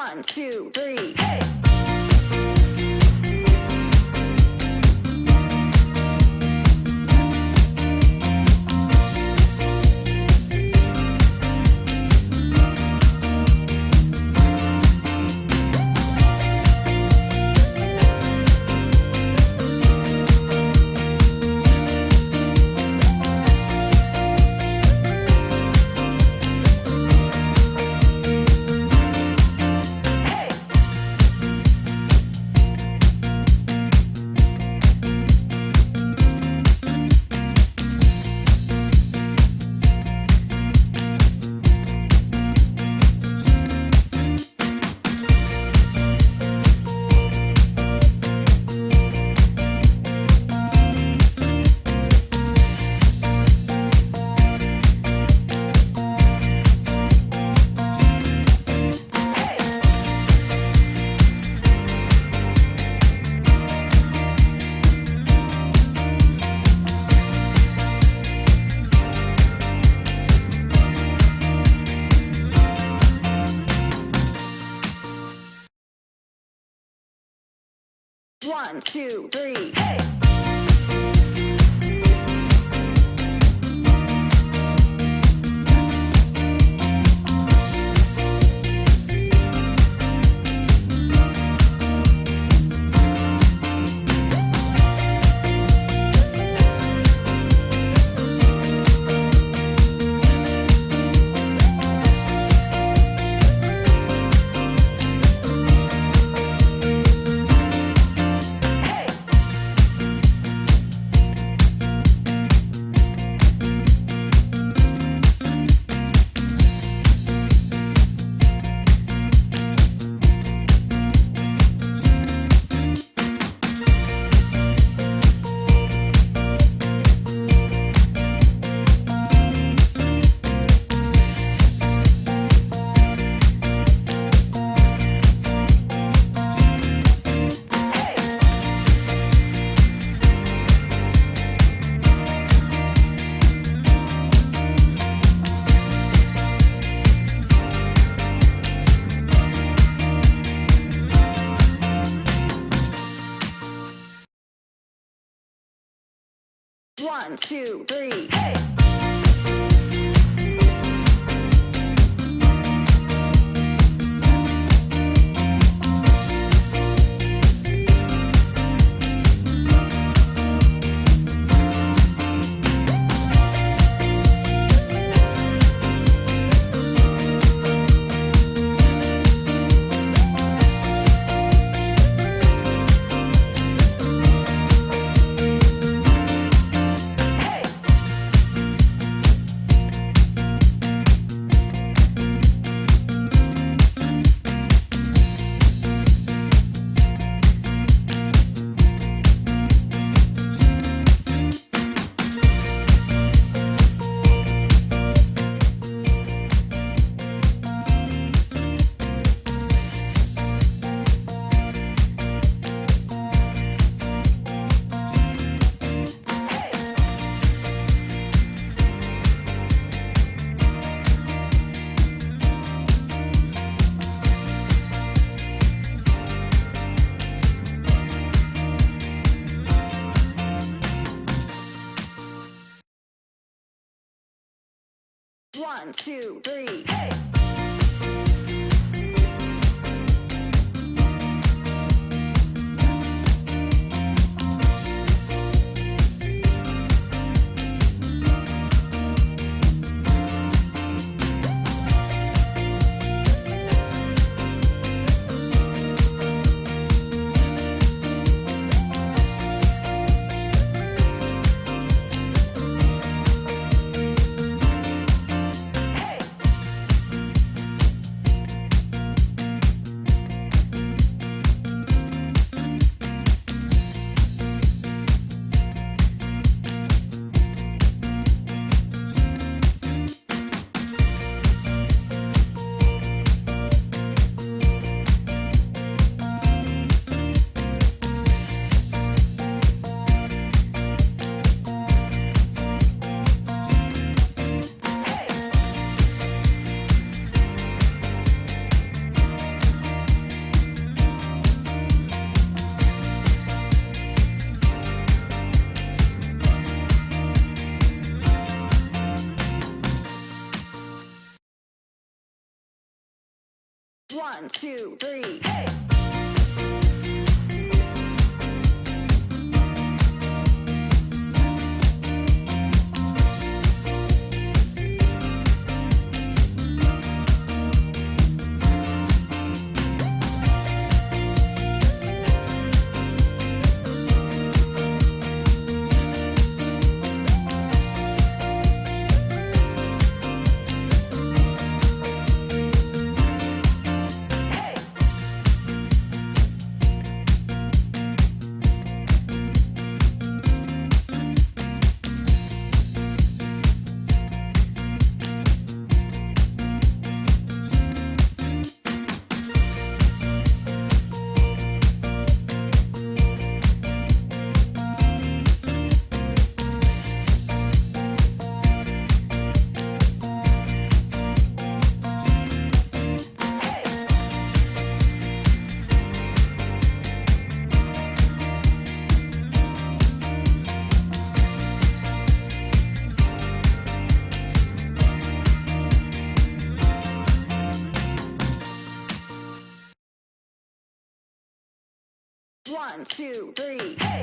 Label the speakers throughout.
Speaker 1: One, two, three, hey! One, two, three, hey! One, two, three, hey! One, two, three, hey! One, two, three, hey! One, two, three, hey!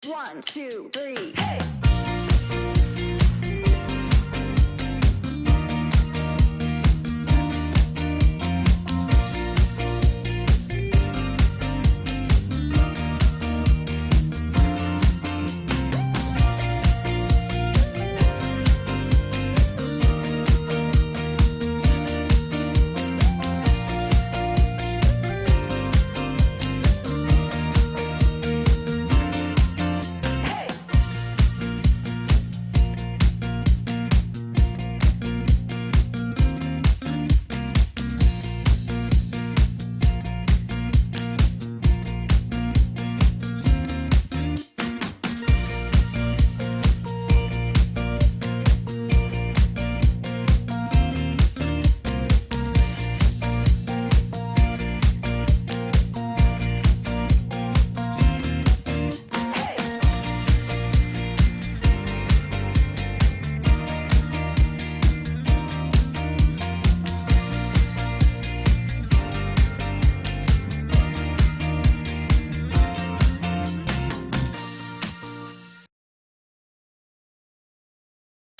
Speaker 1: One, two, three, hey!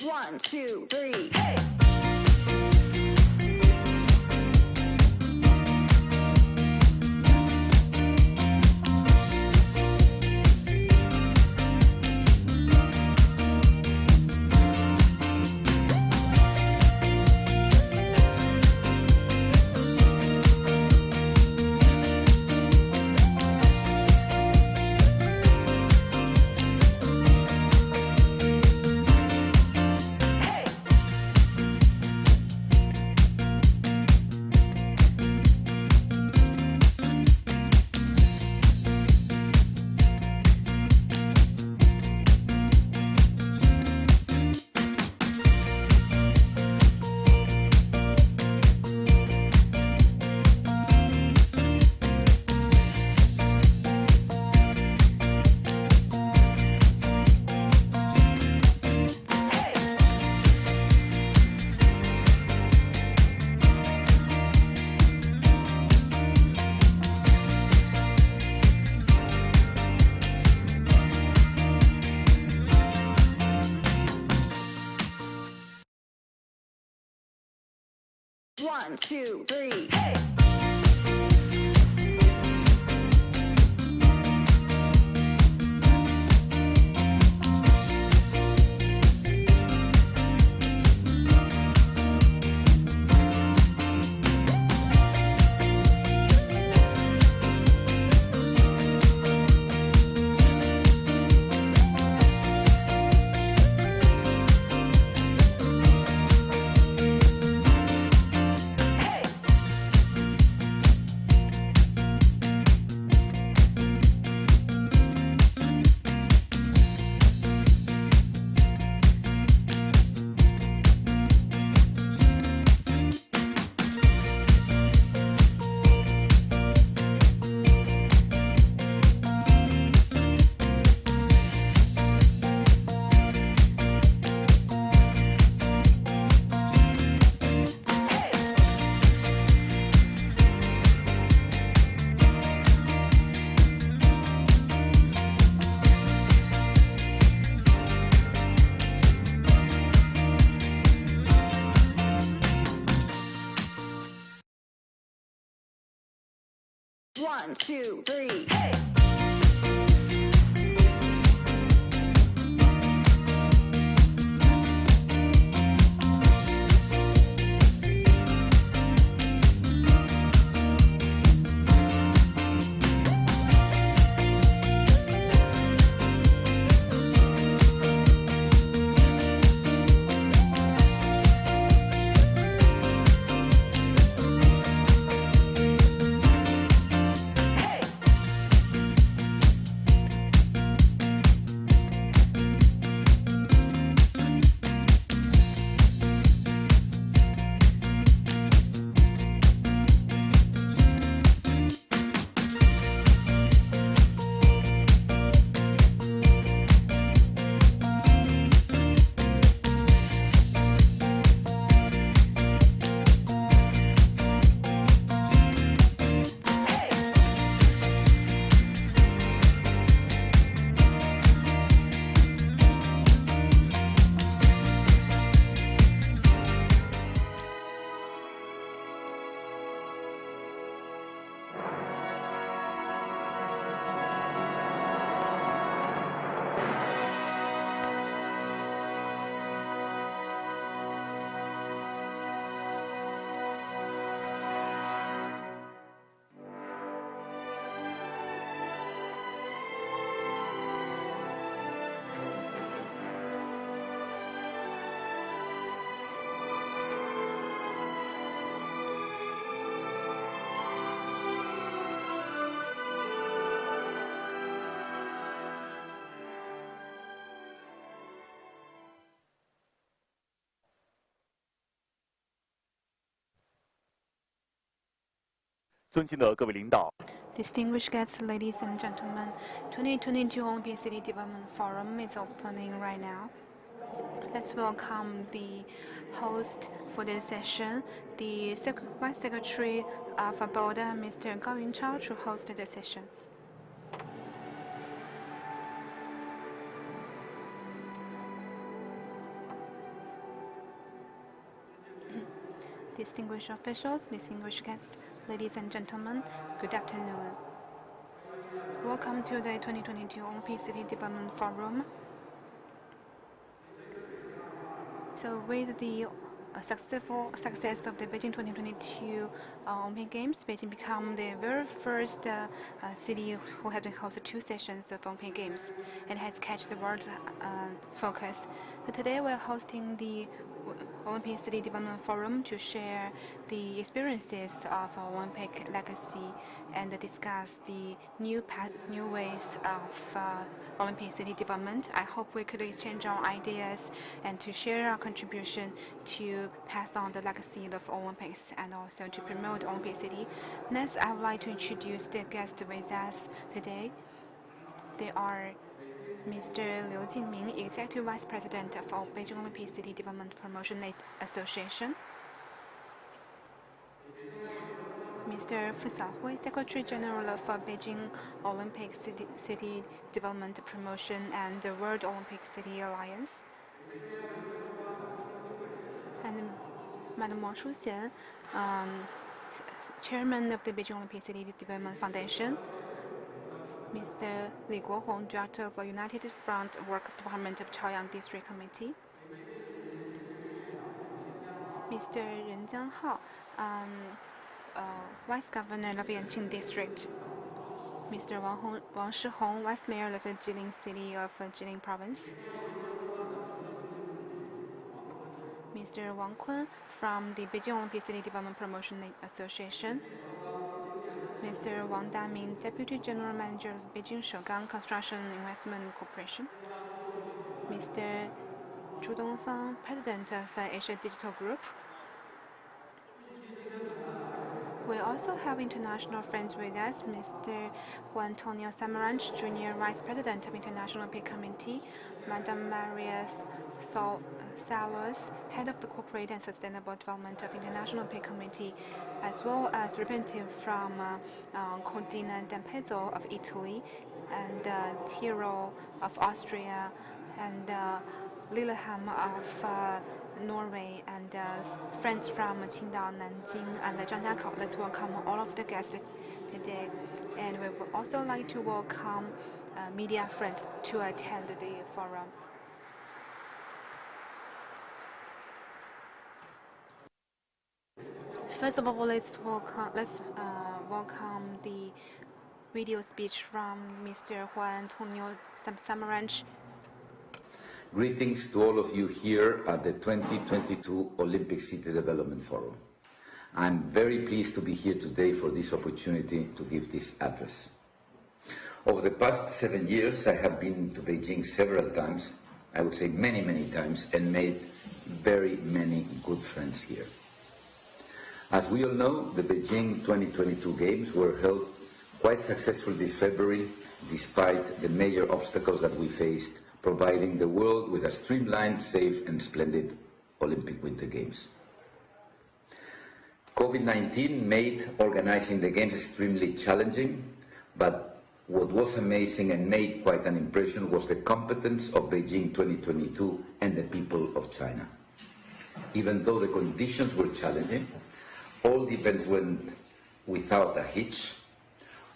Speaker 1: One, two, three, hey! Hey! 1, 2, 3, hey! One, two, three, hey!
Speaker 2: Distinguished guests, ladies and gentlemen, 2022 Olympic City Development Forum is opening right now. Let's welcome the host for this session, the Vice Secretary of BODA, Mr. Gao Yunchao, to host the session. Distinguished officials, distinguished guests, ladies and gentlemen, good afternoon. Welcome to the 2022 Olympic City Development Forum. So with the successful success of the Beijing 2022 Olympic Games, Beijing became the very first city who has hosted 2 sessions of Olympic Games and has catch the world focus. So today we're hosting the Olympic City Development Forum to share the experiences of Olympic legacy and discuss the new ways of Olympic City development. I hope we could exchange our ideas and to share our contribution to pass on the legacy of Olympics and also to promote Olympic City. Next, I would like to introduce the guests with us today. They are Mr. Liu Jingming, Executive Vice President of Beijing Olympic City Development Promotion Association. Mr. Fu Xiaohui, Secretary General of Beijing Olympic City Development Promotion and the World Olympic City Alliance. And Madam Wang Shuxian, Chairman of the Beijing Olympic City Development Foundation, Mr. Li Guohong, Director of the United Front Work Department of Chaoyang District Committee, Mr. Ren Jianghao, Vice Governor of Yanqing District, Mr. Wang Shihong, Vice Mayor of the Jilin City of Jilin Province, Mr. Wang Kun from the Beijing Olympic City Development Promotion Association, Mr. Wang Daming, Deputy General Manager of Beijing Shegang Construction Investment Corporation, Mr. Zhu Dongfang, President of Asia Digital Group. We also have international friends with us, Mr. Juan Antonio Samaranch, Junior Vice President of International Olympic Committee, Madam Maria Salas, Head of the Corporate and Sustainable Development of International Olympic Committee, as well as representatives from Cordina d'Ampezzo of Italy, and Tyrol of Austria, and Lillehammer of Norway, and friends from Qingdao, Nanjing, and Zhangjiakou. Let's welcome all of the guests today. And we would also like to welcome media friends to attend the forum. First of all, let's welcome the video speech from Mr. Juan Antonio Samaranch.
Speaker 3: Greetings to all of you here at the 2022 Olympic City Development Forum. I'm very pleased to be here today for this opportunity to give this address. Over the past 7 years, I have been to Beijing several times, I would say many, many times, and made very many good friends here. As we all know, the Beijing 2022 Games were held quite successfully this February, despite the major obstacles that we faced, providing the world with a streamlined, safe and splendid Olympic Winter Games. COVID-19 made organizing the Games extremely challenging, but what was amazing and made quite an impression was the competence of Beijing 2022 and the people of China. Even though the conditions were challenging, all the events went without a hitch,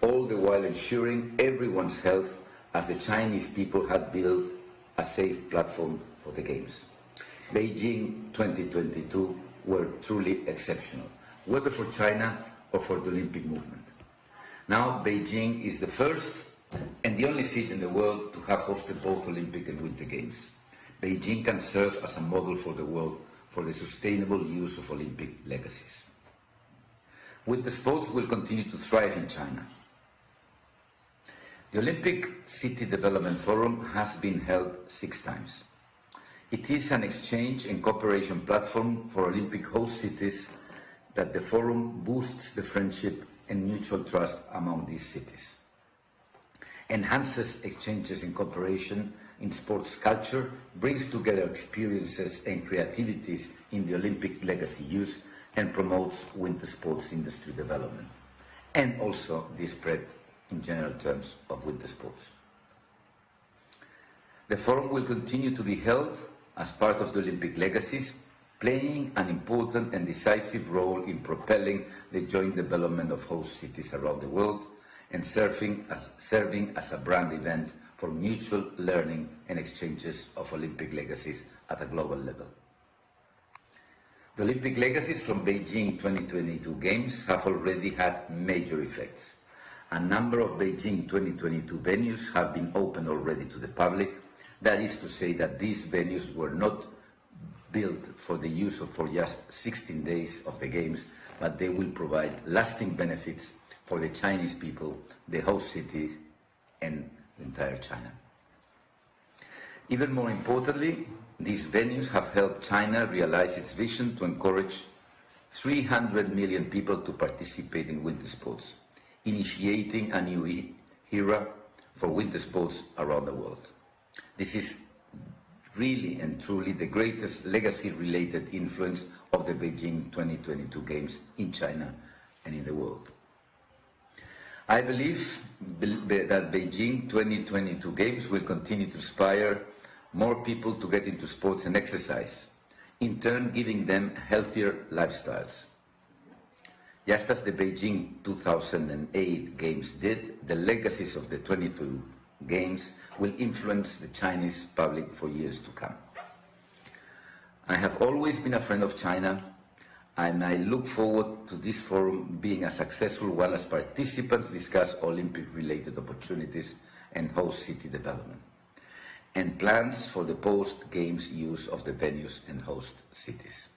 Speaker 3: all the while ensuring everyone's health, as the Chinese people had built a safe platform for the Games. Beijing 2022 were truly exceptional, whether for China or for the Olympic movement. Now Beijing is the first and the only city in the world to have hosted both Olympic and Winter Games. Beijing can serve as a model for the world for the sustainable use of Olympic legacies. Winter sports will continue to thrive in China. The Olympic City Development Forum has been held 6 times. It is an exchange and cooperation platform for Olympic host cities that the forum boosts the friendship and mutual trust among these cities, enhances exchanges and cooperation in sports culture, brings together experiences and creativities in the Olympic legacy use, and promotes winter sports industry development, and also the spread in general terms of winter sports. The forum will continue to be held as part of the Olympic legacies, playing an important and decisive role in propelling the joint development of host cities around the world, and serving as a brand event for mutual learning and exchanges of Olympic legacies at a global level. The Olympic legacies from Beijing 2022 Games have already had major effects. A number of Beijing 2022 venues have been opened already to the public. That is to say that these venues were not built for the use of for just 16 days of the Games, but they will provide lasting benefits for the Chinese people, the host cities, and the entire China. Even more importantly, these venues have helped China realize its vision to encourage 300 million people to participate in winter sports, initiating a new era for winter sports around the world. This is really and truly the greatest legacy-related influence of the Beijing 2022 Games in China and in the world. I believe that Beijing 2022 Games will continue to inspire more people to get into sports and exercise, in turn giving them healthier lifestyles. Just as the Beijing 2008 Games did, the legacies of the 22 Games will influence the Chinese public for years to come. I have always been a friend of China, and I look forward to this forum being a successful one as participants discuss Olympic-related opportunities and host city development, and plans for the post-Games use of the venues and host cities.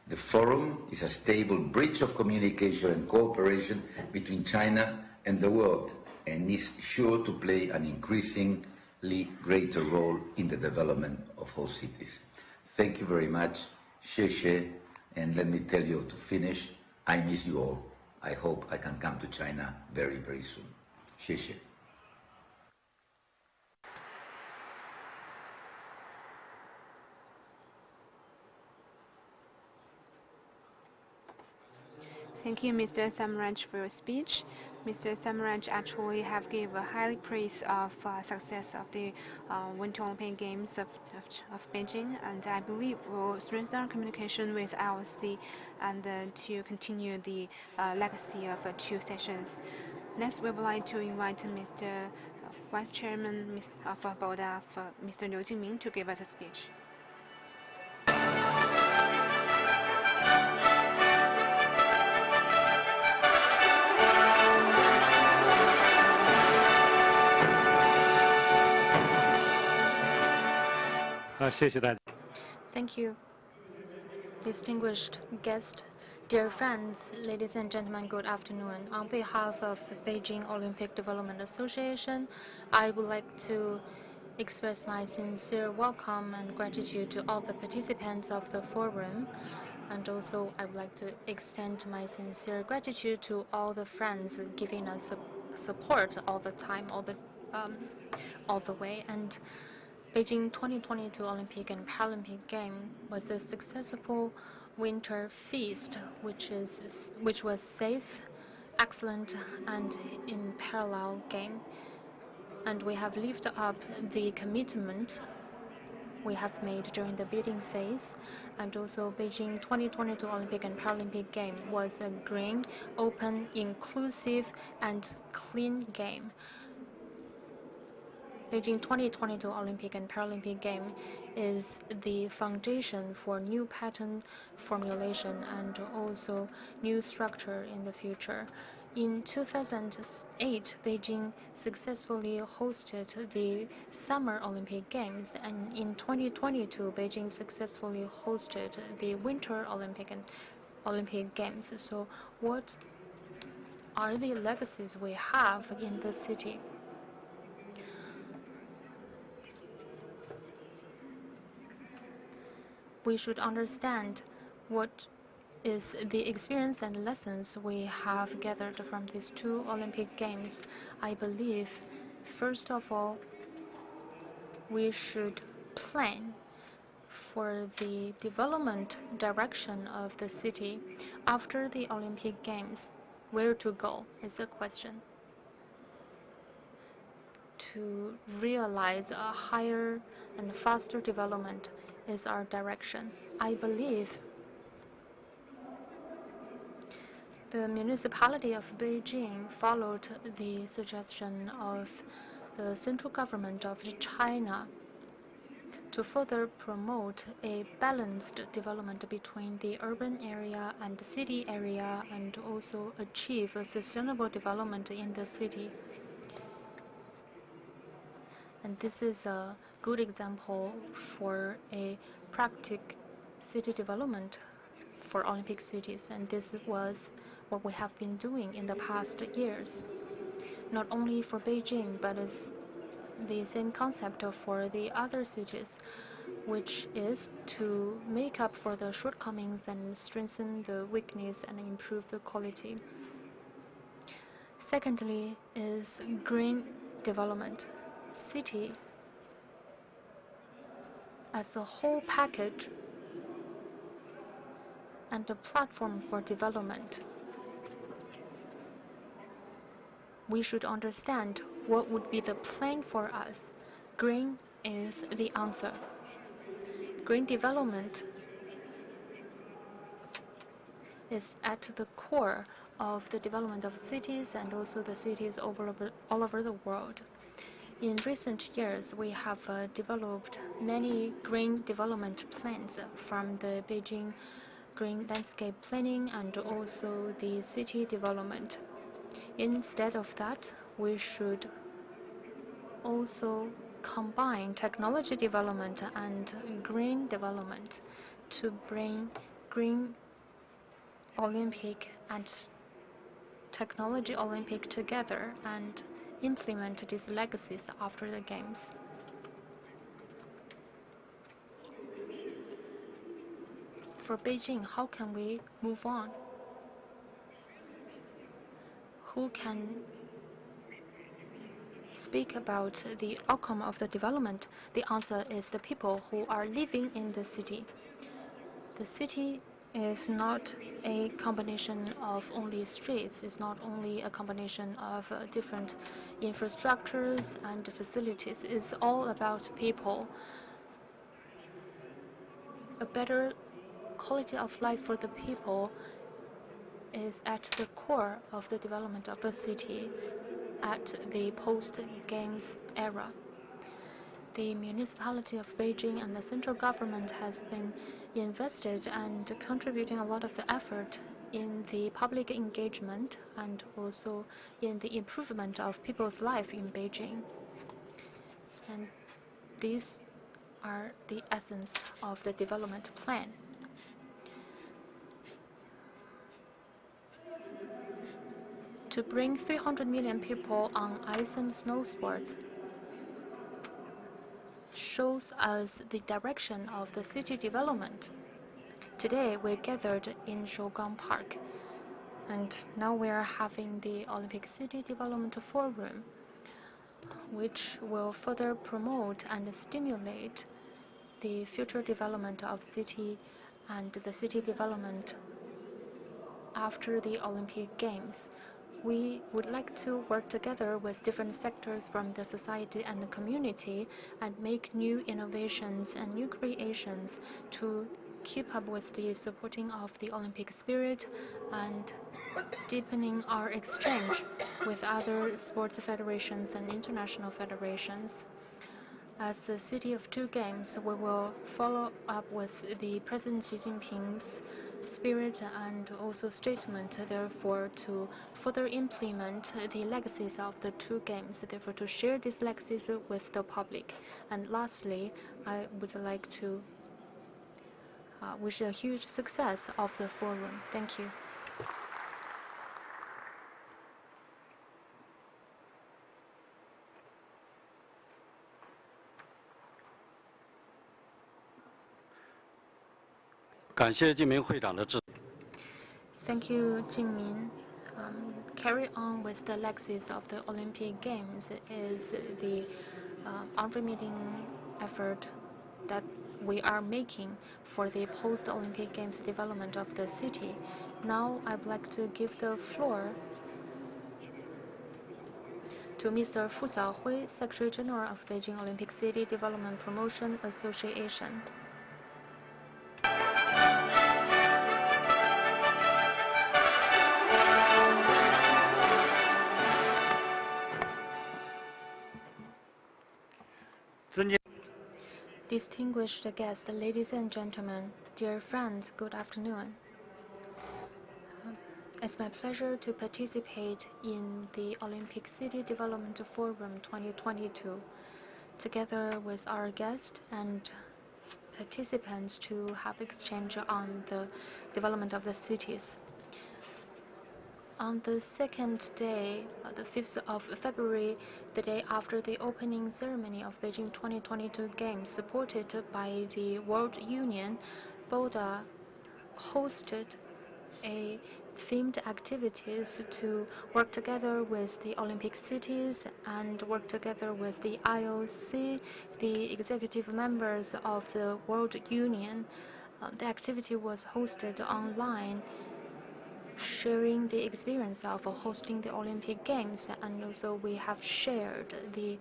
Speaker 3: The forum is a stable bridge of communication and cooperation between China and the world, and is sure to play an increasingly greater role in the development of host cities. Thank you very much. Xie xie. And let me tell you to finish, I miss you all. I hope I can come to China very, very soon. Xie xie.
Speaker 2: Thank you, Mr. Samraj, for your speech. Mr. Samraj actually have gave a highly praise of success of the Winter Olympic Games of Beijing, and I believe will strengthen our communication with IOC and to continue the legacy of 2 sessions. Next, we would like to invite Mr. Vice Chairman of BODA, Mr. Liu Jingming, to give us a speech.
Speaker 4: Thank you. Distinguished guests, dear friends, ladies and gentlemen, good afternoon. On behalf of the Beijing Olympic Development Association, I would like to express my sincere welcome and gratitude to all the participants of the forum. And also, I would like to extend my sincere gratitude to all the friends giving us support all the time, all the way. And Beijing 2022 Olympic and Paralympic Game was a successful winter feast, which was safe, excellent, and in parallel game. And we have lived up the commitment we have made during the bidding phase. And also, Beijing 2022 Olympic and Paralympic Game was a green, open, inclusive, and clean game. Beijing 2022 Olympic and Paralympic Game is the foundation for new pattern formulation and also new structure in the future. In 2008, Beijing successfully hosted the Summer Olympic Games, and in 2022, Beijing successfully hosted the Winter Olympic Games. So what are the legacies we have in the city? We should understand what is the experience and lessons we have gathered from these 2 Olympic Games. I believe, first of all, we should plan for the development direction of the city after the Olympic Games. Where to go is a question. To realize a higher and faster development is our direction. I believe the municipality of Beijing followed the suggestion of the central government of China to further promote a balanced development between the urban area and the city area, and also achieve a sustainable development in the city. And this is a good example for a practical city development for Olympic cities, and this was what we have been doing in the past years. Not only for Beijing, but it's the same concept for the other cities, which is to make up for the shortcomings and strengthen the weakness and improve the quality. Secondly is green development. City as a whole package and a platform for development. We should understand what would be the plan for us. Green is the answer. Green development is at the core of the development of cities and also the cities all over the world. In recent years, we have developed many green development plans from the Beijing Green Landscape Planning and also the city development. Instead of that, we should also combine technology development and green development to bring green Olympic and technology Olympic together and implement these legacies after the Games. For Beijing, how can we move on? Who can speak about the outcome of the development? The answer is the people who are living in the city. The city is not a combination of only streets. It's not only a combination of different infrastructures and facilities. It's all about people. A better quality of life for the people is at the core of the development of the city at the post-Games era. The municipality of Beijing and the central government has been invested and contributing a lot of effort in the public engagement and also in the improvement of people's life in Beijing. And these are the essence of the development plan. To bring 300 million people on ice and snow sports shows us the direction of the city development. Today, we gathered in Shougang Park, and now we are having the Olympic City Development Forum, which will further promote and stimulate the future development of city and the city development after the Olympic Games. We would like to work together with different sectors from the society and the community and make new innovations and new creations to keep up with the supporting of the Olympic spirit and deepening our exchange with other sports federations and international federations. As the city of two games, we will follow up with the President Xi Jinping's spirit and also statement, therefore, to further implement the legacies of the two games, therefore, to share these legacies with the public. And lastly, I would like to wish a huge success of the forum. Thank you.
Speaker 5: Thank
Speaker 4: you, Jingmin. Carry on with the legacies of the Olympic Games is the unremitting effort that we are making for the post-Olympic Games development of the city. Now, I'd like to give the floor to Mr. Fu Xiaohui, Secretary General of Beijing Olympic City Development Promotion Association. Distinguished guests, ladies and gentlemen, dear friends, good afternoon. It's my pleasure to participate in the Olympic City Development Forum 2022, together with our guests and participants to have exchange on the development of the cities. On the second day, the 5th of February, the day after the opening ceremony of Beijing 2022 Games, supported by the World Union, BODA hosted a themed activities to work together with the Olympic cities and work together with the IOC, the executive members of the World Union. The activity was hosted online, sharing the experience of hosting the Olympic Games, and also we have shared the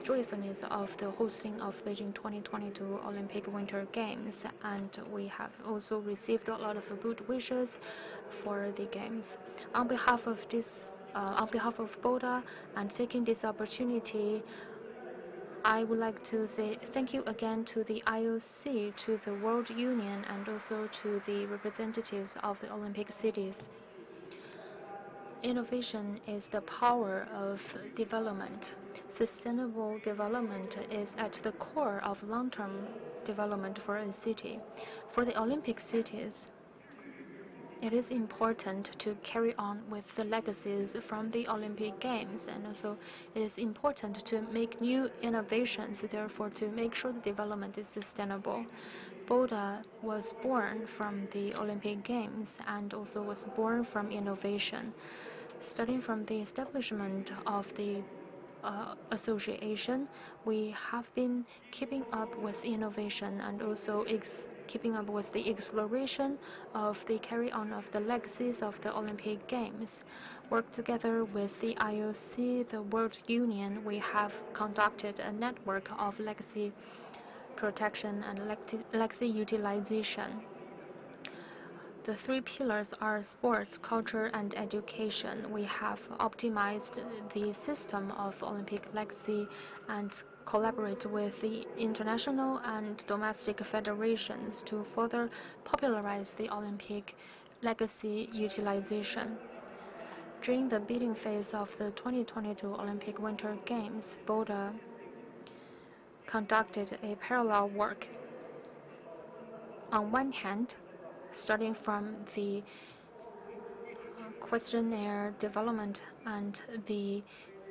Speaker 4: joyfulness of the hosting of Beijing 2022 Olympic Winter Games, and we have also received a lot of good wishes for the games. On behalf of Boda, and taking this opportunity, I would like to say thank you again to the IOC, to the World Union, and also to the representatives of the Olympic cities. Innovation is the power of development. Sustainable development is at the core of long-term development for a city. For the Olympic cities, it is important to carry on with the legacies from the Olympic Games, and also it is important to make new innovations, therefore to make sure the development is sustainable. Boda was born from the Olympic Games and also was born from innovation. Starting from the establishment of the association, we have been keeping up with innovation and also keeping up with the exploration of the carry on of the legacies of the Olympic Games. Work together with the IOC, the World Union, we have conducted a network of legacy protection and legacy utilization. The three pillars are sports, culture, and education. We have optimized the system of Olympic legacy and collaborate with the international and domestic federations to further popularize the Olympic legacy utilization. During the bidding phase of the 2022 Olympic Winter Games, Boda conducted a parallel work. On one hand, starting from the questionnaire development and the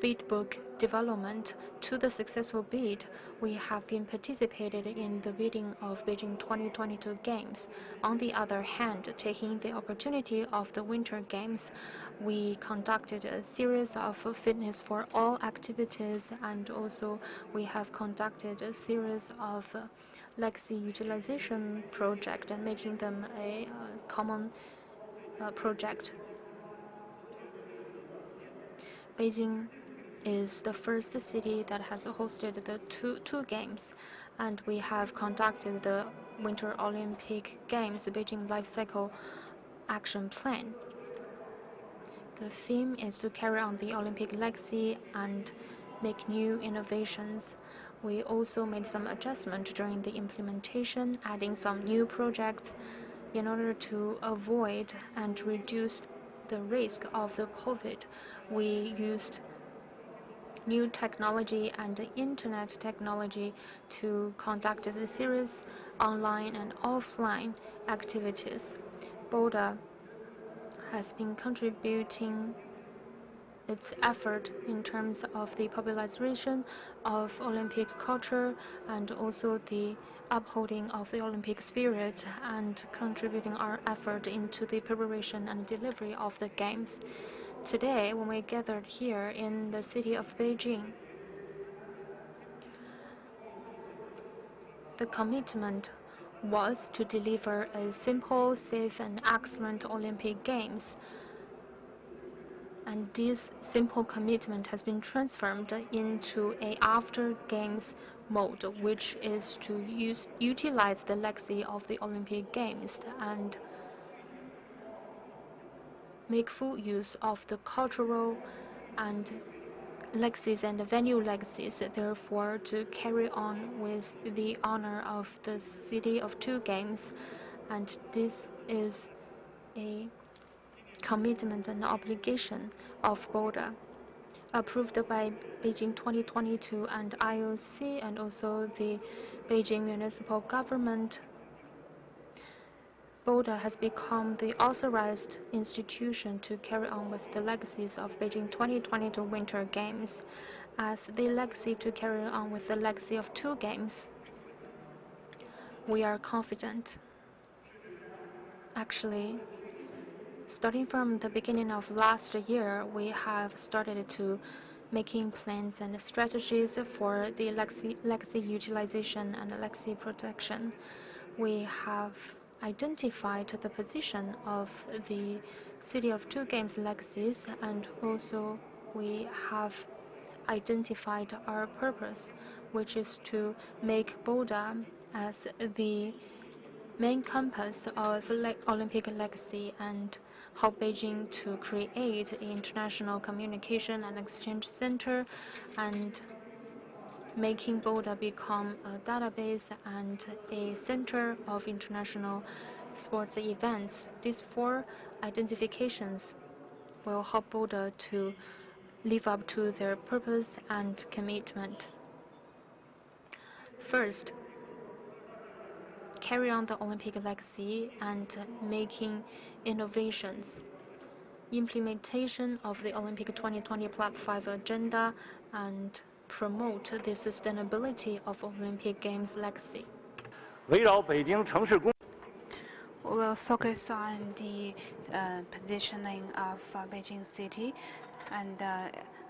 Speaker 4: bid book development to the successful bid, we have been participated in the bidding of Beijing 2022 Games. On the other hand, taking the opportunity of the Winter Games, we conducted a series of fitness for all activities, and also we have conducted a series of legacy utilization project and making them a common project. Beijing is the first city that has hosted the two games, and we have conducted the Winter Olympic Games Beijing Life Cycle Action Plan. The theme is to carry on the Olympic legacy and make new innovations. We also made some adjustment during the implementation, adding some new projects in order to avoid and reduce the risk of the COVID. We used new technology and internet technology to conduct a series online and offline activities. Boda has been contributing its effort in terms of the popularization of Olympic culture and also the upholding of the Olympic spirit, and contributing our effort into the preparation and delivery of the games. Today, when we gathered here in the city of Beijing, the commitment was to deliver a simple, safe, and excellent Olympic Games. And this simple commitment has been transformed into a after-games mode, which is to utilize the legacy of the Olympic Games and make full use of the cultural and legacies and venue legacies, therefore to carry on with the honor of the city of two games. And this is a commitment and obligation of Boda, approved by Beijing 2022 and IOC and also the Beijing municipal government. Boda has become the authorized institution to carry on with the legacies of Beijing 2022 Winter Games. As the legacy to carry on with the legacy of two games, we are confident. Actually, starting from the beginning of last year, we have started to making plans and strategies for the legacy utilization and legacy protection. We have identified the position of the City of Two Games legacies, and also we have identified our purpose, which is to make Boda as the main campus of Olympic legacy and help Beijing to create an international communication and exchange center and making Boda become a database and a center of international sports events. These 4 identifications will help Boda to live up to their purpose and commitment. First, carry on the Olympic legacy and making innovations, implementation of the Olympic 2020 Plaque 5 agenda, and promote the sustainability of Olympic Games legacy.
Speaker 2: We will focus on the positioning of Beijing City and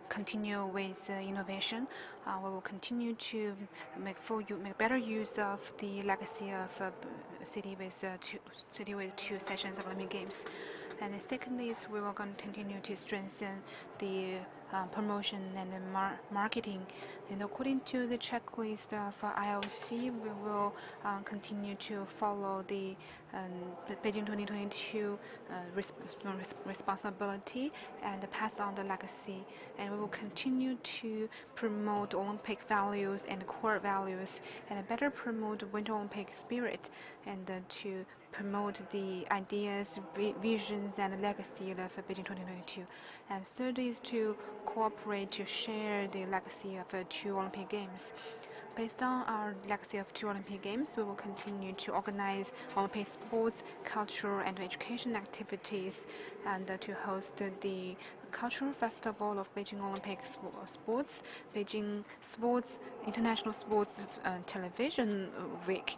Speaker 2: continue with innovation. We will continue to make better use of the legacy of city with 2 sessions of Olympic Games. And the second is we will continue to strengthen the promotion and the marketing. And according to the checklist of IOC, we will continue to follow the Beijing 2022 responsibility and pass on the legacy. And we will continue to promote Olympic values and core values and better promote Winter Olympic spirit and to promote the ideas, visions, and legacy of Beijing 2022. And third is to cooperate to share the legacy of 2 Olympic Games. Based on our legacy of 2 Olympic Games, we will continue to organize Olympic sports, cultural, and education activities, and to host the Cultural Festival of Beijing Olympic Sports, Beijing Sports International Sports Television Week.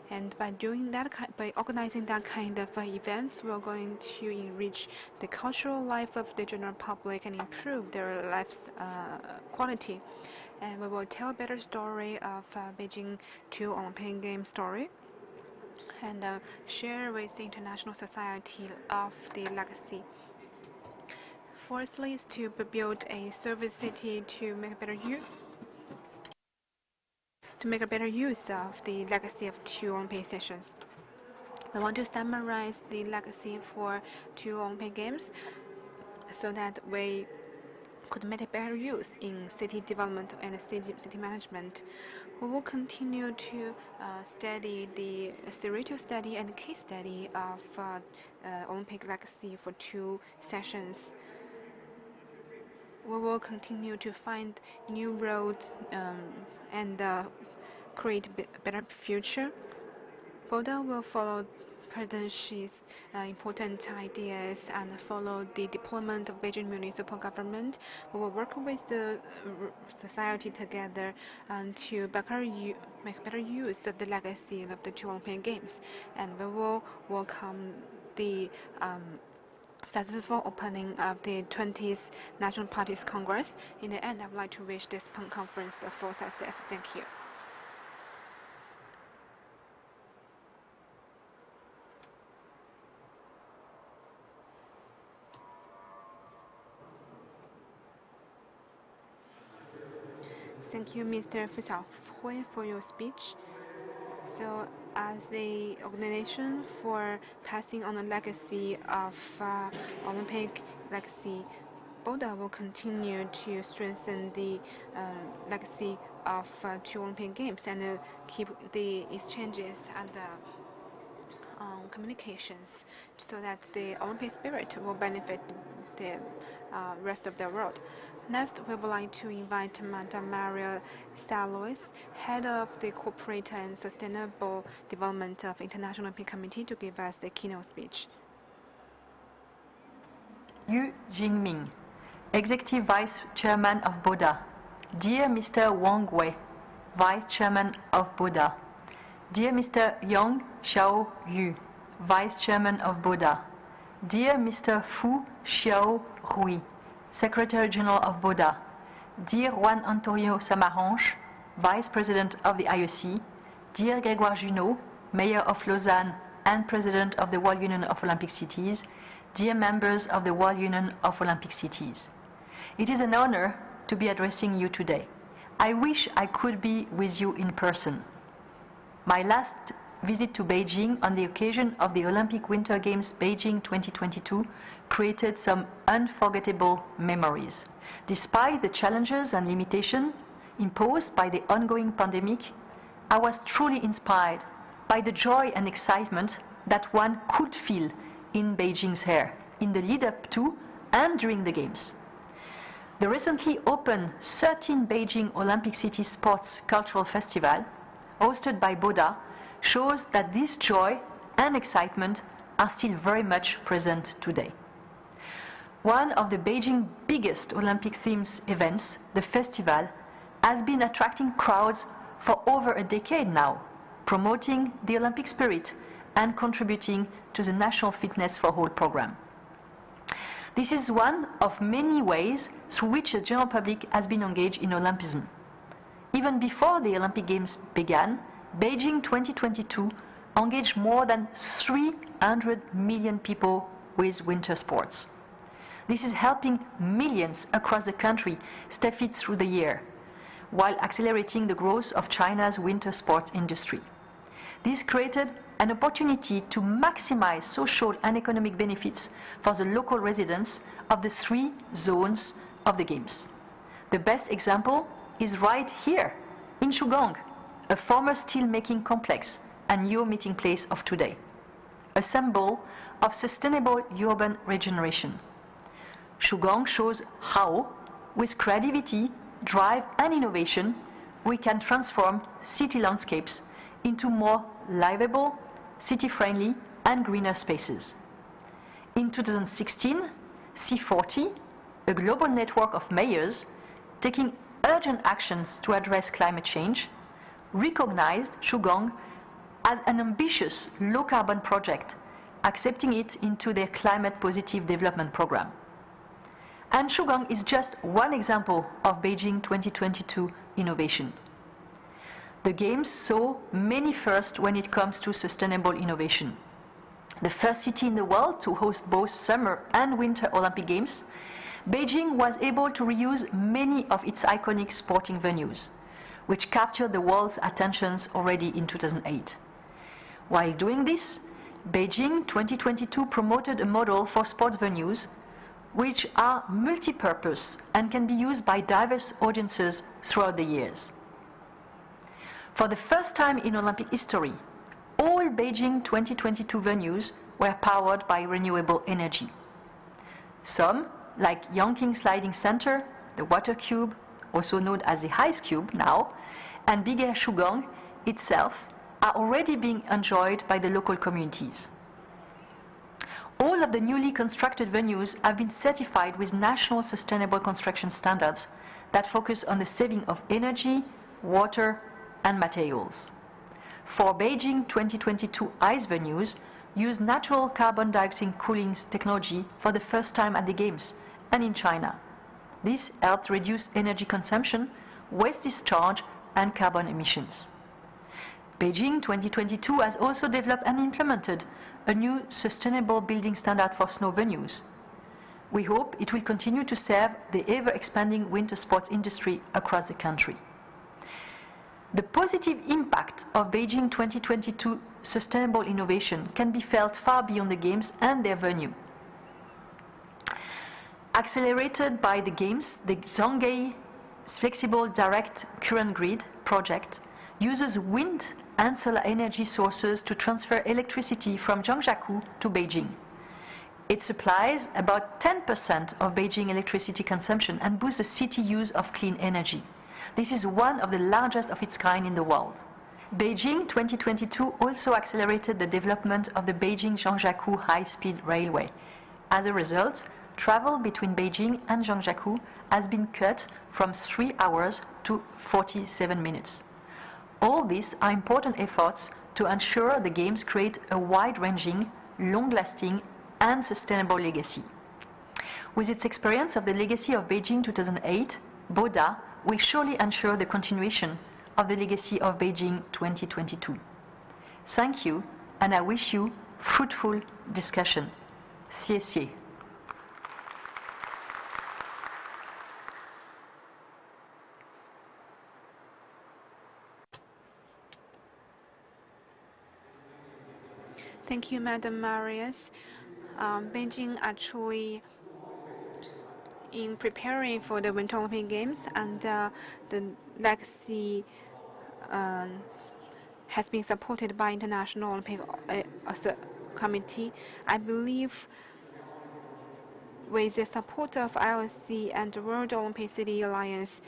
Speaker 2: And by doing that, by organizing that kind of events, we're going to enrich the cultural life of the general public and improve their life's quality. And we will tell a better story of Beijing 2 Olympic Games story and share with the international society of the legacy. Fourthly is to build a service city to make a better use of the legacy of 2 Olympic sessions. We want to summarize the legacy for 2 Olympic Games so that we could make a better use in city development and city management. We will continue to study the theoretical study and case study of Olympic legacy for 2 sessions. We will continue to find new roads and create a better future. Boda will follow President Xi's important ideas and follow the deployment of Beijing municipal government. We will work with the society together and to make better use of the legacy of the 2 Olympic Games. And we will welcome the successful opening of the 20th National Parties Congress. In the end, I would like to wish this conference a full success. Thank you. Thank you, Mr. Fu Xiaohui, for your speech. So, as an organization for passing on the legacy of Olympic legacy, Boda will continue to strengthen the legacy of 2 Olympic Games and keep the exchanges and communications so that the Olympic spirit will benefit the rest of the world. Next, we would like to invite Madame Maria Salois, Head of the Corporate and Sustainable Development of International Olympic Committee, to give us the keynote speech.
Speaker 5: Yu Jingming, Executive Vice Chairman of Boda. Dear Mr. Wang Wei, Vice Chairman of Boda. Dear Mr. Yang Xiaoyu, Vice Chairman of Boda. Dear Mr. Fu Xiaorui, Secretary General of Boda. Dear Juan Antonio Samaranch, Vice President of the IOC. Dear Grégoire Junot, Mayor of Lausanne and President of the World Union of Olympic Cities. Dear members of the World Union of Olympic Cities. It is an honor to be addressing you today. I wish I could be with you in person. My last visit to Beijing on the occasion of the Olympic Winter Games Beijing 2022 created some unforgettable memories. Despite the challenges and limitations imposed by the ongoing pandemic, I was truly inspired by the joy and excitement that one could feel in Beijing's air, in the lead-up to and during the Games. The recently opened 13 Beijing Olympic City Sports Cultural Festival, hosted by Boda, shows that this joy and excitement are still very much present today. One of the Beijing's biggest Olympic themes events, the festival, has been attracting crowds for over a decade now, promoting the Olympic spirit and contributing to the National Fitness for All program. This is one of many ways through which the general public has been engaged in Olympism. Even before the Olympic Games began, Beijing 2022 engaged more than 300 million people with winter sports. This is helping millions across the country stay fit through the year, while accelerating the growth of China's winter sports industry. This created an opportunity to maximize social and economic benefits for the local residents of the 3 zones of the Games. The best example is right here in Shugong, a former steel-making complex and new meeting place of today, a symbol of sustainable urban regeneration. Shugong shows how, with creativity, drive and innovation, we can transform city landscapes into more livable, city-friendly and greener spaces. In 2016, C40, a global network of mayors taking urgent actions to address climate change, recognized Shugong as an ambitious low-carbon project, accepting it into their climate-positive development program. And Shugong is just one example of Beijing 2022 innovation. The Games saw many firsts when it comes to sustainable innovation. The first city in the world to host both Summer and Winter Olympic Games, Beijing was able to reuse many of its iconic sporting venues, which captured the world's attentions already in 2008. While doing this, Beijing 2022 promoted a model for sports venues which are multi-purpose and can be used by diverse audiences throughout the years. For the first time in Olympic history, all Beijing 2022 venues were powered by renewable energy. Some, like Yongqing Sliding Center, the Water Cube, also known as the Ice Cube now, and Big Air Shugong itself, are already being enjoyed by the local communities. All of the newly constructed venues have been certified with national sustainable construction standards that focus on the saving of energy, water, and materials. For Beijing 2022 ice venues, use natural carbon dioxide cooling technology for the first time at the Games and in China. This helped reduce energy consumption, waste discharge, and carbon emissions. Beijing 2022 has also developed and implemented a new sustainable building standard for snow venues. We hope it will continue to serve the ever-expanding winter sports industry across the country. The positive impact of Beijing 2022 sustainable innovation can be felt far beyond the Games and their venue. Accelerated by the Games, the Zhonghe Flexible Direct Current Grid project uses wind and solar energy sources to transfer electricity from Zhangjiakou to Beijing. It supplies about 10% of Beijing electricity consumption and boosts the city use of clean energy. This is one of the largest of its kind in the world. Beijing 2022 also accelerated the development of the Beijing-Zhangjiakou high-speed railway. As a result, travel between Beijing and Zhangjiakou has been cut from 3 hours to 47 minutes. All these are important efforts to ensure the Games create a wide-ranging, long-lasting, and sustainable legacy. With its experience of the legacy of Beijing 2008, Boda will surely ensure the continuation of the legacy of Beijing 2022. Thank you, and I wish you fruitful discussion. 谢谢。
Speaker 2: Thank you, Madam Marius. Beijing actually, in preparing for the Winter Olympic Games, and the legacy has been supported by International Olympic Committee. I believe with the support of IOC and the World Olympic City Alliance,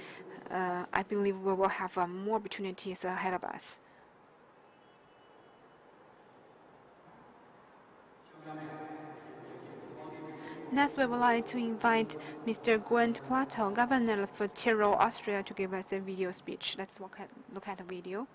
Speaker 2: I believe we will have more opportunities ahead of us. Next, we would like to invite Mr. Gwent Plato, Governor of Tyrol, Austria, to give us a video speech. Let's look at the video.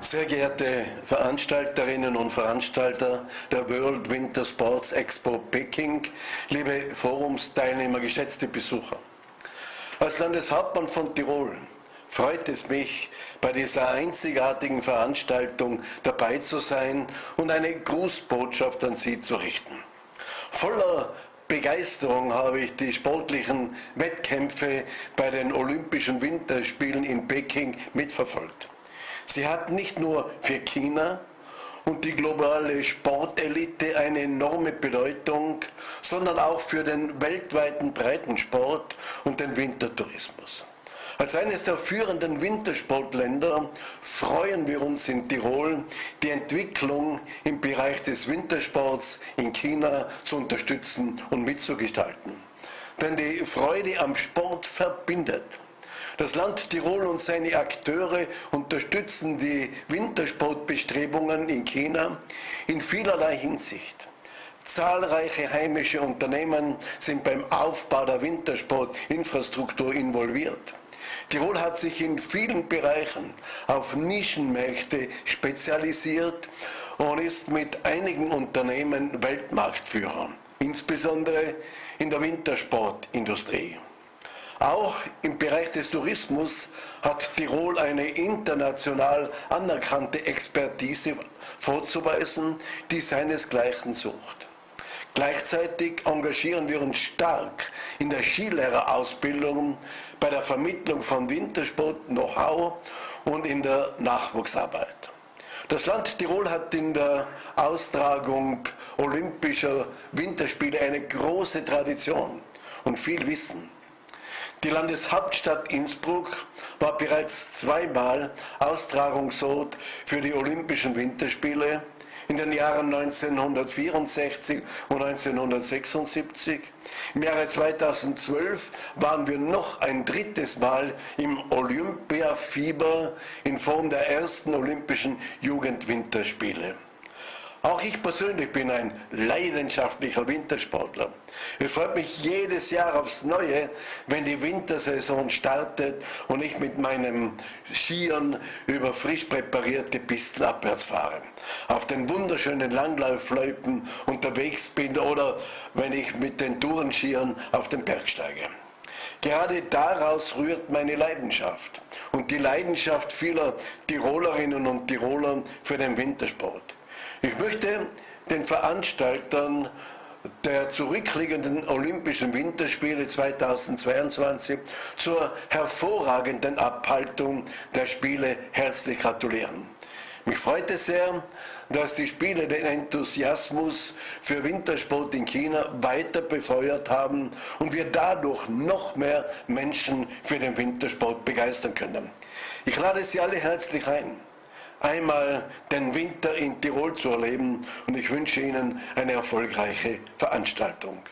Speaker 6: Sehr geehrte Veranstalterinnen und Veranstalter der World Winter Sports Expo Peking, liebe Forumsteilnehmer, geschätzte Besucher. Als Landeshauptmann von Tirol freut es mich, bei dieser einzigartigen Veranstaltung dabei zu sein und eine Grußbotschaft an Sie zu richten. Voller Begeisterung habe ich die sportlichen Wettkämpfe bei den Olympischen Winterspielen in Peking mitverfolgt. Sie hat nicht nur für China und die globale Sportelite eine enorme Bedeutung, sondern auch für den weltweiten Breitensport und den Wintertourismus. Als eines der führenden Wintersportländer freuen wir uns in Tirol, die Entwicklung im Bereich des Wintersports in China zu unterstützen und mitzugestalten. Denn die Freude am Sport verbindet. Das Land Tirol und seine Akteure unterstützen die Wintersportbestrebungen in China in vielerlei Hinsicht. Zahlreiche heimische Unternehmen sind beim Aufbau der Wintersportinfrastruktur involviert. Tirol hat sich in vielen Bereichen auf Nischenmärkte spezialisiert und ist mit einigen Unternehmen Weltmarktführer, insbesondere in der Wintersportindustrie. Auch im Bereich des Tourismus hat Tirol eine international anerkannte Expertise vorzuweisen, die seinesgleichen sucht. Gleichzeitig engagieren wir uns stark in der Skilehrerausbildung, bei der Vermittlung von Wintersport-Know-how und in der Nachwuchsarbeit. Das Land Tirol hat in der Austragung olympischer Winterspiele eine große Tradition und viel Wissen. Die Landeshauptstadt Innsbruck war bereits zweimal Austragungsort für die Olympischen Winterspiele in den Jahren 1964 und 1976. Im Jahre 2012 waren wir noch ein drittes Mal im Olympiafieber in Form der ersten Olympischen Jugendwinterspiele. Auch ich persönlich bin ein leidenschaftlicher Wintersportler. Es freut mich jedes Jahr aufs Neue, wenn die Wintersaison startet und ich mit meinem Skiern über frisch präparierte Pisten abwärts fahre. Auf den wunderschönen Langlaufloipen unterwegs bin oder wenn ich mit den Tourenskiern auf den Berg steige. Gerade daraus rührt meine Leidenschaft und die Leidenschaft vieler Tirolerinnen und Tiroler für den Wintersport. Ich möchte den Veranstaltern der zurückliegenden Olympischen Winterspiele 2022 zur hervorragenden Abhaltung der Spiele herzlich gratulieren. Mich freut es sehr, dass die Spiele den Enthusiasmus für Wintersport in China weiter befeuert haben und wir dadurch noch mehr Menschen für den Wintersport begeistern können. Ich lade Sie alle herzlich ein, einmal den Winter in Tirol zu erleben und ich wünsche Ihnen eine erfolgreiche Veranstaltung.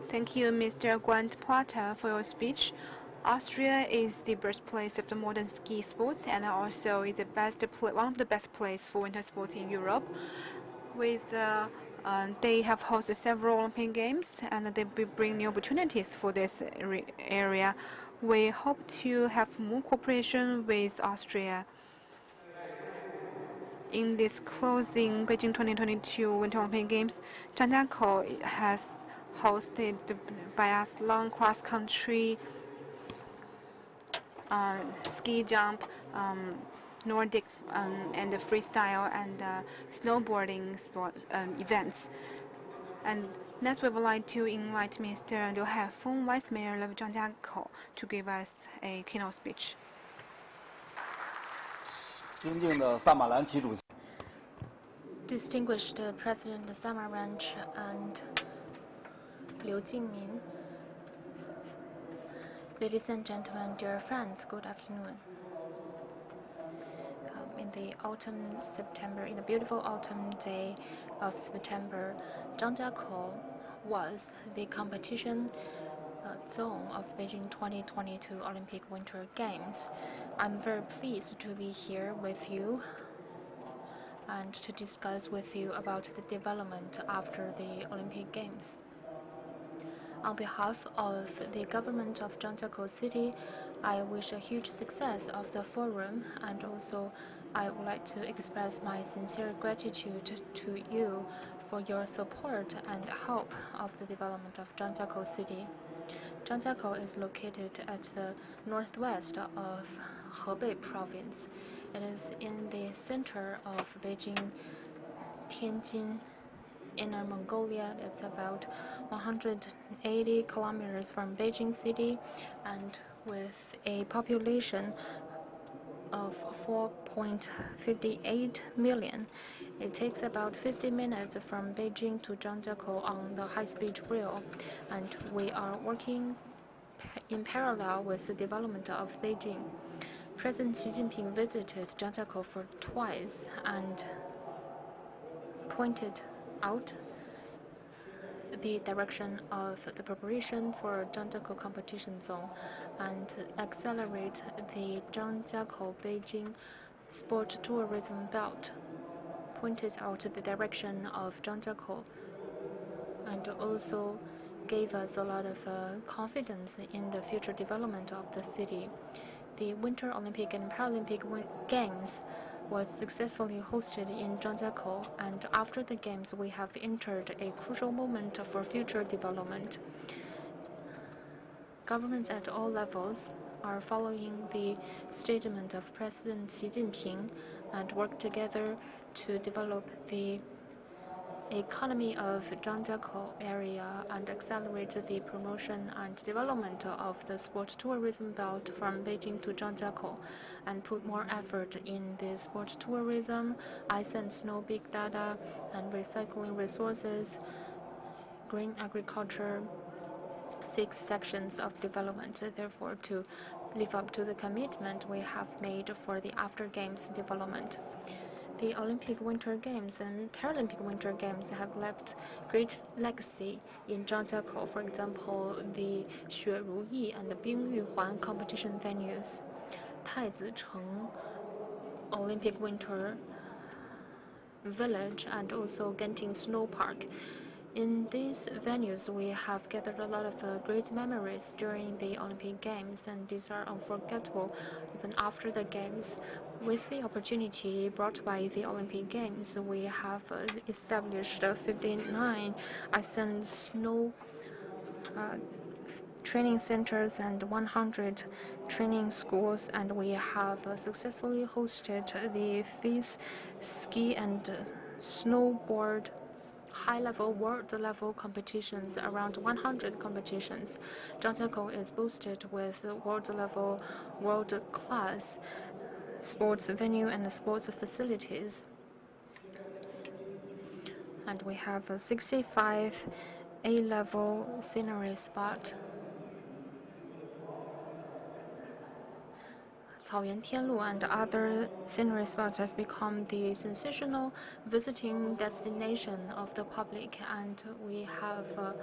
Speaker 2: Thank you, Mr. Grant Plata, for your speech. Austria is the birthplace of the modern ski sports and also is one of the best places for winter sports in Europe. They have hosted several Olympic Games and they bring new opportunities for this area. We hope to have more cooperation with Austria. In this closing Beijing 2022 Winter Olympic Games, Zhangjiakou has hosted biathlon, cross-country, ski jump, Nordic and freestyle and snowboarding sport events. And next we would like to invite Mr. Liu Haifeng, Vice Mayor of Zhangjiakou, to give us a keynote speech.
Speaker 7: 尊敬的萨马兰旗主席，
Speaker 4: Distinguished President Samaranch and Liu Jingmin, ladies and gentlemen, dear friends, good afternoon. In the beautiful autumn day of September, Zhangjiakou was the competition zone of Beijing 2022 Olympic Winter Games. I'm very pleased to be here with you and to discuss with you about the development after the Olympic Games. On behalf of the government of Zhangjiakou City, I wish a huge success of the forum, and also I would like to express my sincere gratitude to you for your support and help of the development of Zhangjiakou City. Zhangjiakou is located at the northwest of Hebei province. It is in the center of Beijing, Tianjin, Inner Mongolia. It's about 180 kilometers from Beijing City, and with a population of 4.58 million. It takes about 50 minutes from Beijing to Zhangjiakou on the high-speed rail, and we are working in parallel with the development of Beijing. President Xi Jinping visited Zhangjiakou for twice and pointed out the direction of the preparation for Zhangjiakou competition zone and accelerate the Zhangjiakou-Beijing sport tourism belt, pointed out the direction of Zhangjiakou, and also gave us a lot of confidence in the future development of the city. The Winter Olympic and Paralympic Games was successfully hosted in Zhangjiakou, and after the Games we have entered a crucial moment for future development. Governments at all levels are following the statement of President Xi Jinping and work together to develop the economy of Zhangjiakou area and accelerate the promotion and development of the sport tourism belt from Beijing to Zhangjiakou, and put more effort in the sport tourism, ice and snow, big data, and recycling resources, green agriculture, 6 sections of development. Therefore, to live up to the commitment we have made for the after Games development. The Olympic Winter Games and Paralympic Winter Games have left great legacy in Zhangjiakou. For example, the Xueruyi and the Bingyuhuan competition venues, Taizicheng Olympic Winter Village, and also Genting Snow Park. In these venues, we have gathered a lot of great memories during the Olympic Games, and these are unforgettable even after the Games. With the opportunity brought by the Olympic Games, we have established 59 ice and snow training centers and 100 training schools, and we have successfully hosted the fifth ski and snowboard high-level world-level competitions, around 100 competitions. Zhangjiakou is boosted with world-level, world-class sports venue and sports facilities. And we have 65 A-level scenery spots. 草原天路 and other scenery spots has become the sensational visiting destination of the public, and we have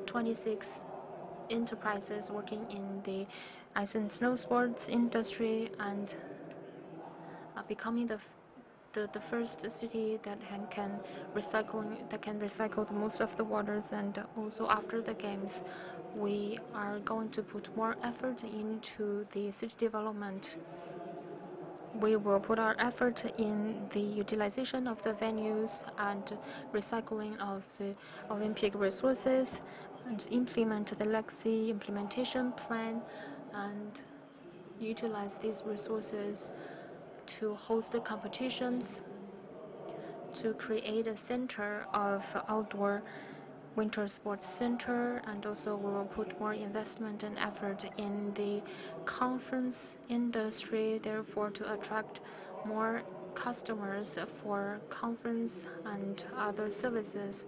Speaker 4: 26 enterprises working in the ice and snow sports industry, and becoming the first city that can recycle the most of the waters. And also after the games, we are going to put more effort into the city development. We will put our effort in the utilization of the venues and recycling of the Olympic resources, and implement the legacy implementation plan and utilize these resources to host the competitions, to create a center of outdoor winter sports center, and also we will put more investment and effort in the conference industry, therefore to attract more customers for conference and other services,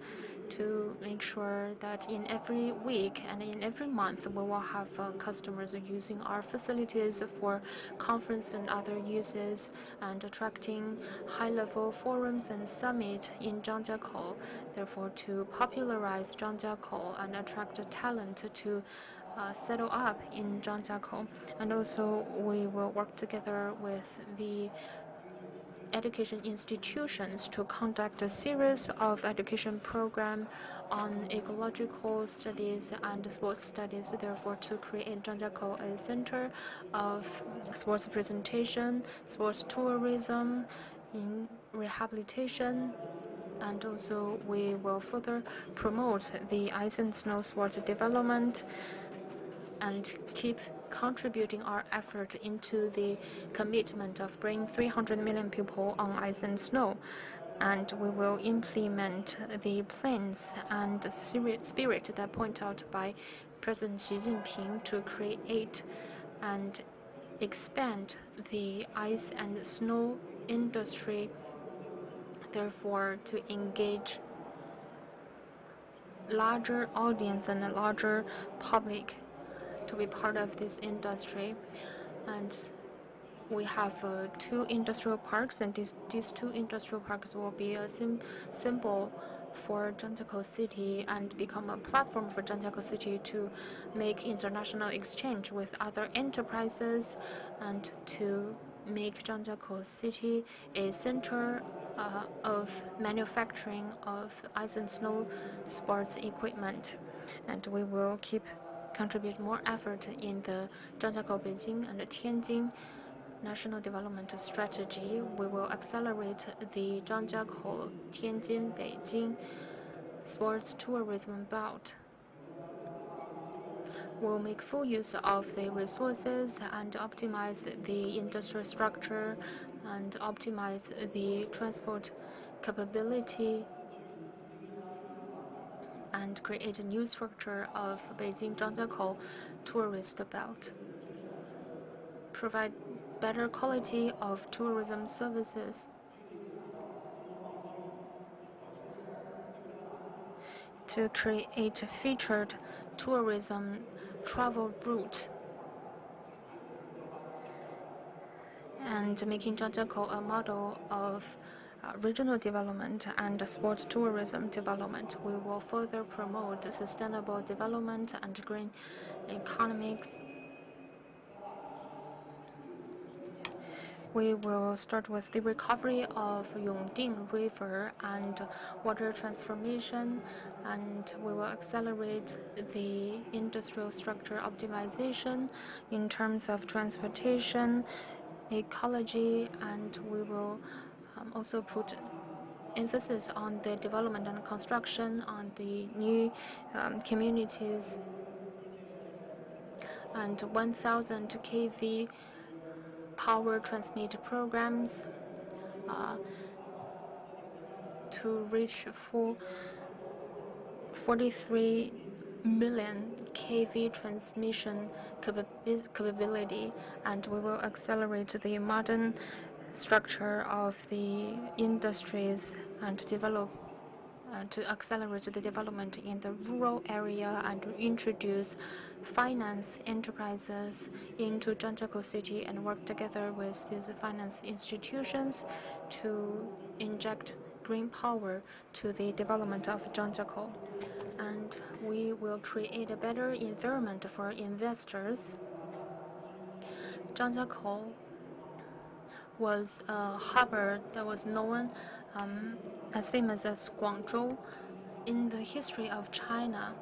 Speaker 4: to make sure that in every week and in every month we will have customers using our facilities for conference and other uses, and attracting high-level forums and summit in Zhangjiakou, therefore to popularize Zhangjiakou and attract talent to settle up in Zhangjiakou. And also we will work together with the education institutions to conduct a series of education programs on ecological studies and sports studies, therefore to create Zhangjiakou a center of sports presentation, sports tourism, in rehabilitation. And also we will further promote the ice and snow sports development and keep contributing our effort into the commitment of bringing 300 million people on ice and snow. And we will implement the plans and spirit that point out by President Xi Jinping to create and expand the ice and snow industry, therefore to engage larger audience and a larger public to be part of this industry. And we have 2 industrial parks, and these 2 industrial parks will be a symbol for Zhangjiakou City and become a platform for Zhangjiakou City to make international exchange with other enterprises, and to make Zhangjiakou City a center of manufacturing of ice and snow sports equipment. And we will keep contribute more effort in the Zhangjiakou, Beijing, and Tianjin national development strategy. We will accelerate the Zhangjiakou, Tianjin, Beijing sports tourism belt. We'll make full use of the resources and optimize the industrial structure and optimize the transport capability, and create a new structure of Beijing Zhangjiakou tourist belt. Provide better quality of tourism services. To create a featured tourism travel route, and making Zhangjiakou a model of regional development and sports tourism development. We will further promote sustainable development and green economics. We will start with the recovery of Yongding River and water transformation, and we will accelerate the industrial structure optimization in terms of transportation, ecology, and we will also put emphasis on the development and construction on the new communities. and 1,000 kV power transmit programs to reach 43 million kV transmission capability, and we will accelerate the modern structure of the industries and to accelerate the development in the rural area and to introduce finance enterprises into Zhangjiakou City and work together with these finance institutions to inject green power to the development of Zhangjiakou. And we will create a better environment for investors. Zhangjiakou was a harbor that was known as famous as Guangzhou. In the history of China,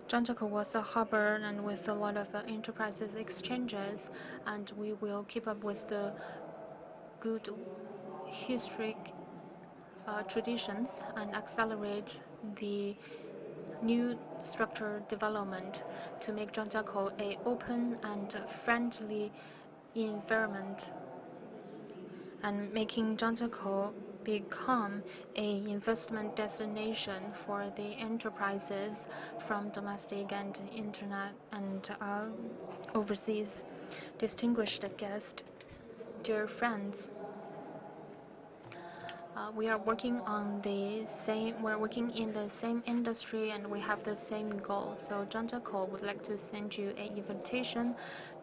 Speaker 4: Zhangjiakou was a harbor and with a lot of enterprises exchanges, and we will keep up with the good historic traditions and accelerate the new structure development to make Zhangjiakou an open and friendly environment, and making Zhangjiakou become an investment destination for the enterprises from domestic and internet and overseas. Distinguished guests, dear friends, we are working on the same. We're working in the same industry, and we have the same goal. So Zhangjiakou would like to send you an invitation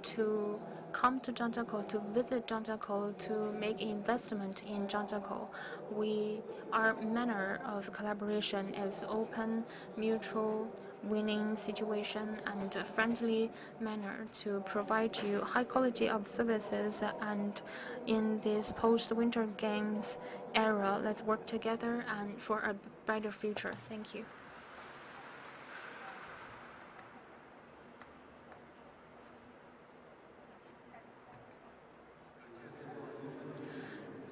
Speaker 4: to come to Zhangjiakou, to visit Zhangjiakou, to make investment in Zhangjiakou. Our manner of collaboration is open, mutual, winning situation, and a friendly manner to provide you high quality of services. And in this post-winter games era, let's work together and for a brighter future. Thank you.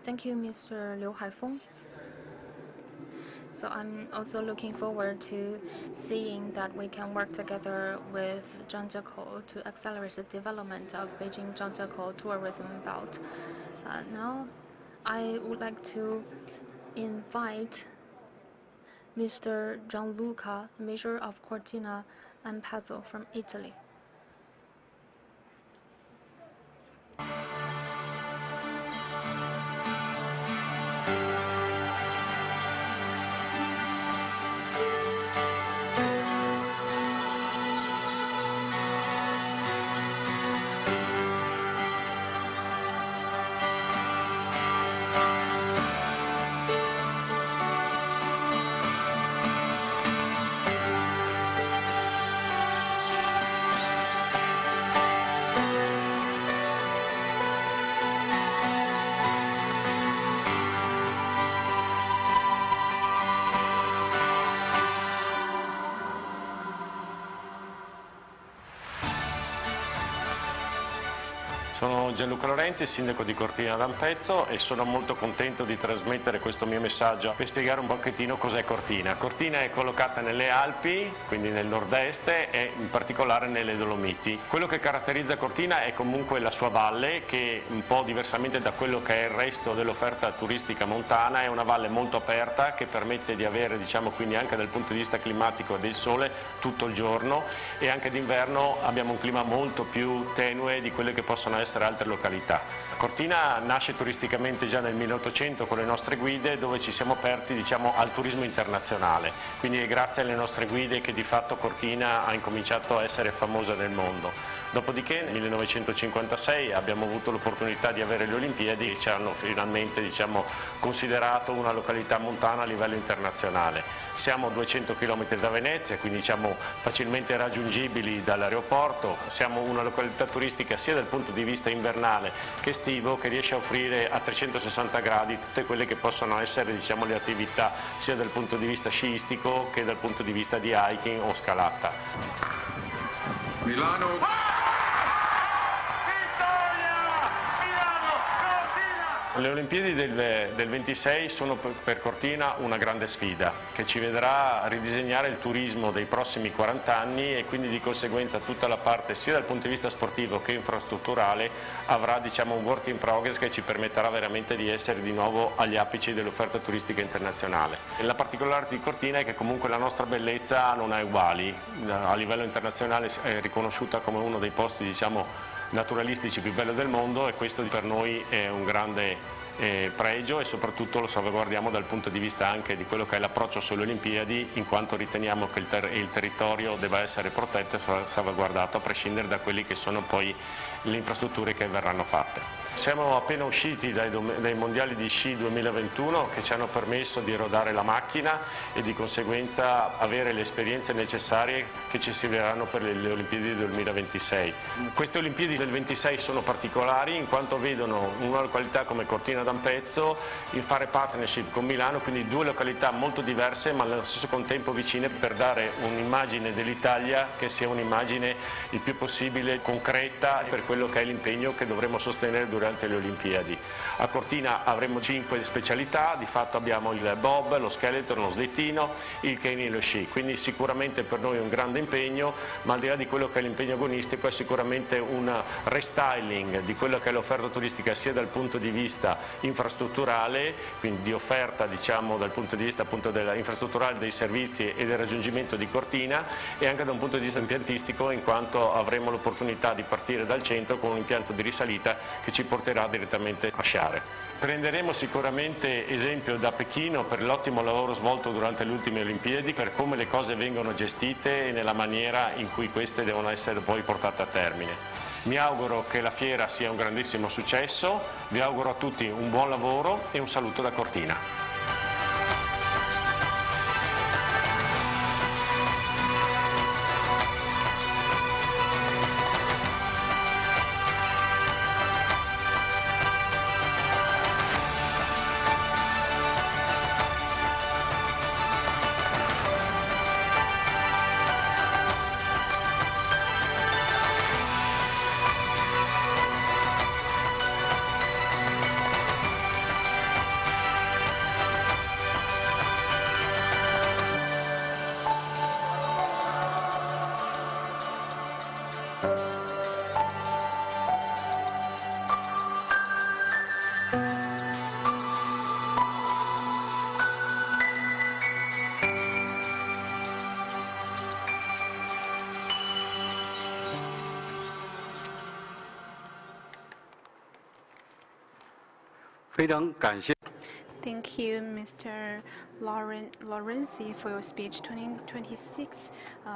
Speaker 4: Thank you, Mr. Liu Haifeng. So I'm also looking forward to seeing that we can work together with Zhangjiakou to accelerate the development of Beijing-Zhangjiakou tourism belt. Now, I would like to invite Mr. Gianluca, Mayor of Cortina Ampezzo from Italy.
Speaker 8: Sono Gianluca Lorenzi, sindaco di Cortina d'Ampezzo, e sono molto contento di trasmettere questo mio messaggio per spiegare un pochettino cos'è Cortina. Cortina è collocata nelle Alpi, quindi nel nord-est, e in particolare nelle Dolomiti. Quello che caratterizza Cortina è comunque la sua valle, che un po' diversamente da quello che è il resto dell'offerta turistica montana è una valle molto aperta che permette di avere, diciamo, quindi anche dal punto di vista climatico del sole tutto il giorno, e anche d'inverno abbiamo un clima molto più tenue di quelle che possono essere altre località. Cortina nasce turisticamente già nel 1800 con le nostre guide, dove ci siamo aperti, diciamo, al turismo internazionale, quindi è grazie alle nostre guide che di fatto Cortina ha incominciato a essere famosa nel mondo. Dopodiché nel 1956 abbiamo avuto l'opportunità di avere le Olimpiadi e ci hanno finalmente, diciamo, considerato una località montana a livello internazionale. Siamo a 200 km da Venezia, quindi diciamo facilmente raggiungibili dall'aeroporto. Siamo una località turistica sia dal punto di vista invernale che estivo, che riesce a offrire a 360 gradi tutte quelle che possono essere, diciamo, le attività sia dal punto di vista sciistico che dal punto di vista di hiking o scalata. Le Olimpiadi del 26 sono per Cortina una grande sfida che ci vedrà ridisegnare il turismo dei prossimi 40 anni e quindi di conseguenza tutta la parte sia dal punto di vista sportivo che infrastrutturale avrà un work in progress che ci permetterà veramente di essere di nuovo agli apici dell'offerta turistica internazionale. E la particolare di Cortina è che comunque la nostra bellezza non ha uguali, a livello internazionale è riconosciuta come uno dei posti naturalistici più belli del mondo e questo per noi è un grande pregio e soprattutto lo salvaguardiamo dal punto di vista anche di quello che è l'approccio sulle Olimpiadi, in quanto riteniamo che il territorio debba essere protetto e salvaguardato a prescindere da quelli che sono poi le infrastrutture che verranno fatte. Siamo appena usciti dai mondiali di sci 2021 che ci hanno permesso di rodare la macchina e di conseguenza avere le esperienze necessarie che ci serviranno per le Olimpiadi del 2026. Queste Olimpiadi del 26 sono particolari in quanto vedono una località come Cortina d'Ampezzo in fare partnership con Milano, quindi due località molto diverse ma allo stesso contempo vicine per dare un'immagine dell'Italia che sia un'immagine il più possibile concreta per quello che è l'impegno che dovremo sostenere durante le Olimpiadi. A Cortina avremo 5 specialità, di fatto abbiamo il bob, lo skeleton, lo slittino, il cane e lo sci, quindi sicuramente per noi è un grande impegno, ma al di là di quello che è l'impegno agonistico è sicuramente un restyling di quello che è l'offerta turistica sia dal punto di vista infrastrutturale, quindi di offerta dal punto di vista appunto infrastrutturale dei servizi e del raggiungimento di Cortina e anche da un punto di vista impiantistico in quanto avremo l'opportunità di partire dal centro con un impianto di risalita che ci porterà direttamente a sciare. Prenderemo sicuramente esempio da Pechino per l'ottimo lavoro svolto durante le ultime Olimpiadi, per come le cose vengono gestite e nella maniera in cui queste devono essere poi portate a termine. Mi auguro che la fiera sia un grandissimo successo, vi auguro a tutti un buon lavoro e un saluto da Cortina.
Speaker 2: Thank you, Mr. Lorenzi, for your speech. 2026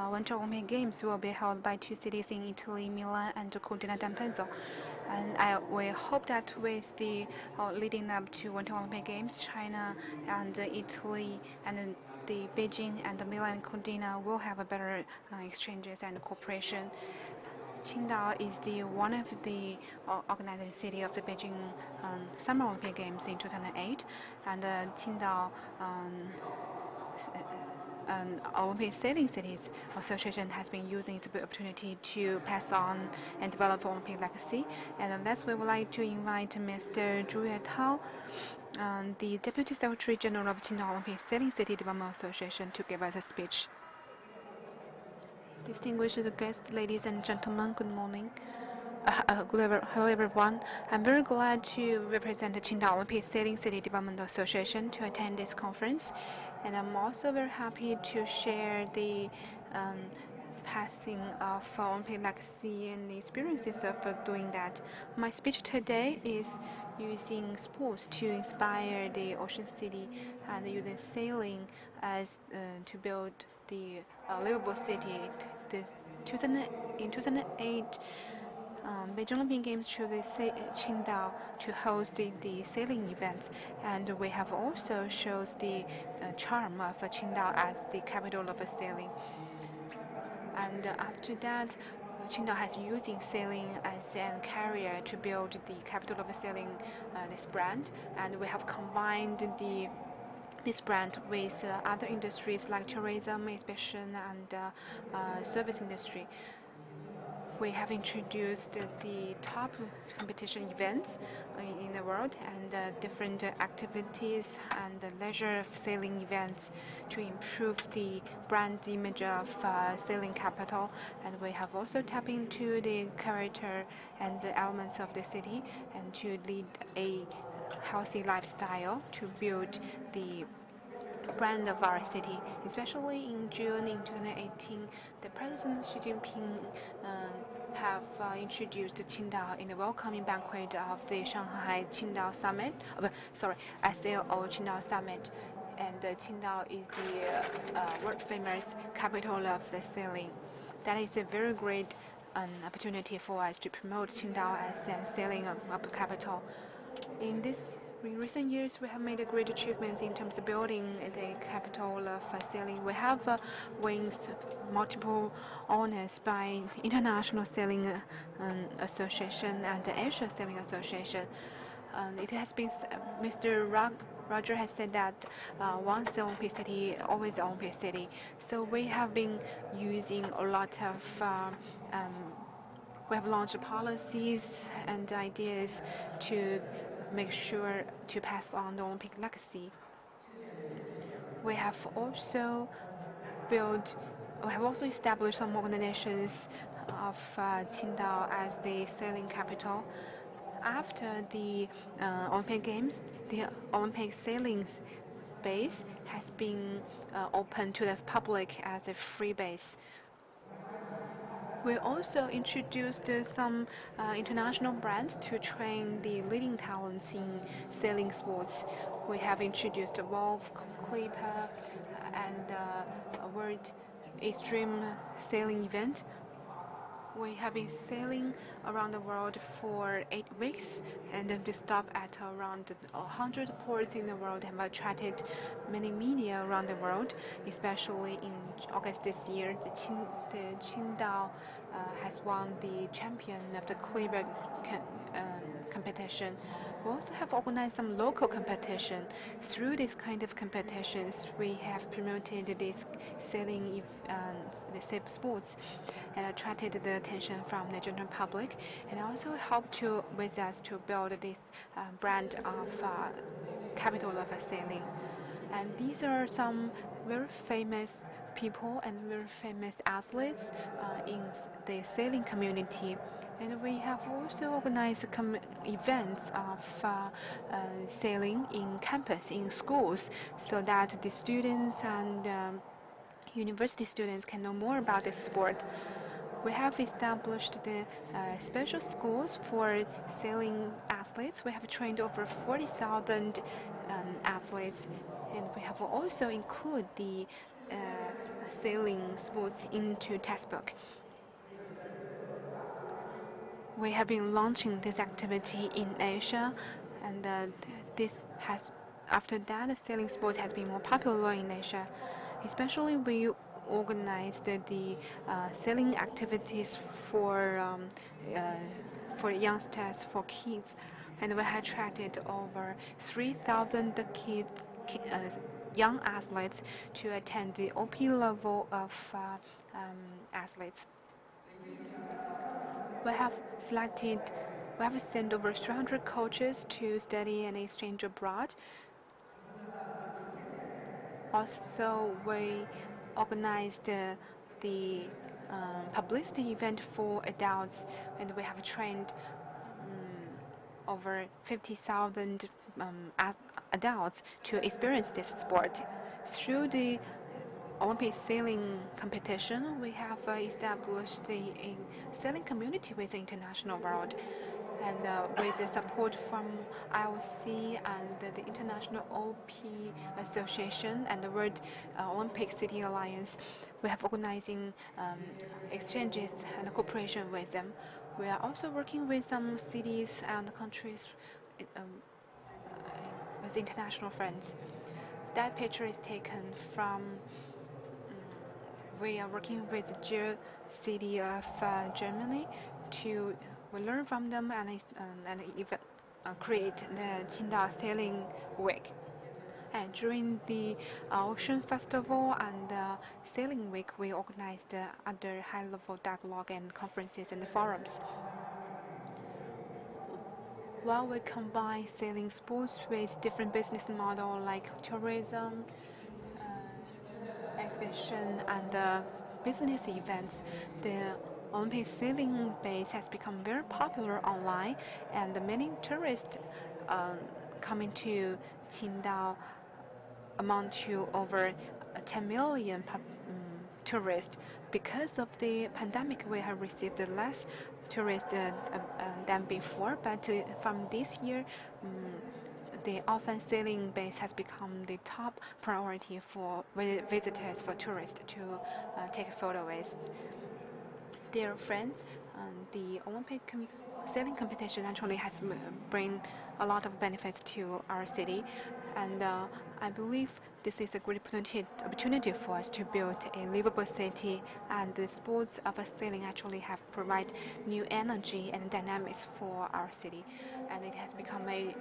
Speaker 2: Winter Olympic Games will be held by two cities in Italy, Milan and Cortina d'Ampezzo. And we hope that with the leading up to Winter Olympic Games, China and Italy and the Beijing and the Milan Cortina will have a better exchanges and cooperation. Qingdao is one of the organizing city of the Beijing Summer Olympic Games in 2008, and Qingdao Olympic Sailing Cities Association has been using its opportunity to pass on and develop Olympic legacy. And next, we would like to invite Mr. Zhu Yuetao, the Deputy Secretary General of Qingdao Olympic Sailing City Development Association, to give us a speech. Distinguished guests, ladies and gentlemen, good morning. Hello everyone. I'm very glad to represent the Qingdao Olympic Sailing City Development Association to attend this conference, and I'm also very happy to share the passing of Olympic legacy and the experiences of doing that. My speech today is using sports to inspire the ocean city and using sailing as to build the livable city. In 2008, Beijing Olympic Games chose Qingdao to host the sailing events, and we have also shown the charm of Qingdao as the capital of sailing. And after that, Qingdao has using sailing as a carrier to build the capital of sailing, this brand, and we have combined the this brand with other industries like tourism, exhibition, and service industry. We have introduced the top competition events in the world and different activities and leisure sailing events to improve the brand image of sailing capital. And we have also tapped into the character and the elements of the city and to lead a healthy lifestyle to build the brand of our city. Especially in June in 2018, the President Xi Jinping have introduced Qingdao in the welcoming banquet of the Shanghai Qingdao Summit, SAO Qingdao Summit. And Qingdao is the world-famous capital of the sailing. That is a very great opportunity for us to promote Qingdao as a sailing capital. In recent years, we have made great achievements in terms of building the capital of sailing. We have won multiple honors by International Sailing Association and the Asia Sailing Association. It has been Mr. Roger has said that once the Olympic city, always the Olympic city. So we have been using a lot of we have launched policies and ideas to make sure to pass on the Olympic legacy. We have also established some organizations of Qingdao as the sailing capital. After the Olympic Games, the Olympic sailing base has been open to the public as a free base. We also introduced some international brands to train the leading talents in sailing sports. We have introduced Wolf, Clipper, and a World Extreme Sailing event. We have been sailing around the world for 8 weeks, and then to stop at around 100 ports in the world, have attracted many media around the world. Especially in August this year, the Qingdao has won the champion of the Clipper competition. We also have organized some local competition. Through this kind of competitions, we have promoted this sailing sports and attracted the attention from the general public, and also helped with us to build this brand of capital of sailing. And these are some very famous people and very famous athletes in the sailing community. And we have also organized events of sailing in campus, in schools, so that the students and university students can know more about this sport. We have established the special schools for sailing athletes. We have trained over 40,000 athletes, and we have also included the sailing sports into textbook. We have been launching this activity in Asia, and after that, the sailing sports has been more popular in Asia. Especially, we organized the sailing activities for youngsters, for kids, and we had attracted over 3,000 young athletes to attend the OP level of athletes. We have sent over 300 coaches to study and exchange abroad. Also, we organized the publicity event for adults, and we have trained over 50,000 adults to experience this sport. Through the Olympic sailing competition, we have established a sailing community with the international world. And with the support from IOC and the International OP Association and the World Olympic City Alliance, we have organizing exchanges and cooperation with them. We are also working with some cities and countries with international friends. That picture is taken from. We are working with the city of Germany to. We learn from them and even create the Qingdao Sailing Week. And during the Ocean Festival and Sailing Week, we organized other high-level dialogue and conferences and forums. While we combine sailing sports with different business models like tourism, exhibition, and business events, the Olympic sailing base has become very popular online, and many tourists coming to Qingdao amount to over 10 million tourists. Because of the pandemic, we have received less tourists than before, but from this year, the open sailing base has become the top priority for visitors, for tourists to take photos with. Dear friends, the Olympic sailing competition actually has bring a lot of benefits to our city, and I believe this is a great opportunity for us to build a livable city, and the sports of sailing actually have provide new energy and dynamics for our city, and it has become a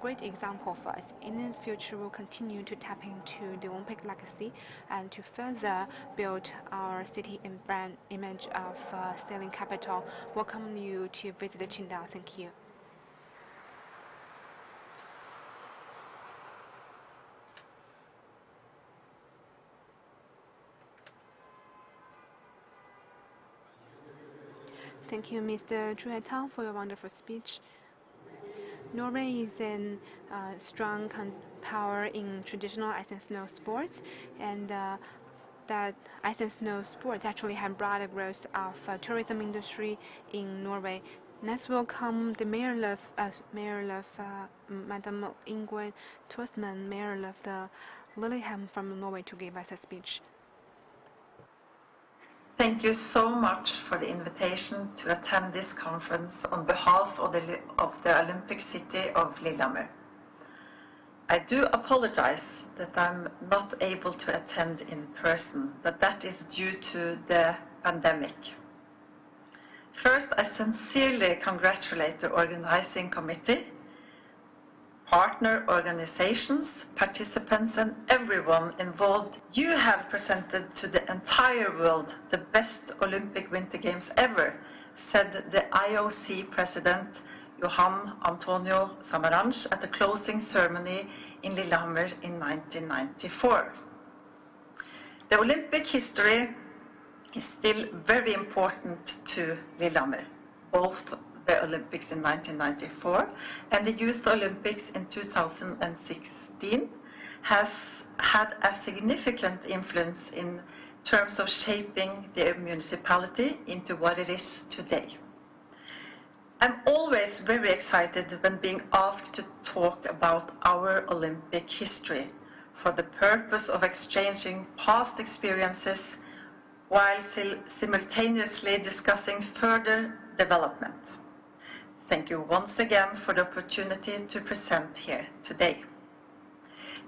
Speaker 2: great example for us. In the future, we'll continue to tap into the Olympic legacy and to further build our city and brand image of sailing capital. Welcome you to visit Qingdao. Thank you. Thank you, Mr. Zhu Haitao, for your wonderful speech. Norway is a strong power in traditional ice and snow sports, and that ice and snow sports actually have brought a growth of tourism industry in Norway. Let's welcome the Mayor of Madam Ingrid Thorsman, Mayor of the Lillehammer from Norway, to give us a speech.
Speaker 9: Thank you so much for the invitation to attend this conference on behalf of the Olympic city of Lillehammer. I do apologize that I'm not able to attend in person, but that is due to the pandemic. First, I sincerely congratulate the organizing committee, partner organizations, participants, and everyone involved. You have presented to the entire world the best Olympic Winter Games ever, said the IOC president Johan Antonio Samaranch at the closing ceremony in Lillehammer in 1994. The Olympic history is still very important to Lillehammer, both the Olympics in 1994 and the Youth Olympics in 2016 has had a significant influence in terms of shaping the municipality into what it is today. I'm always very excited when being asked to talk about our Olympic history for the purpose of exchanging past experiences while simultaneously discussing further development. Thank you once again for the opportunity to present here today.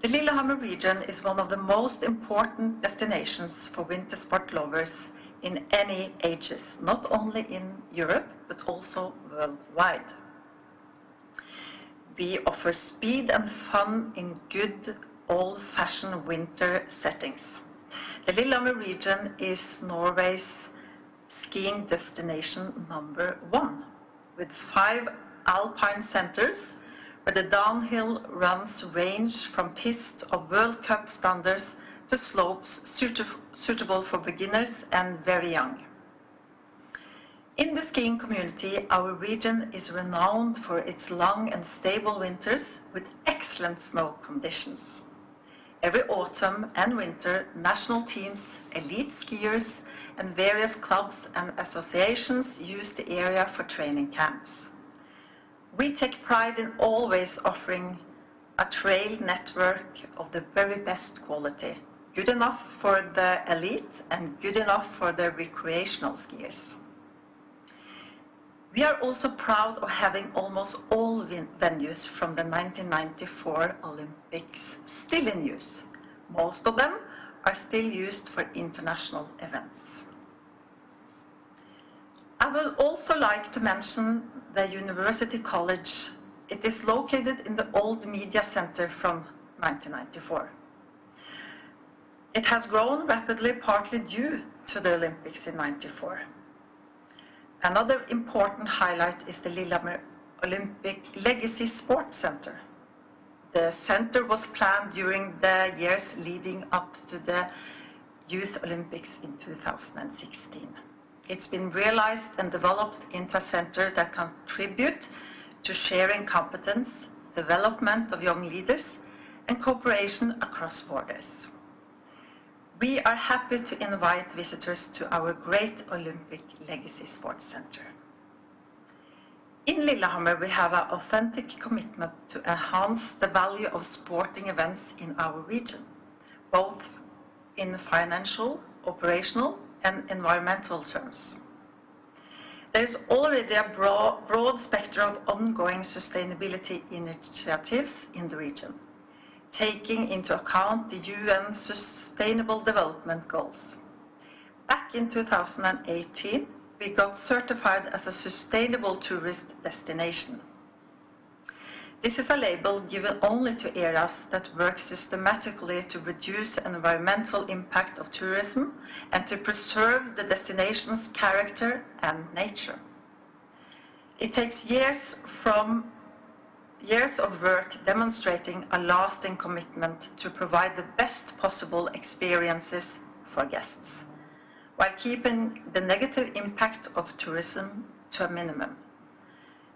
Speaker 9: The Lillehammer region is one of the most important destinations for winter sport lovers in any ages, not only in Europe, but also worldwide. We offer speed and fun in good old-fashioned winter settings. The Lillehammer region is Norway's skiing destination #1, with 5 alpine centers where the downhill runs range from pistes of World Cup standards to slopes suitable for beginners and very young. In the skiing community, our region is renowned for its long and stable winters with excellent snow conditions. Every autumn and winter, national teams, elite skiers, and various clubs and associations use the area for training camps. We take pride in always offering a trail network of the very best quality, good enough for the elite and good enough for the recreational skiers. We are also proud of having almost all venues from the 1994 Olympics still in use. Most of them are still used for international events. I would also like to mention the University College. It is located in the old media center from 1994. It has grown rapidly, partly due to the Olympics in 94. Another important highlight is the Lillehammer Olympic Legacy Sports Center. The center was planned during the years leading up to the Youth Olympics in 2016. It's been realized and developed into a center that contributes to sharing competence, development of young leaders, and cooperation across borders. We are happy to invite visitors to our great Olympic Legacy Sports Center. In Lillehammer, we have an authentic commitment to enhance the value of sporting events in our region, both in financial, operational, and environmental terms. There is already a broad spectrum of ongoing sustainability initiatives in the region, taking into account the UN Sustainable Development Goals. Back in 2018, we got certified as a sustainable tourist destination. This is a label given only to areas that work systematically to reduce the environmental impact of tourism and to preserve the destination's character and nature. It takes years of work demonstrating a lasting commitment to provide the best possible experiences for guests, while keeping the negative impact of tourism to a minimum.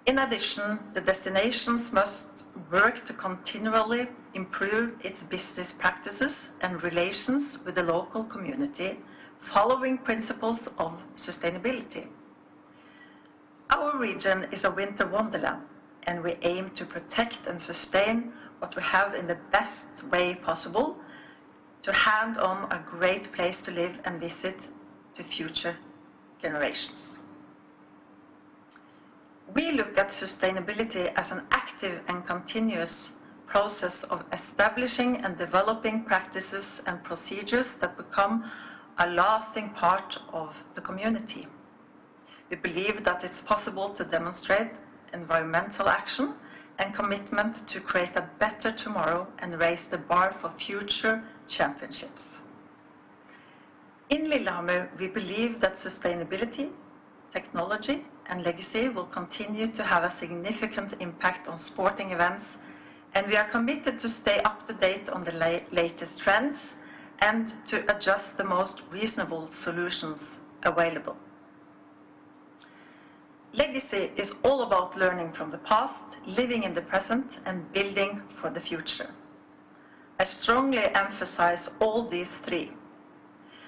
Speaker 9: In addition, the destinations must work to continually improve its business practices and relations with the local community, following principles of sustainability. Our region is a winter wonderland, and we aim to protect and sustain what we have in the best way possible to hand on a great place to live and visit to future generations. We look at sustainability as an active and continuous process of establishing and developing practices and procedures that become a lasting part of the community. We believe that it's possible to demonstrate environmental action and commitment to create a better tomorrow and raise the bar for future championships. In Lillehammer, we believe that sustainability, technology, and legacy will continue to have a significant impact on sporting events, and we are committed to stay up to date on the latest trends and to adjust the most reasonable solutions available. Legacy is all about learning from the past, living in the present, and building for the future. I strongly emphasize all these three.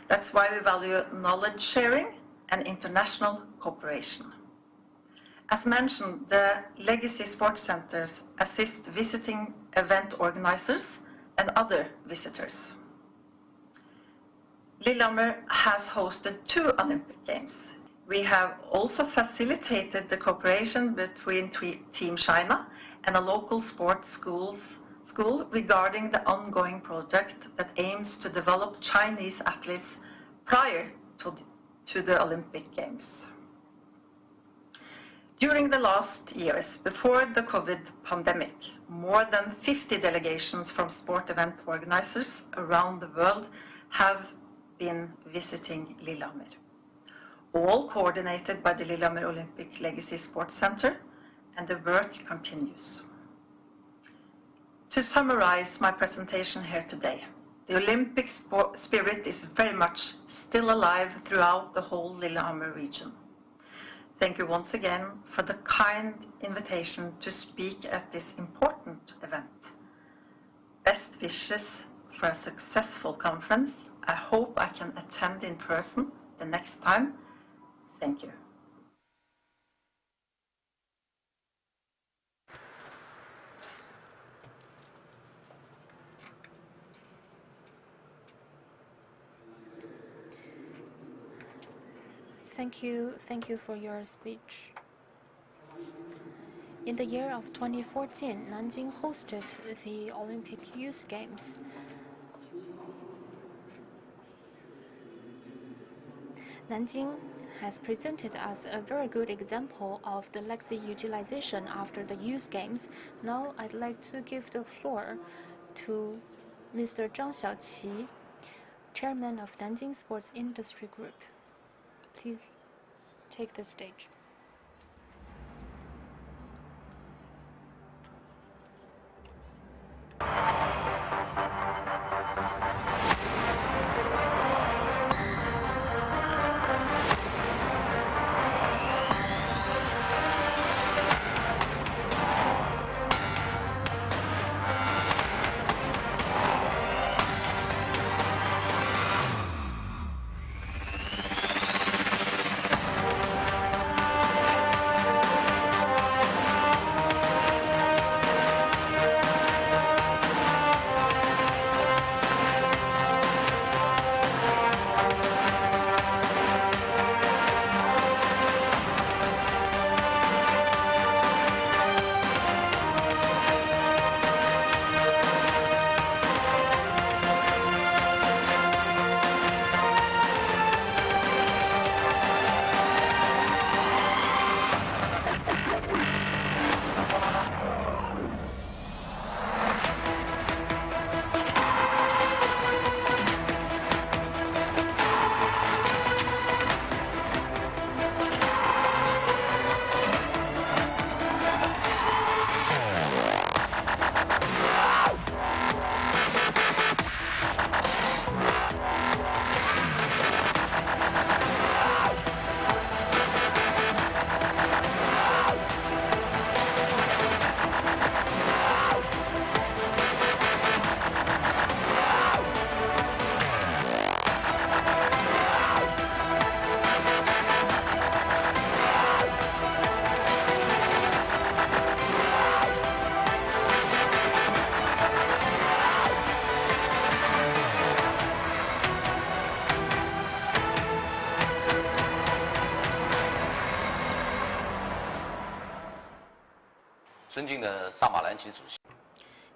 Speaker 9: That's why we value knowledge sharing and international cooperation. As mentioned, the Legacy Sports Centers assist visiting event organizers and other visitors. Lillehammer has hosted 2 Olympic Games. We have also facilitated the cooperation between Team China and a local sports school regarding the ongoing project that aims to develop Chinese athletes prior to the Olympic Games. During the last years, before the COVID pandemic, more than 50 delegations from sport event organizers around the world have been visiting Lillehammer, all coordinated by the Lillehammer Olympic Legacy Sports Center, and the work continues. To summarize my presentation here today, the Olympic spirit is very much still alive throughout the whole Lillehammer region. Thank you once again for the kind invitation to speak at this important event. Best wishes for a successful conference. I hope I can attend in person the next time. Thank you.
Speaker 4: Thank you for your speech. In the year of 2014, Nanjing hosted the Olympic Youth Games. Nanjing has presented us a very good example of the legacy utilization after the Youth Games. Now I'd like to give the floor to Mr. Zhang Xiaoqi, Chairman of Nanjing Sports Industry Group. Please take the stage.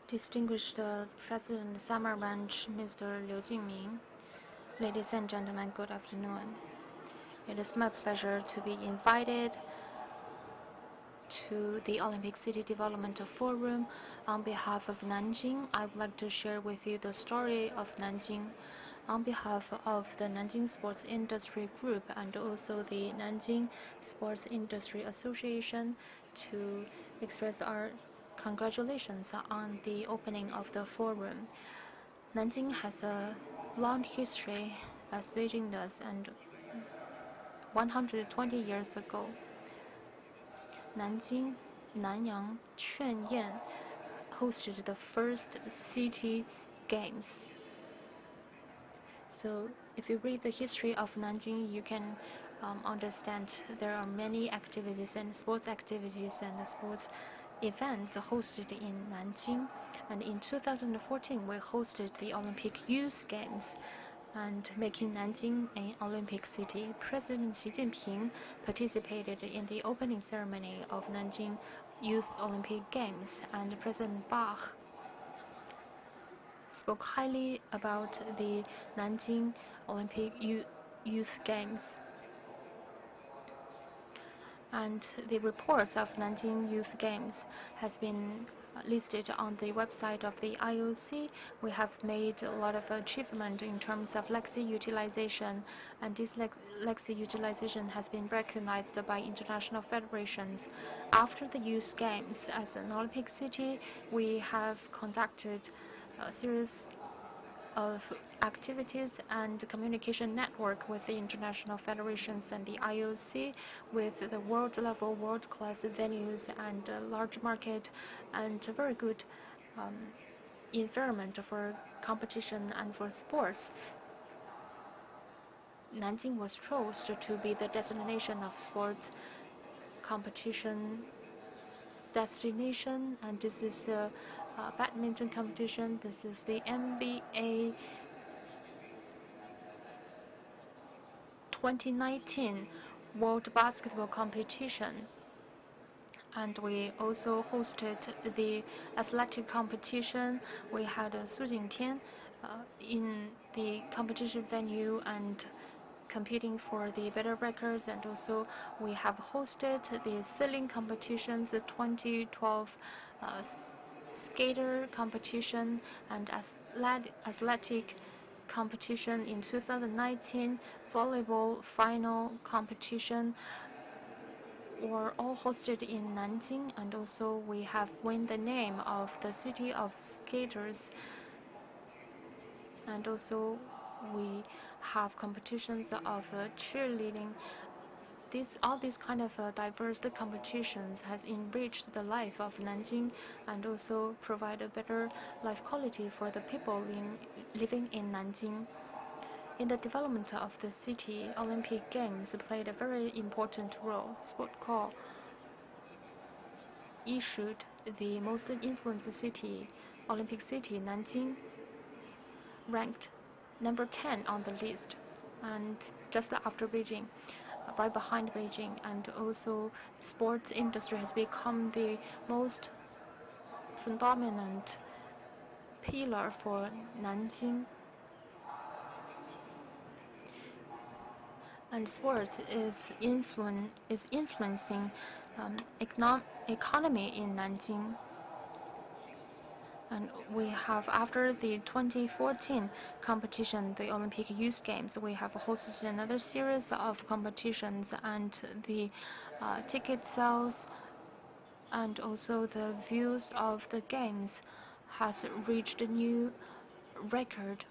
Speaker 4: Distinguished President Summer Ranch, Mr. Liu Jingming, ladies and gentlemen, good afternoon. It is my pleasure to be invited to the Olympic City Development Forum. On behalf of Nanjing, I would like to share with you the story of Nanjing on behalf of the Nanjing Sports Industry Group and also the Nanjing Sports Industry Association to express our congratulations on the opening of the forum. Nanjing has a long history as Beijing does, and 120 years ago, Nanjing, Nanyang, Quanyan hosted the first city games. So if you read the history of Nanjing, you can understand there are many activities and sports activities and sports events hosted in Nanjing. And in 2014, we hosted the Olympic Youth Games and making Nanjing an Olympic city. President Xi Jinping participated in the opening ceremony of Nanjing Youth Olympic Games, and President Bach spoke highly about the Nanjing Olympic Youth Games. And the reports of Nanjing Youth Games has been listed on the website of the IOC. We have made a lot of achievement in terms of legacy utilization, and this legacy utilization has been recognized by international federations. After the Youth Games, as an Olympic city, we have conducted a series of activities and communication network with the international federations and the IOC, with the world-level, world-class venues and a large market and a very good environment for competition and for sports. Nanjing was chosen to be the destination of sports competition destination, and this is the badminton competition. This is the NBA 2019 World Basketball Competition. And we also hosted the athletic competition. We had Su Jingtian in the competition venue and competing for the better records, and also we have hosted the sailing competitions, the 2012 skater competition and athletic competition in 2019, volleyball final competition were all hosted in Nanjing, and also we have won the name of the city of skaters, and also we have competitions of cheerleading. All these kind of diverse competitions has enriched the life of Nanjing and also provide a better life quality for the people living in Nanjing. In the development of the city, Olympic Games played a very important role. Sport Corps issued the most influenced city, Olympic city, Nanjing, ranked number 10 on the list, and just after Beijing, right behind Beijing. And also sports industry has become the most predominant pillar for Nanjing. And sports is influencing economy in Nanjing. And we have, after the 2014 competition, the Olympic Youth Games, we have hosted another series of competitions, and the ticket sales and also the views of the games has reached a new record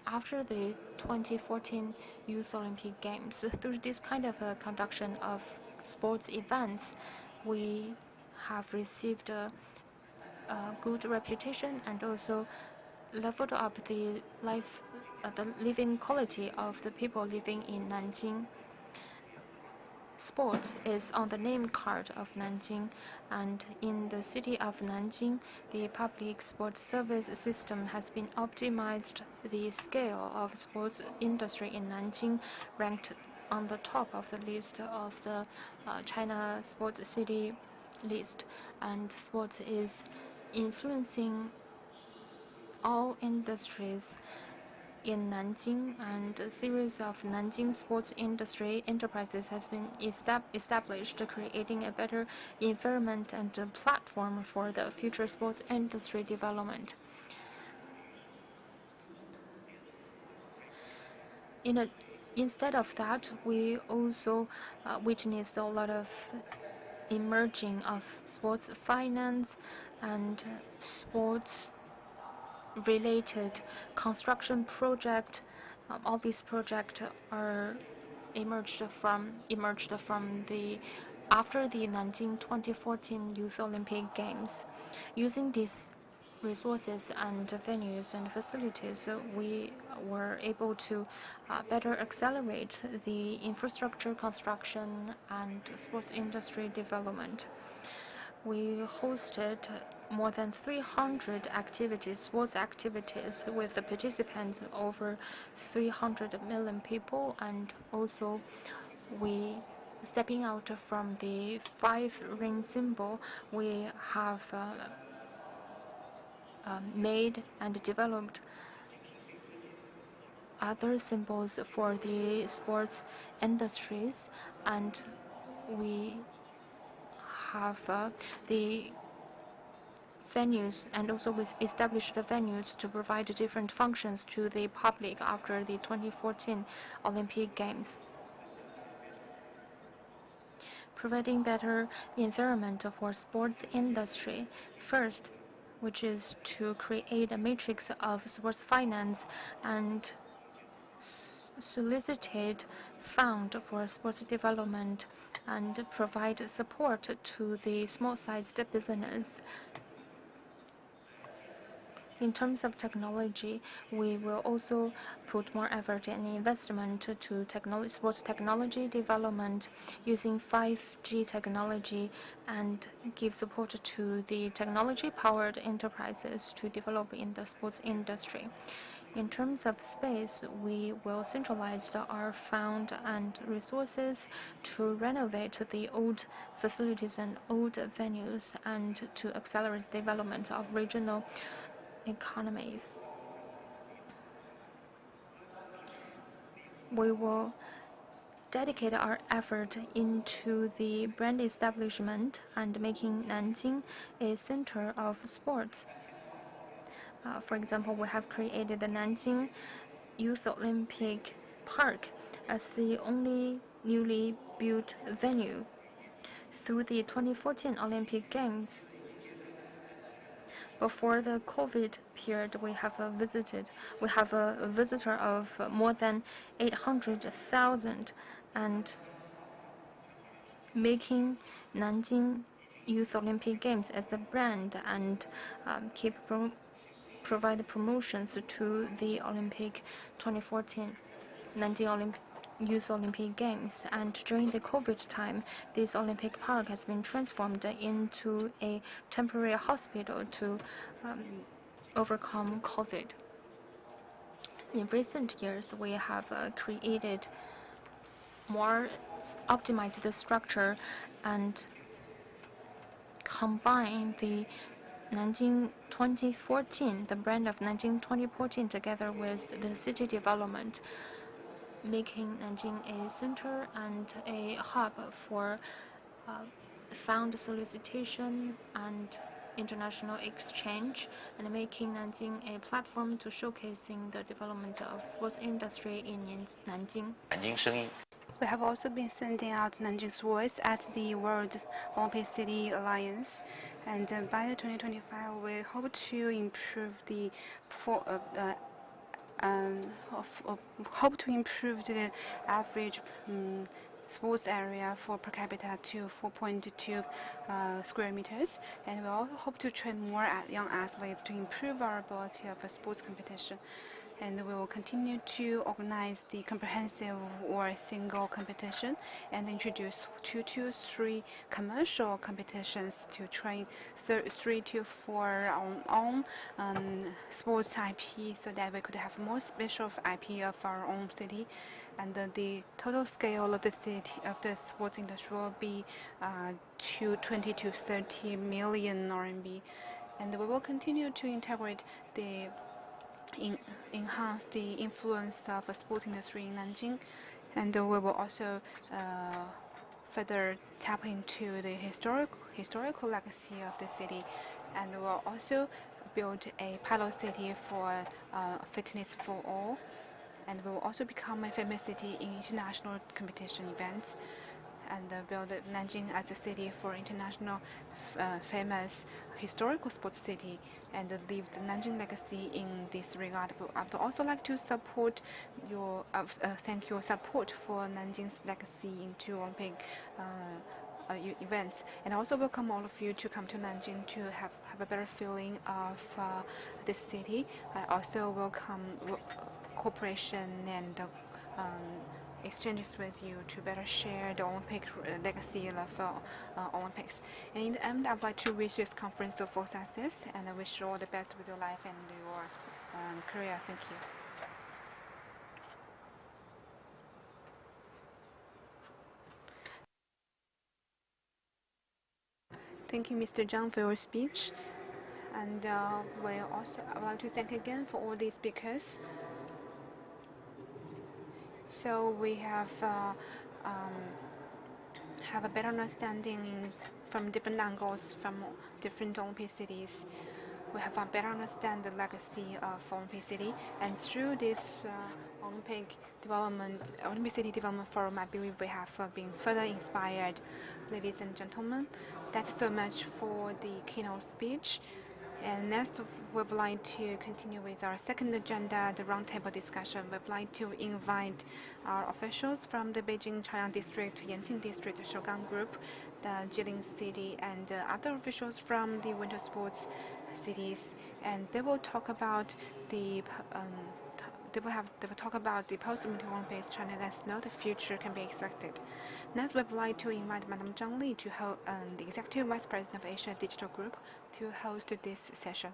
Speaker 4: after the 2014 Youth Olympic Games. Through this kind of conduction of sports events, we have received a good reputation and also leveled up the living quality of the people living in Nanjing. Sports is on the name card of Nanjing, and in the city of Nanjing, the public sports service system has been optimized. The scale of sports industry in Nanjing ranked on the top of the list of the China Sports City list, and sports is influencing all industries in Nanjing, and a series of Nanjing sports industry enterprises has been established, creating a better environment and a platform for the future sports industry development. Instead of that, we also witnessed a lot of emerging of sports finance and sports related construction project. All these projects are emerged from the after the Nanjing 2014 Youth Olympic Games. Using these resources and venues and facilities, we were able to better accelerate the infrastructure construction and sports industry development. We hosted more than 300 sports activities, with the participants over 300 million people, and also we, stepping out from the 5-ring symbol, we have made and developed other symbols for the sports industries, and we have the venues, and also we established the venues to provide different functions to the public after the 2014 Olympic Games. Providing better environment for sports industry. First, which is to create a matrix of sports finance and solicitate fund for sports development and provide support to the small-sized business. In terms of technology, we will also put more effort and investment to sports technology development using 5G technology, and give support to the technology-powered enterprises to develop in the sports industry. In terms of space, we will centralize our fund and resources to renovate the old facilities and old venues, and to accelerate the development of regional economies. We will dedicate our effort into the brand establishment and making Nanjing a center of sports. For example, we have created the Nanjing Youth Olympic Park as the only newly built venue. Through the 2014 Olympic Games, before the COVID period, we have a visitor of more than 800,000, and making Nanjing Youth Olympic Games as a brand and provide promotions to the Olympic 2014 Nanjing Youth Olympic Games. And during the COVID time, this Olympic Park has been transformed into a temporary hospital to overcome COVID. In recent years, we have created more optimized structure and combine the Nanjing 2014, the brand of Nanjing 2014, together with the city development, making Nanjing a center and a hub for fund solicitation and international exchange, and making Nanjing a platform to showcasing the development of sports industry in Nanjing.
Speaker 2: We have also been sending out Nanjing's voice at the World Olympic City Alliance, and by the 2025, we hope to improve the average sports area for per capita to 4.2 square meters, and we also hope to train more young athletes to improve our ability of a sports competition. And we will continue to organize the comprehensive or single competition and introduce 2 to 3 commercial competitions to train 3 to 4 own sports IP, so that we could have more special IP of our own city. And the total scale of the sports industry will be 20 to 30 million RMB. And we will continue to integrate enhance the influence of the sports industry in Nanjing, and we will also further tap into the historical legacy of the city, and we'll also build a pilot city for fitness for all, and we will also become a famous city in international competition events, and build Nanjing as a city for international famous historical sports city, and leave the Nanjing legacy in this regard. I would also like to thank your support for Nanjing's legacy into Olympic events, and also welcome all of you to come to Nanjing to have a better feeling of this city. I also welcome cooperation and exchanges with you to better share the Olympic legacy of Olympics. And in the end, I'd like to wish this conference a full success, and I wish you all the best with your life and your career. Thank you. Thank you, Mr. Zhang, for your speech. And I would like to thank again for all the speakers. So we have a better understanding from different angles, from different Olympic cities. We have a better understand the legacy of Olympic City, and through this Olympic City Development Forum, I believe we have been further inspired. Ladies and gentlemen, that's so much for the keynote speech. And next, we would like to continue with our second agenda, the roundtable discussion. We would like to invite our officials from the Beijing Chaoyang District, Yanqing District, Shougang Group, the Jilin City, and other officials from the winter sports cities, and they will talk about the post-Winter Olympics China. That's not the future can be expected. Next, we would like to invite Madam Zhang Li, to the Executive Vice President of Asia Digital Group, to host this session.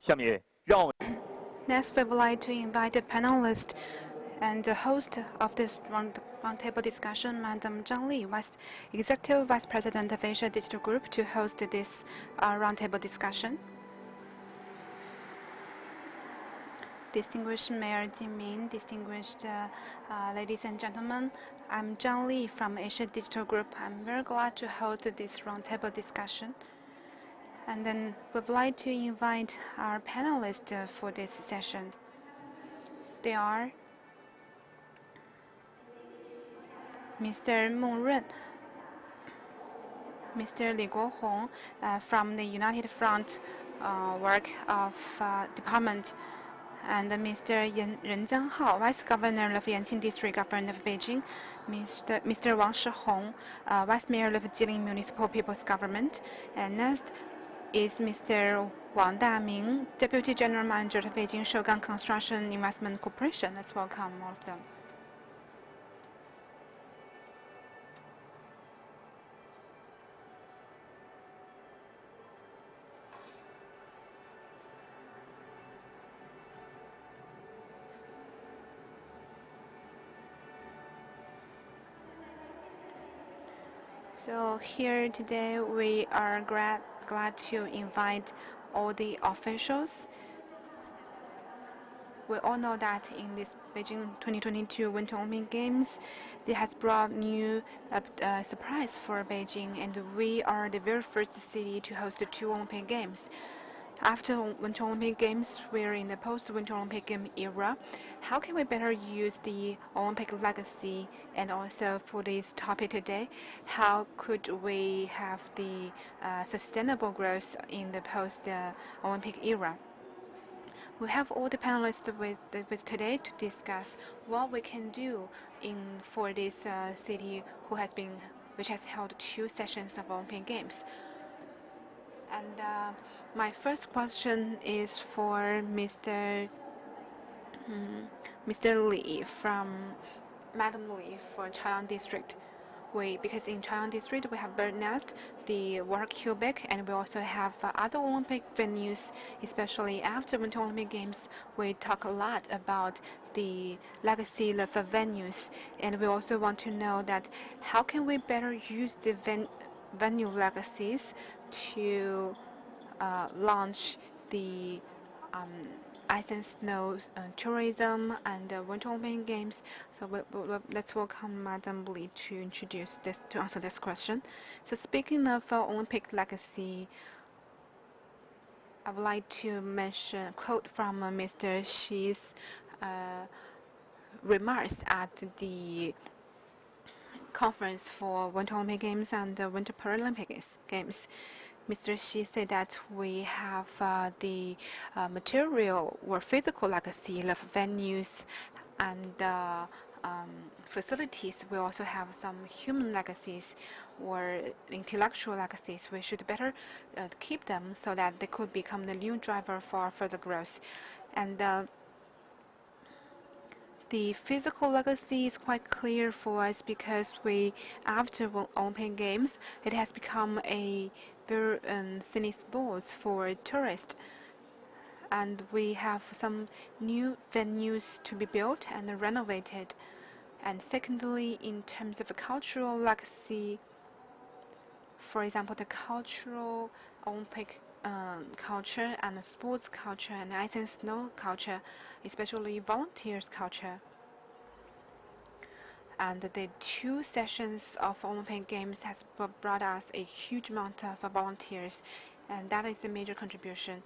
Speaker 10: 下面让我
Speaker 2: Next, we would like to invite the panelist and the host of this roundtable discussion, Madam Zhang Li, Executive Vice President of Asia Digital Group, to host this roundtable discussion. Distinguished Mayor Jinming, distinguished ladies and gentlemen, I'm Zhang Li from Asia Digital Group. I'm very glad to host this roundtable discussion. And then we'd like to invite our panelists for this session. They are Mr. Meng Run, Mr. Li Guohong from the United Front Work of Department, and Mr. Ren Jianghao, Vice Governor of Yanqing District Government of Beijing, Mr. Wang Shihong, Vice Mayor of Jilin Municipal People's Government, and next is Mr. Wang Daming, Deputy General Manager of Beijing Shougang Construction Investment Corporation. Let's welcome all of them. So here today we are glad to invite all the officials. We all know that in this Beijing 2022 Winter Olympic Games, it has brought new surprise for Beijing, and we are the very first city to host the 2 Olympic Games. After Winter Olympic Games, we're in the post-Winter Olympic Game era. How can we better use the Olympic legacy? And also for this topic today, how could we have the sustainable growth in the post-Olympic era? We have all the panelists with today to discuss what we can do for this city which has held 2 sessions of Olympic Games. And my first question is for Mr. Li from Madam Li for Chaoyang District. Because in Chaoyang District we have Bird Nest, the Water Cubic, and we also have other Olympic venues. Especially after Winter Olympic Games, we talk a lot about the legacy of venues, and we also want to know that how can we better use the venue legacies to launch the ice and snow tourism and Winter Olympic Games. So let's welcome Madam Li to answer this question. So speaking of Olympic legacy, I would like to mention a quote from Mr. Xi's remarks at the conference for Winter Olympic Games and Winter Paralympic Games. Mr. Xi said that we have the material or physical legacy of venues and facilities. We also have some human legacies or intellectual legacies. We should better keep them so that they could become the new driver for further growth. And the physical legacy is quite clear for us because after Olympic Games, it has become a very scenic sport for tourists. And we have some new venues to be built and renovated. And secondly, in terms of a cultural legacy, for example, the cultural Olympic culture and the sports culture and ice and snow culture, especially volunteers culture. And the 2 sessions of Olympic Games has brought us a huge amount of volunteers, and that is a major contribution.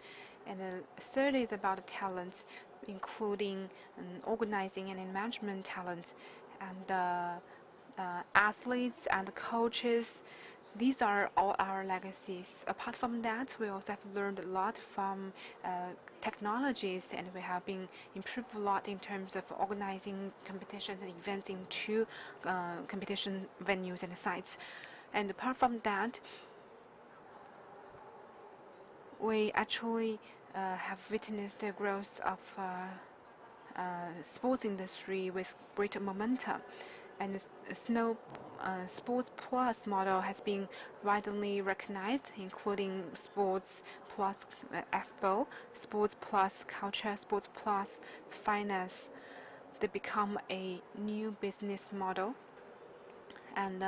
Speaker 2: And the third is about talents, including organizing and management talents, and athletes and coaches. These are all our legacies. Apart from that, we also have learned a lot from technologies, and we have been improved a lot in terms of organizing competitions and events into competition venues and sites. And apart from that, we actually have witnessed the growth of sports industry with great momentum, and the Snow Sports Plus model has been widely recognized, including Sports Plus Expo, Sports Plus Culture, Sports Plus Finance. They become a new business model, and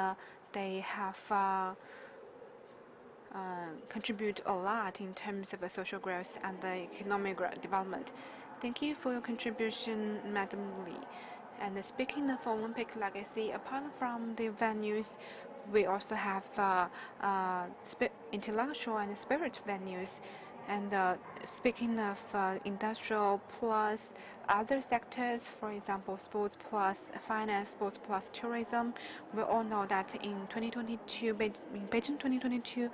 Speaker 2: they have contribute a lot in terms of social growth and the economic development. Thank you for your contribution, Madam Li. And speaking of Olympic legacy, apart from the venues, we also have intellectual and spirit venues. And speaking of industrial plus other sectors, for example, sports plus finance, sports plus tourism, we all know that in 2022, in Beijing 2022,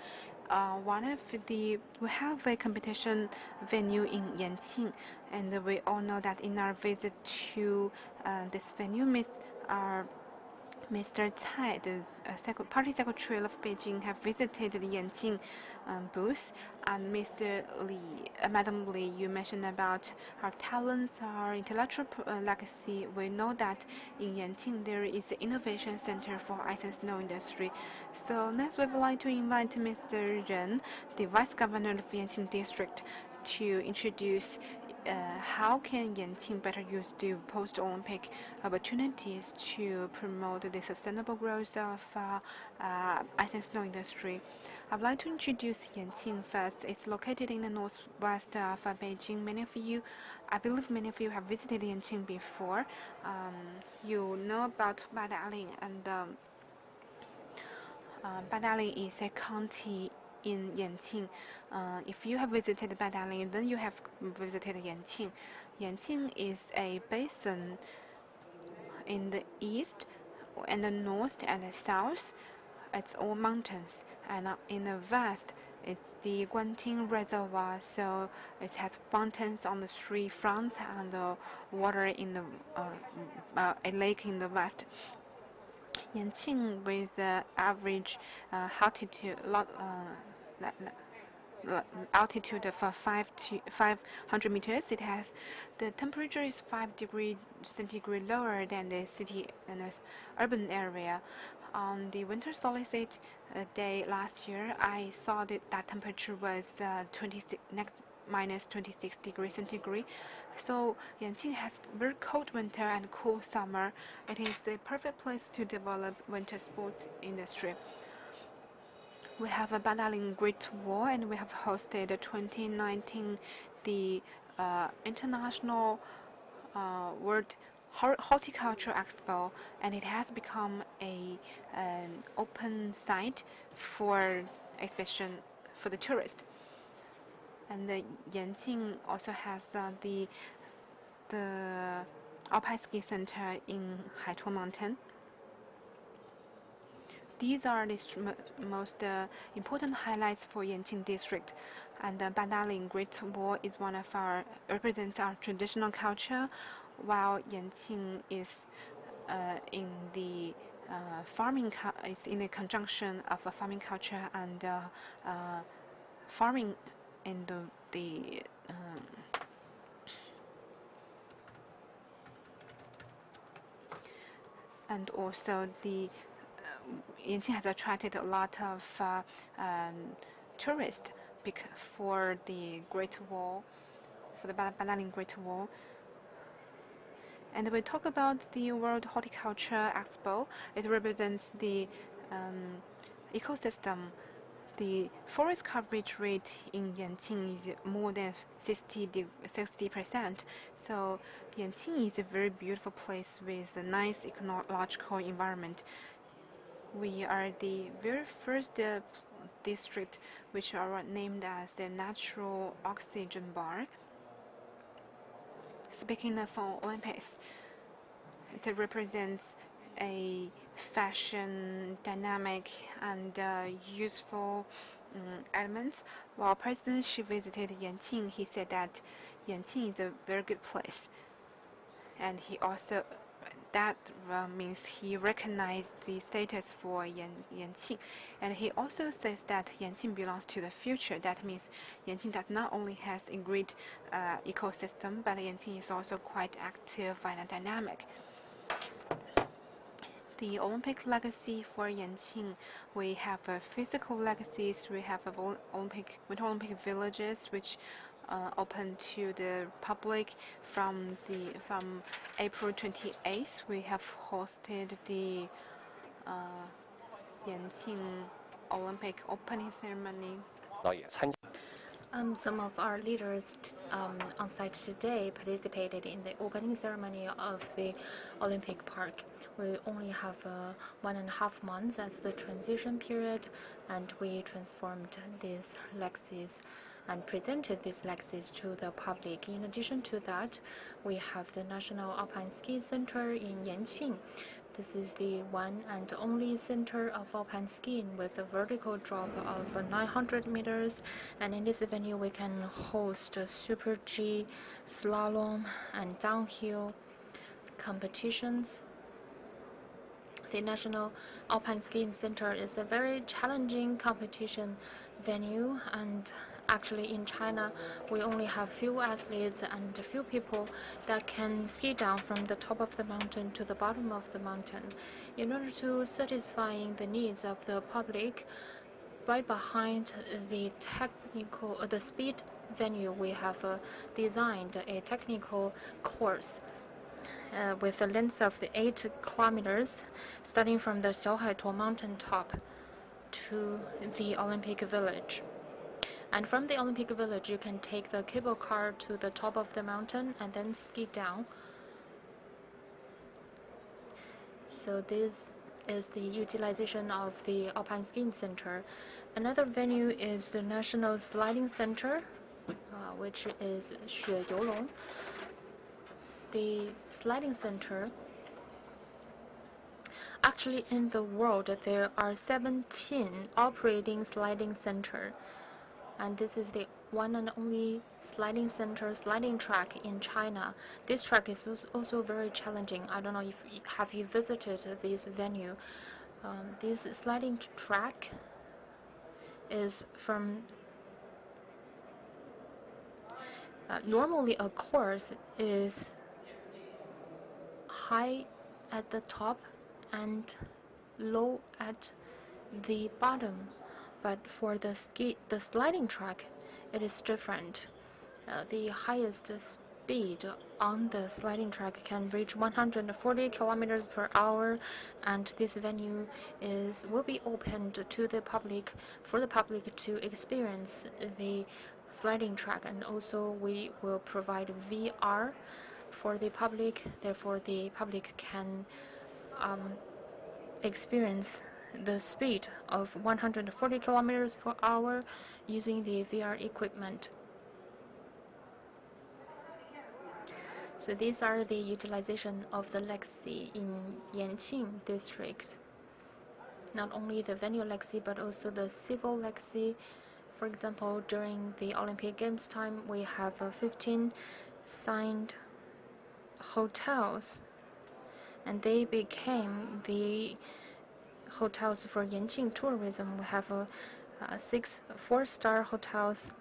Speaker 2: we have a competition venue in Yanqing, and we all know that in our visit to this venue, Mr. Cai, the Party Secretary of Beijing, have visited the Yanqing booth. And Mr. Li, Madam Li, you mentioned about our talents, our intellectual legacy. We know that in Yanqing there is an innovation center for ice and snow industry. So next, we would like to invite Mr. Ren, the Vice Governor of Yanqing District, to introduce how can Yanqing better use the post-Olympic opportunities to promote the sustainable growth of ice and snow industry. I'd like to introduce Yanqing first. It's located in the northwest of Beijing. I believe many of you have visited Yanqing before. You know about Badaling, and Badaling is a county in Yanqing. If you have visited Badaling, then you have visited Yanqing. Yanqing is a basin in the east and the north and the south. It's all mountains, and in the west it's the Guanting Reservoir, so it has fountains on the 3 fronts and water in the a lake in the west. Yanqing, with average altitude of 500 meters, the temperature is 5 degrees centigrade lower than the city and the urban area. On the winter solstice day last year, I saw that temperature was minus 26 degrees centigrade. So Yanqing has very cold winter and cool summer. It is a perfect place to develop winter sports industry. We have a Badaling Great Wall, and we have hosted 2019 the International World Horticulture Expo, and it has become an open site for exhibition for the tourists. And the Yanqing also has the Alpine Ski Center in Haichuo Mountain. these are the most important highlights for Yanqing district. And the Badaling Great Wall is one of represents our traditional culture, while Yanqing is in the is in the conjunction of a farming culture and farming in the and also the Yanqing has attracted a lot of tourists for the Great Wall, for the Badaling Great Wall. And we talk about the World Horticulture Expo. It represents the ecosystem. The forest coverage rate in Yanqing is more than 60%. So Yanqing is a very beautiful place with a nice ecological environment. We are the very first district which are named as the natural oxygen bar. Speaking of Olympics, it represents a fashion, dynamic, and useful elements. While President Xi visited Yanqing, he said that Yanqing is a very good place, and he also that means he recognized the status for Yanqing, and he also says that Yanqing belongs to the future. That means Yanqing does not only has a great ecosystem, but Yanqing is also quite active and dynamic. The Olympic legacy for Yanqing, we have physical legacies. We have Winter Olympic villages, which open to the public from April 28th. We have hosted the Yanqing Olympic opening ceremony.
Speaker 4: Some of our leaders on site today participated in the opening ceremony of the Olympic Park. We only have 1.5 months as the transition period, and we transformed these legacies and presented these legacies to the public. In addition to that, we have the National Alpine Ski Center in Yanqing. This is the one and only center of alpine skiing with a vertical drop of 900 meters. And in this venue, we can host Super G, slalom, and downhill competitions. The National Alpine Skiing Center is a very challenging competition venue, and actually in China we only have few athletes and few people that can ski down from the top of the mountain to the bottom of the mountain. In order to satisfy the needs of the public, right behind the speed venue, we have designed a technical course with a length of 8 kilometers, starting from the Xiaohaitou mountain top to the Olympic Village. And from the Olympic Village, you can take the cable car to the top of the mountain and then ski down. So this is the utilization of the Alpine Skiing Center. Another venue is the National Sliding Center, which is Xueyulong. The sliding center, actually in the world there are 17 operating sliding centers, and this is the one and only sliding track in China. This track is also very challenging. I don't know if have you visited this venue. This sliding track is from normally a course is high at the top and low at the bottom, but for the sliding track, it is different. The highest speed on the sliding track can reach 140 kilometers per hour, and this venue will be opened to the public for the public to experience the sliding track, and also we will provide VR for the public. Therefore, the public can experience the speed of 140 kilometers per hour using the VR equipment. So these are the utilization of the legacy in Yanqing district. not only the venue legacy but also the civil legacy. For example, during the Olympic Games time, we have 15 signed hotels, and they became the hotels for Yanqing tourism. We have 6 4-star hotels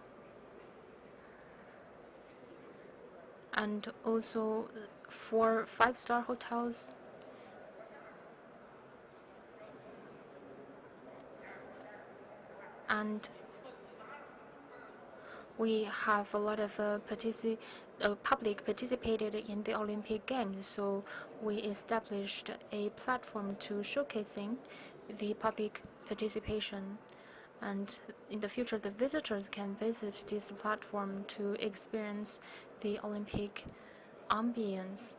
Speaker 4: and also 4 5-star hotels. And we have a lot of public participated in the Olympic Games, so we established a platform to showcasing the public participation. And in the future, the visitors can visit this platform to experience the Olympic ambience.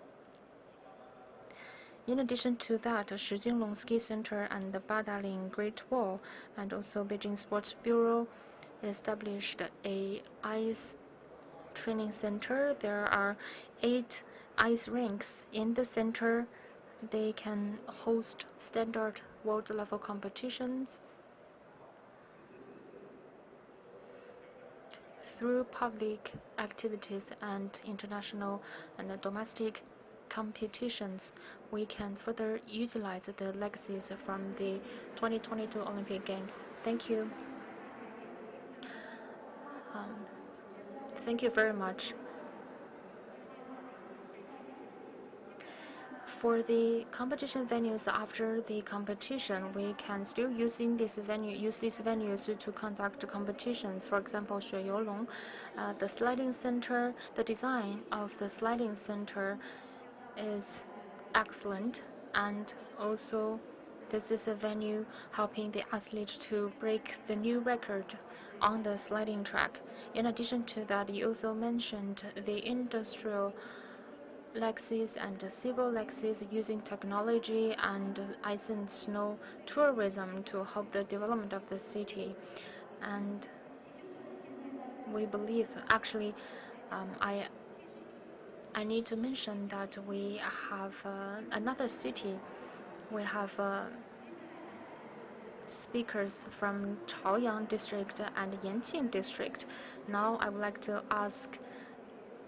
Speaker 4: In addition to that, Shijinglong Ski Center and the Badaling Great Wall and also Beijing Sports Bureau established a ice training center. There are 8 ice rinks in the center. They can host standard world level competitions. Through public activities and international and domestic competitions, we can further utilize the legacies from the 2022 Olympic Games. Thank you. Thank you very much. For the competition venues after the competition, we can still use these venues to conduct competitions. For example, Xueyulong, the sliding center, the design of the sliding center is excellent, and also this is a venue helping the athlete to break the new record on the sliding track. In addition to that, you also mentioned the industrial legacies and civil legacies using technology and ice and snow tourism to help the development of the city. And we believe, actually, I need to mention that we have another city. We have speakers from Chaoyang district and Yanqing district. Now I would like to ask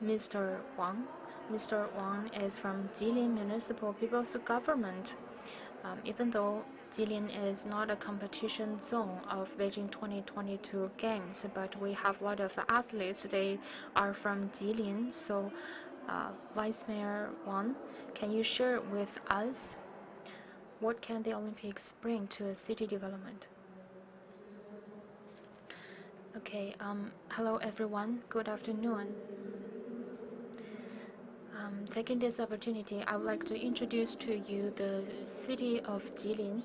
Speaker 4: Mr. Wang. Mr. Wang is from Jilin Municipal People's Government. Even though Jilin is not a competition zone of Beijing 2022 Games, but we have a lot of athletes. They are from Jilin. So, Vice Mayor Wang, can you share with us what can the Olympics bring to a city development? Okay. Hello, everyone. Good afternoon. Taking this opportunity, I would like to introduce to you the city of Jilin.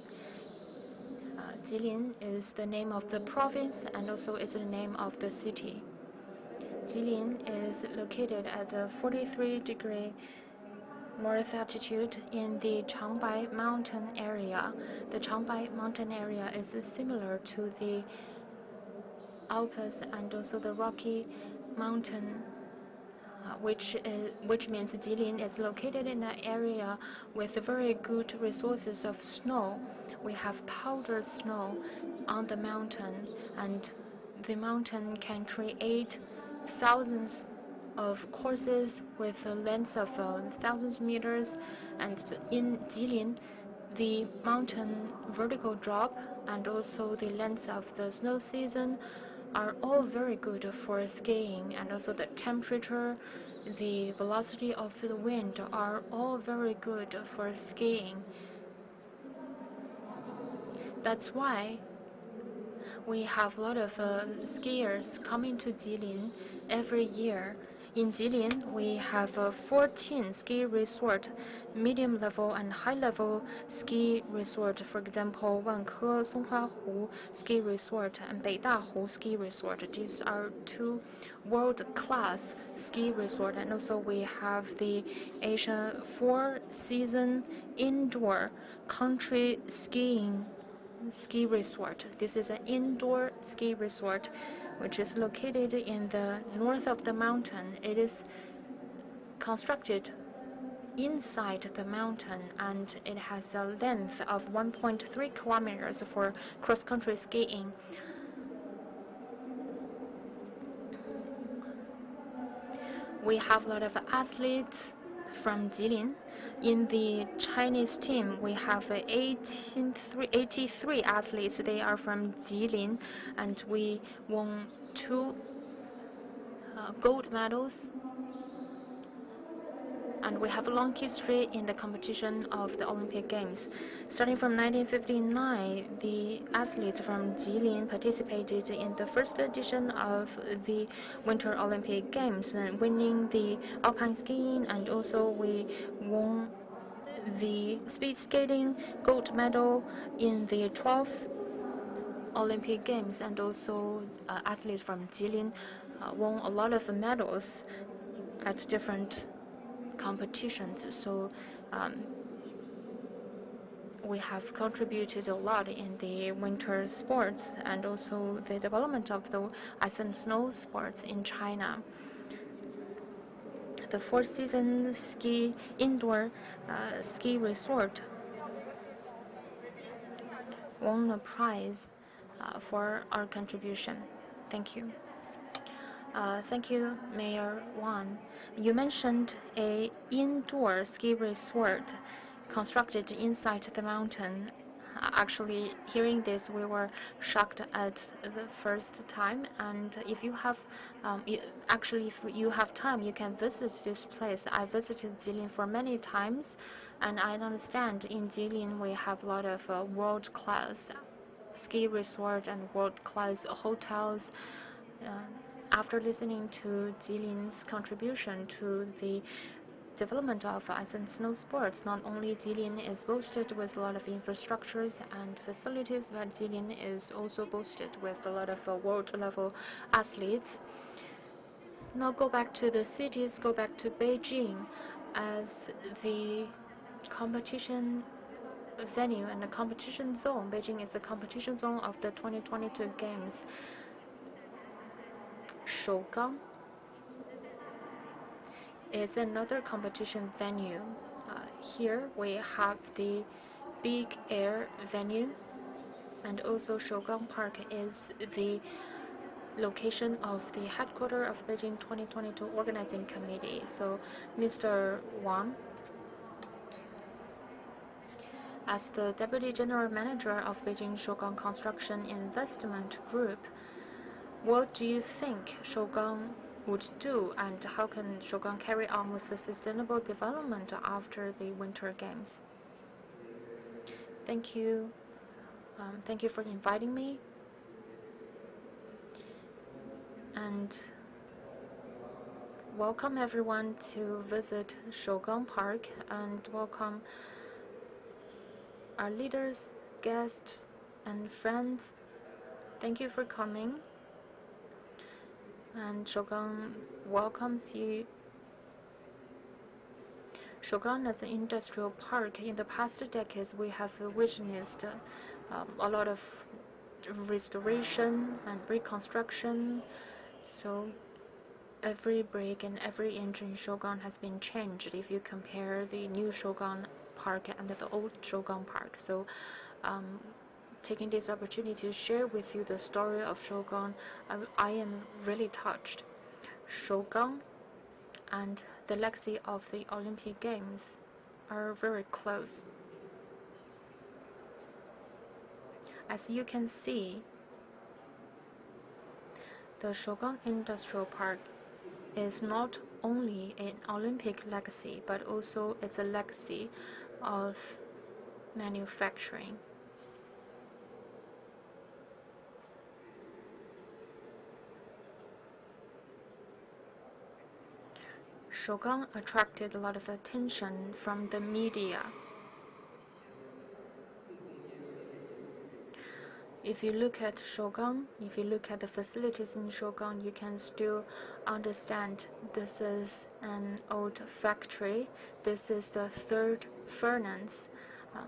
Speaker 4: Jilin is the name of the province and also is the name of the city. Jilin is located at the 43-degree north altitude in the Changbai mountain area. The Changbai mountain area is similar to the Alps and also the Rocky Mountain, which means Jilin is located in an area with very good resources of snow. We have powdered snow on the mountain, and the mountain can create thousands of courses with a length of thousands of meters. And in Jilin, the mountain vertical drop and also the length of the snow season are all very good for skiing, and also the temperature, the velocity of the wind are all very good for skiing. That's why we have a lot of skiers coming to Jilin every year. In Jilin, we have 14 ski resort, medium level and high level ski resort. For example, Wanke Songhuahu ski resort and Beidahu ski resort. These are 2 world-class ski resort. And also we have the Asia 4-season indoor country skiing ski resort. This is an indoor ski resort which is located in the north of the mountain. It is constructed inside the mountain, and it has a length of 1.3 kilometers for cross-country skiing. We have a lot of athletes from Jilin. In the Chinese team, we have 83 athletes. They are from Jilin, and we won 2 gold medals. And we have a long history in the competition of the Olympic Games. Starting from 1959, the athletes from Jilin participated in the first edition of the Winter Olympic Games, winning the alpine skiing, and also we won the speed skating gold medal in the 12th Olympic Games, and also athletes from Jilin won a lot of medals at different competitions. So we have contributed a lot in the winter sports and also the development of the ice and snow sports in China. The Four Seasons Ski Indoor Ski Resort won a prize for our contribution. Thank you. Thank you, Mayor Wang. You mentioned a indoor ski resort constructed inside the mountain. Actually, hearing this, we were shocked at the first time. And if you have, if you have time, you can visit this place. I visited Jilin for many times, and I understand in Jilin we have a lot of world-class ski resort and world-class hotels. After listening to Jilin's contribution to the development of ice and snow sports, not only Jilin is boasted with a lot of infrastructures and facilities, but Jilin is also boasted with a lot of world-level athletes. Now go back to the cities, go back to Beijing as the competition venue and the competition zone. Beijing is the competition zone of the 2022 Games. Shougang is another competition venue. Here we have the Big Air venue, and also Shougang Park is the location of the headquarters of Beijing 2022 Organizing Committee. So, Mr. Wang, as the Deputy General Manager of Beijing Shougang Construction Investment Group, what do you think Shougang would do, and how can Shougang carry on with the sustainable development after the Winter Games? Thank you. Thank you for inviting me. And welcome everyone to visit Shougang Park, and welcome our leaders, guests, and friends. Thank you for coming. And Shougang welcomes you. Shougang as an industrial park, in the past decades we have witnessed a lot of restoration and reconstruction. So every brick and every inch in Shougang has been changed if you compare the new Shougang Park and the old Shougang Park. So taking this opportunity to share with you the story of Shougang, I am really touched. Shougang and the legacy of the Olympic Games are very close. As you can see, the Shougang Industrial Park is not only an Olympic legacy, but also it's a legacy of manufacturing. Shougang attracted a lot of attention from the media. If you look at Shougang, if you look at the facilities in Shougang, you can still understand this is an old factory. This is the third furnace.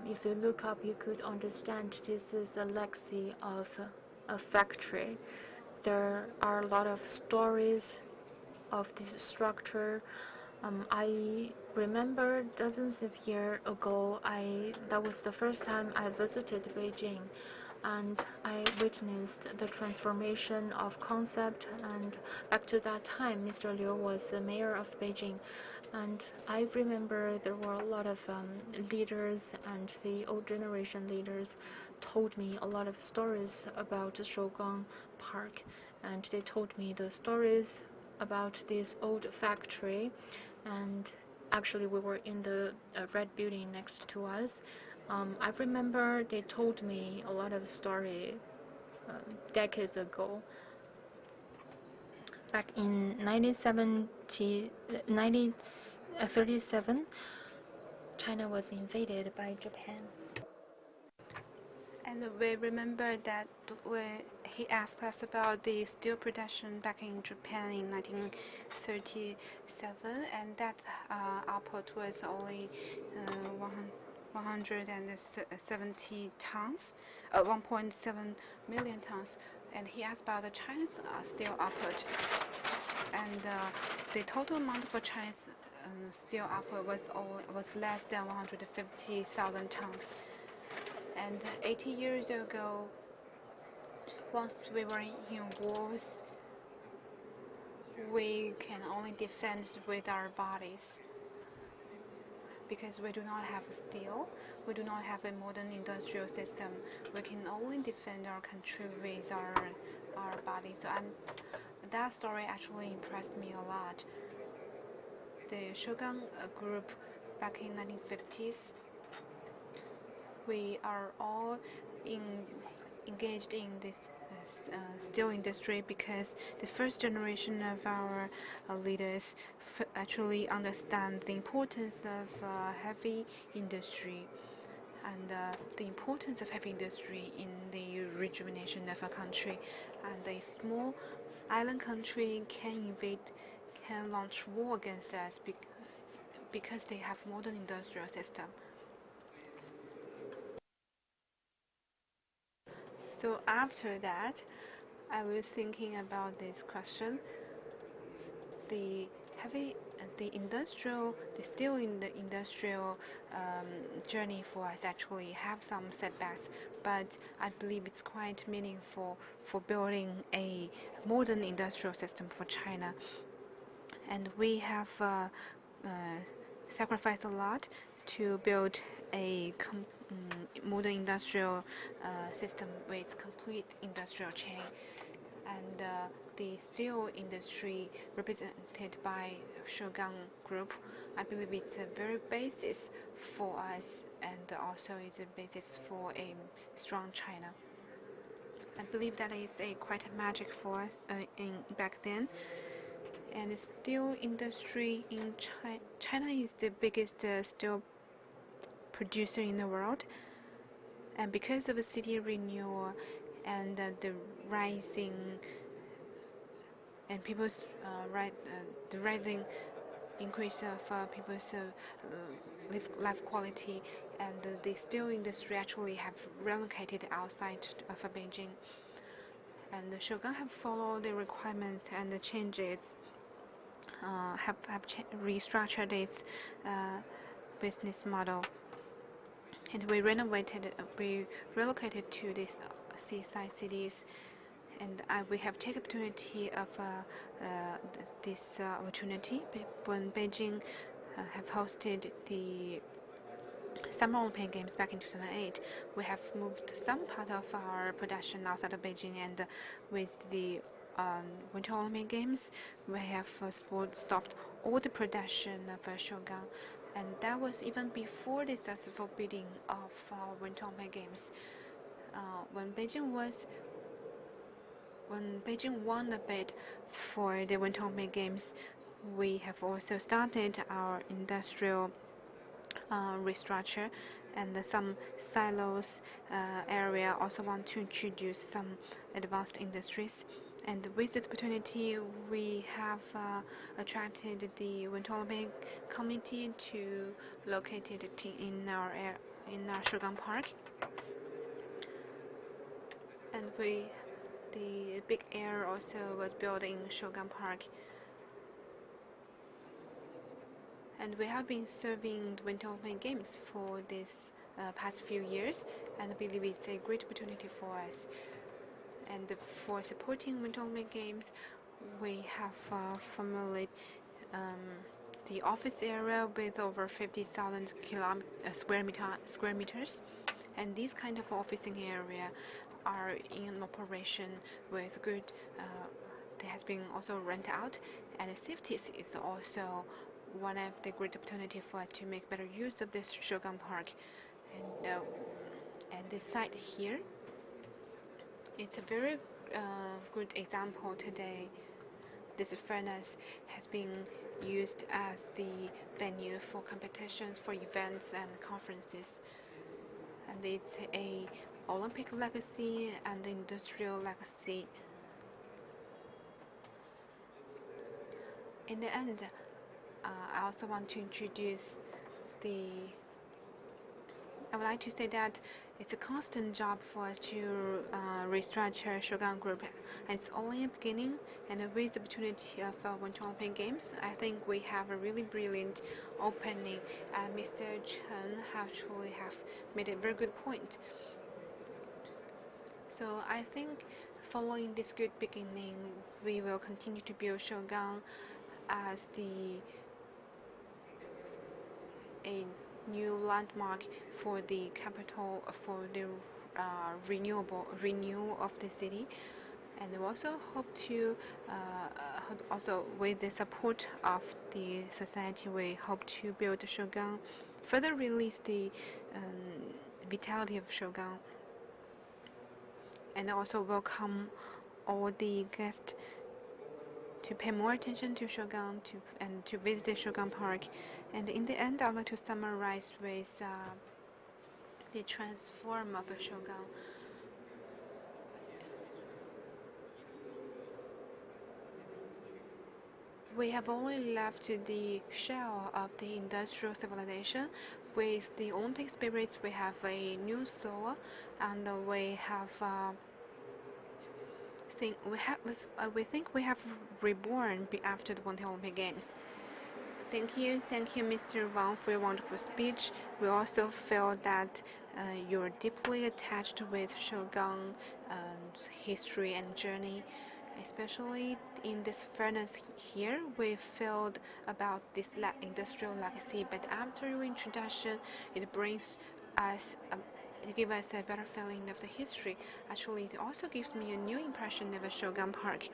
Speaker 4: If you look up, you could understand this is a legacy of a factory. There are a lot of stories of this structure, I remember dozens of years ago, that was the first time I visited Beijing, and I witnessed the transformation of concept. And back to that time, Mr. Liu was the mayor of Beijing, and I remember there were a lot of leaders, and the old generation leaders told me a lot of stories about Shougang Park, and they told me the stories about this old factory. And actually we were in the red building next to us. I remember they told me a lot of story decades ago. Back in 1937, China was invaded by Japan.
Speaker 2: And we remember that he asked us about the steel production back in Japan in 1937, and that output was only 170 tons, 1.7 million tons. And he asked about the Chinese steel output, and the total amount for Chinese steel output was less than 150,000 tons. And 80 years ago, once we were in wars, we can only defend with our bodies. Because we do not have steel, we do not have a modern industrial system. We can only defend our country with our bodies. So that story actually impressed me a lot. The Shougang group back in 1950s, we are all engaged in this steel industry because the first generation of our leaders actually understand the importance of heavy industry and the importance of heavy industry in the rejuvenation of a country. And a small island country can launch war against us because they have modern industrial system. So after that, I was thinking about this question. The steel in the industrial journey for us actually have some setbacks, but I believe it's quite meaningful for building a modern industrial system for China. And we have sacrificed a lot to build a modern industrial system with complete industrial chain. And the steel industry represented by Shougang Group, I believe it's a very basis for us, and also is a basis for a strong China. I believe that is quite a magic for us back then. And the steel industry in China is the biggest steel producer in the world. And because of the city renewal and the rising and people's the rising increase of people's life quality, and the steel industry actually have relocated outside of Beijing. And the Shougang have followed the requirements and the changes, have restructured its business model. And we relocated to these seaside cities, and we have taken opportunity of this opportunity when Beijing have hosted the Summer Olympic Games back in 2008. We have moved some part of our production outside of Beijing, and with the Winter Olympic Games, we have stopped all the production of Shougang. And that was even before the successful bidding of Winter Olympic Games. When Beijing won the bid for the Winter Olympic Games, we have also started our industrial restructure, and some silos area also want to introduce some advanced industries. And with this opportunity, we have attracted the Winter Olympic Committee to locate it in our Shougang Park. And the Big Air also was built in Shougang Park. And we have been serving the Winter Olympic Games for this past few years, and I believe it's a great opportunity for us. And for supporting Winter Olympic Games, we have formulated the office area with over 50,000 square meters, and these kind of officing area are in operation with good. They has been also rent out, and safety is also one of the great opportunity for us to make better use of this Shogun Park. And this site here, it's a very good example today. This furnace has been used as the venue for competitions, for events and conferences. And it's a Olympic legacy and industrial legacy. In the end, I also want to introduce I would like to say that it's a constant job for us to restructure Shogun Group. It's only a beginning, and with the opportunity of Winter Olympic Games, I think we have a really brilliant opening, and Mr. Chen actually have made a very good point. So I think following this good beginning, we will continue to build Shogun as a new landmark for the capital, for the renewal of the city. And we also hope to also with the support of the society, we hope to build Shogun, further release the vitality of Shogun, and also welcome all the guests to pay more attention to Shogun and to visit the Shogun Park. And in the end, I'd like to summarize with the transform of a Shogun. We have only left the shell of the industrial civilization. With the Olympic spirits, we have a new soul, and we think we have reborn after the Winter Olympic Games. Thank you, Mr. Wang, for your wonderful speech. We also feel that you're deeply attached with Shogun history and journey, especially in this furnace here. We felt about this industrial legacy, but after your introduction, it brings us. It gives us a better feeling of the history. Actually, it also gives me a new impression of a Shogun Park.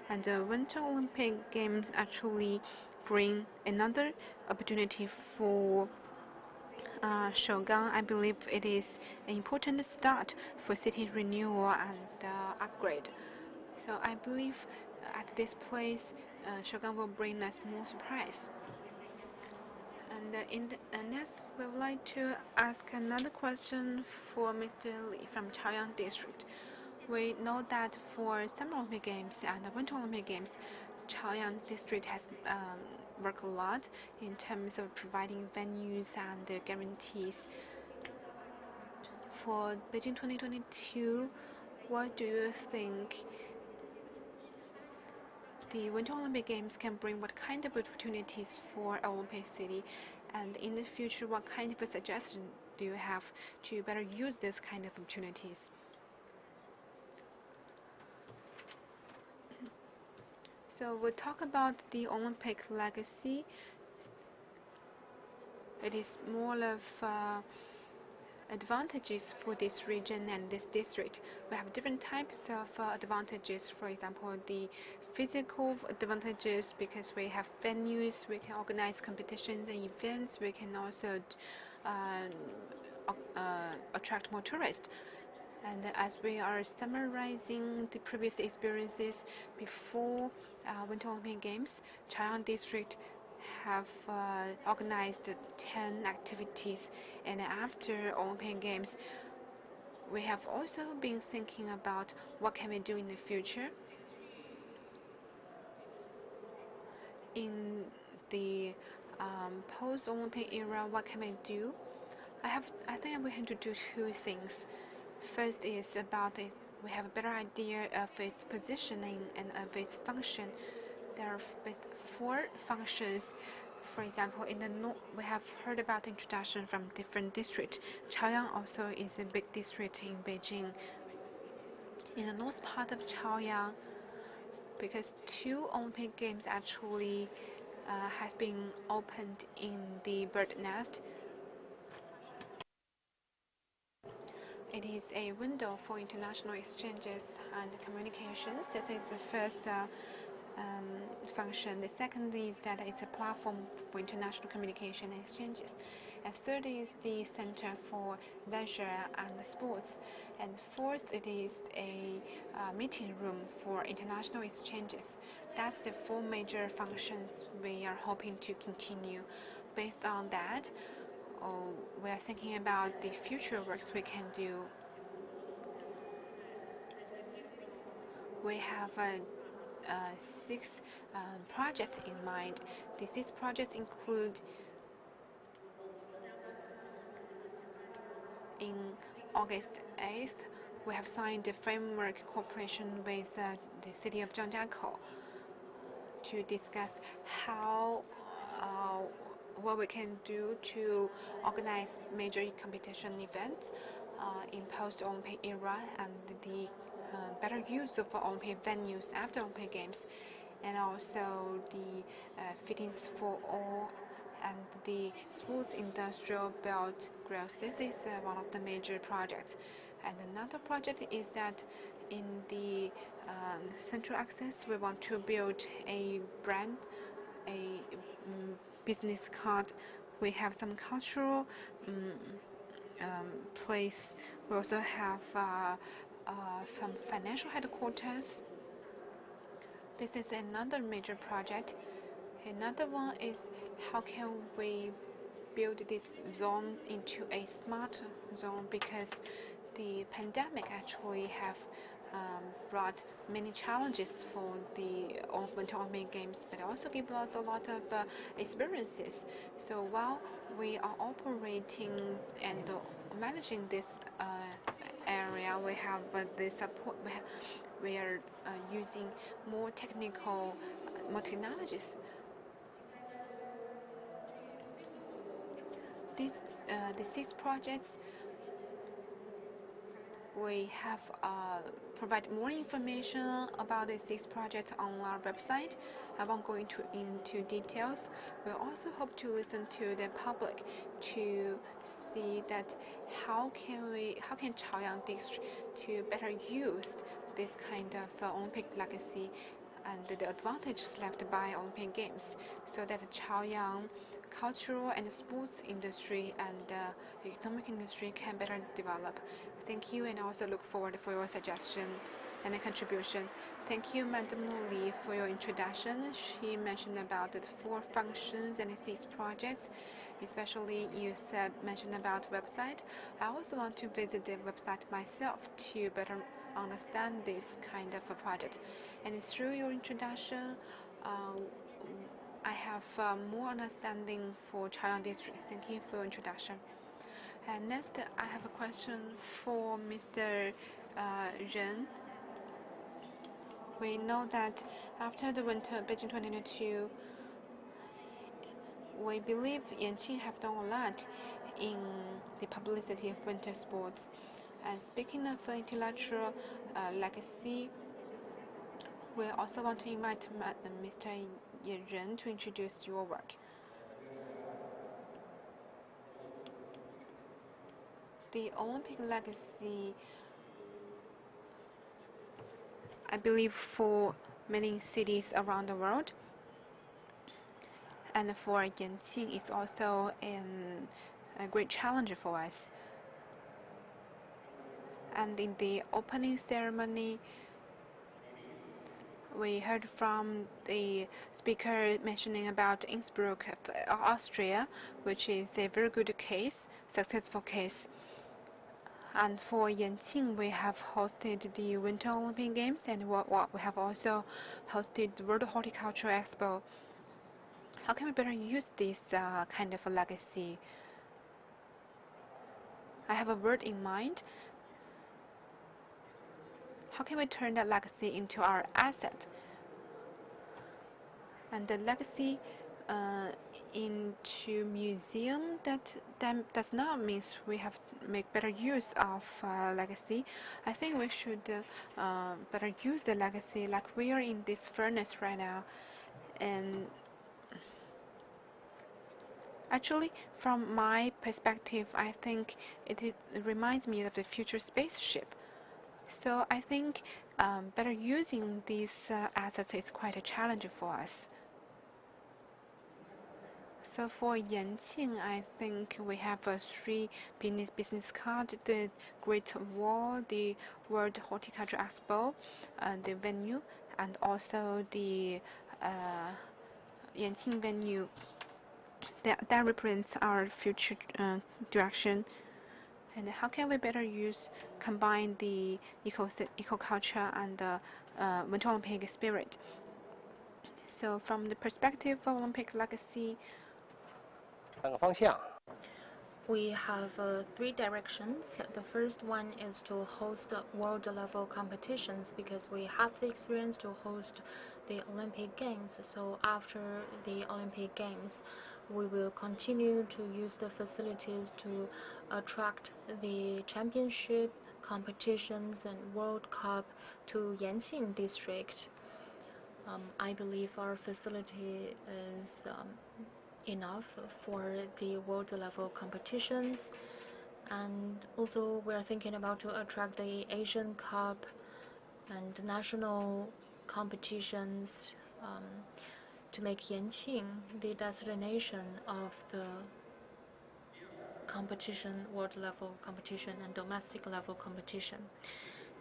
Speaker 2: And the Winter Olympic Games actually bring another opportunity for Shogun. I believe it is an important start for city renewal and upgrade. So I believe at this place, Shogun will bring us more surprise. And next, we would like to ask another question for Mr. Li from Chaoyang District. We know that for Summer Olympic Games and the Winter Olympic Games, Chaoyang District has worked a lot in terms of providing venues and guarantees. For Beijing 2022, what do you think the Winter Olympic Games can bring? What kind of opportunities for Olympic City? And in the future, what kind of a suggestion do you have to better use this kind of opportunities? So we'll talk about the Olympic legacy. It is more of advantages for this region and this district. We have different types of advantages. For example, the physical advantages, because we have venues, we can organize competitions and events. We can also attract more tourists. And as we are summarizing the previous experiences before Winter Olympic Games, Chaoyang District have organized 10 activities, and after Olympic Games, we have also been thinking about what can we do in the future. In the post-Olympic era, what can we do? I think we have to do two things. First is about it. We have a better idea of its positioning and of its function. There are 4 functions For example, in the north, we have heard about the introduction from different districts. Chaoyang also is a big district in Beijing. In the north part of Chaoyang, because 2 Olympic Games actually has been opened in the bird nest. It is a window for international exchanges and communications. That is the first function. The second is that it's a platform for international communication and exchanges. And third is the center for leisure and sports. And fourth, it is a meeting room for international exchanges. That's the 4 major functions we are hoping to continue. Based on that, we are thinking about the future works we can do. We have 6 projects in mind. These 6 projects include in August 8th, we have signed a framework cooperation with the city of Zhangjiakou to discuss how what we can do to organize major competition events in post-Olympic era and the better use of Olympic venues after Olympic Games, and also the fitness for all and the sports industrial belt growth. This is one of the major projects. And another project is that in the central access, we want to build a brand, a business card. We have some cultural place. We also have some financial headquarters. This is another major project. Another one is how can we build this zone into a smart zone, because the pandemic actually have brought many challenges for the Winter Olympic Games, but also give us a lot of experiences. So while we are operating and managing this area, we have the support. We are using more technologies. The 6 projects, we have provide more information about the 6 projects on our website. I won't go into details. We also hope to listen to the public to see that how can Chaoyang district to better use this kind of Olympic legacy and the advantages left by Olympic Games, so that the Chaoyang cultural and sports industry and economic industry can better develop. Thank you, and I also look forward for your suggestion and a contribution. Thank you, Madam Li, for your introduction. She mentioned about the 4 functions and 6 projects. Especially, you mentioned about website. I also want to visit the website myself to better understand this kind of a project. And through your introduction, I have more understanding for Chaoyang District. Thank you for your introduction. And next, I have a question for Mr. Ren. We know that after the Winter Beijing 2022, we believe Yanqing have done a lot in the publicity of winter sports. And speaking of intellectual legacy, we also want to invite Mr. Ren to introduce your work. The Olympic legacy, I believe, for many cities around the world, and for Yanqing is also a great challenge for us. And in the opening ceremony, we heard from the speaker mentioning about Innsbruck, Austria, which is a very good case, successful case. And for Yanqing, we have hosted the Winter Olympic Games, and we have also hosted the World Horticulture Expo. How can we better use this kind of a legacy? I have a word in mind. How can we turn that legacy into our asset? And the legacy into museum, that does not mean we have to make better use of legacy. I think we should better use the legacy, like we are in this furnace right now. And actually, from my perspective, I think it reminds me of the future spaceship. So I think better using these assets is quite a challenge for us. So for Yanqing, I think we have three business cards: the Great Wall, the World Horticulture Expo, the venue, and also the Yanqing venue. That represents our future direction. And how can we better combine the eco culture and the Winter Olympic spirit? So from the perspective of Olympic legacy,
Speaker 11: 3个方向。
Speaker 4: We have three directions. The first one is to host world-level competitions because we have the experience to host the Olympic Games. So after the Olympic Games, we will continue to use the facilities to attract the championship competitions and World Cup to Yanqing district. I believe our facility is enough for the world level competitions, and also we're thinking about to attract the Asian Cup and national competitions to make Yanqing the destination of the competition, world level competition and domestic level competition.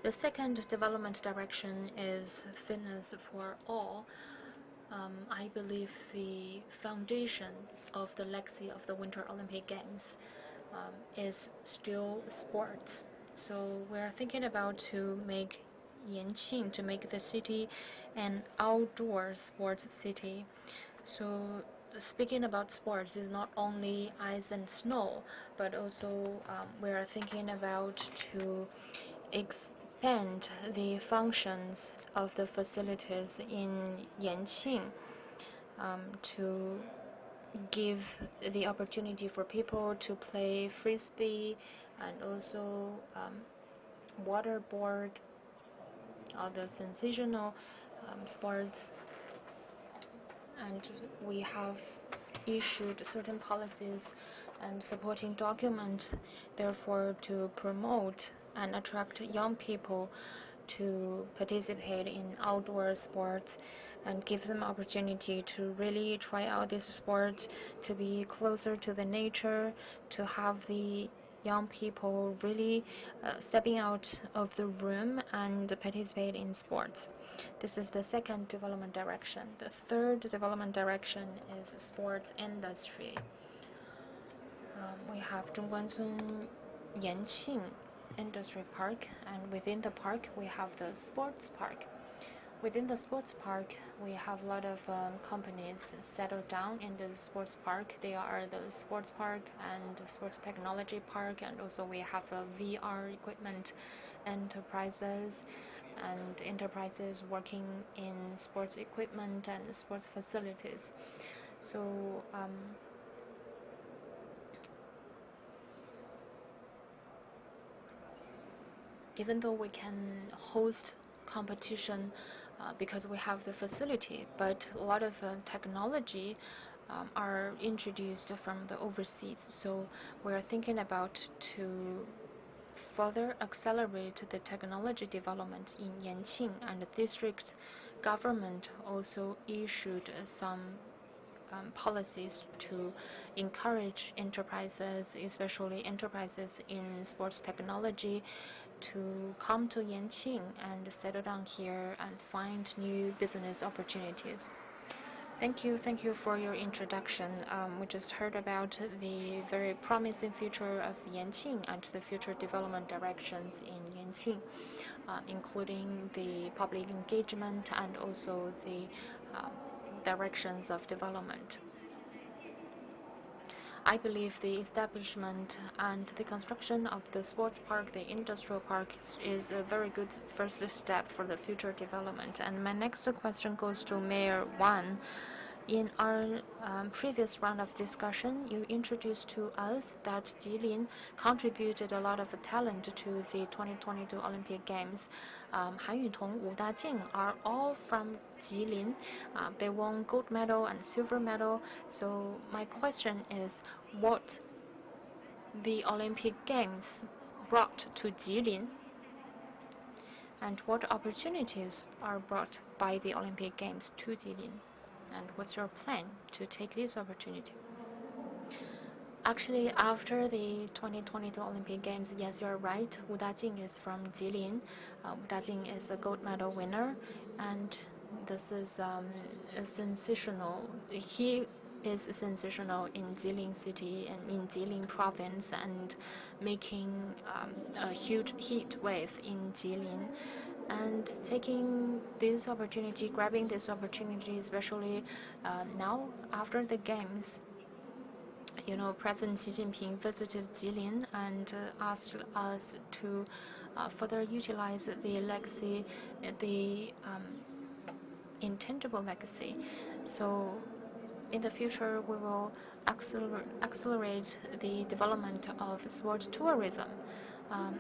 Speaker 4: The second development direction is fitness for all. I believe the foundation of the legacy of the Winter Olympic Games is still sports. So we're thinking about to make Yanqing, to make the city an outdoor sports city. So speaking about sports is not only ice and snow, but also we're thinking about to expand the functions of the facilities in Yanqing to give the opportunity for people to play frisbee and also waterboard, other sensational sports. And we have issued certain policies and supporting documents, therefore, to promote and attract young people to participate in outdoor sports and give them opportunity to really try out this sport, to be closer to the nature, to have the young people really stepping out of the room and participate in sports. This is the second development direction. The third development direction is sports industry. We have Zhongguancun Yanqing Industry Park, and within the park we have the sports park. Within the sports park, we have a lot of companies settled down in the sports park. They are the sports park and sports technology park, and also we have VR equipment enterprises and enterprises working in sports equipment and sports facilities. So even though we can host competition because we have the facility, but a lot of technology are introduced from the overseas. So we're thinking about to further accelerate the technology development in Yanqing, and the district government also issued some policies to encourage enterprises, especially enterprises in sports technology, to come to Yanqing and settle down here and find new business opportunities. Thank you for your introduction. We just heard about the very promising future of Yanqing and the future development directions in Yanqing, including the public engagement and also the directions of development. I believe the establishment and the construction of the sports park, the industrial park, is a very good first step for the future development. And my next question goes to Mayor Wan. In our previous round of discussion, you introduced to us that Jilin contributed a lot of talent to the 2022 Olympic Games. Han Yutong, Wu Dajing are all from Jilin. They won gold medal and silver medal. So my question is, what the Olympic Games brought to Jilin, and what opportunities are brought by the Olympic Games to Jilin? And what's your plan to take this opportunity? Actually, after the 2022 Olympic Games, yes, you're right. Wu Dajing is from Jilin. Wu Dajing is a gold medal winner, and this is sensational. He is sensational in Jilin City and in Jilin Province, and making a huge heat wave in Jilin. And taking this opportunity, grabbing this opportunity, especially now after the Games, President Xi Jinping visited Jilin and asked us to further utilize the legacy, the intangible legacy. So in the future, we will accelerate the development of sport tourism.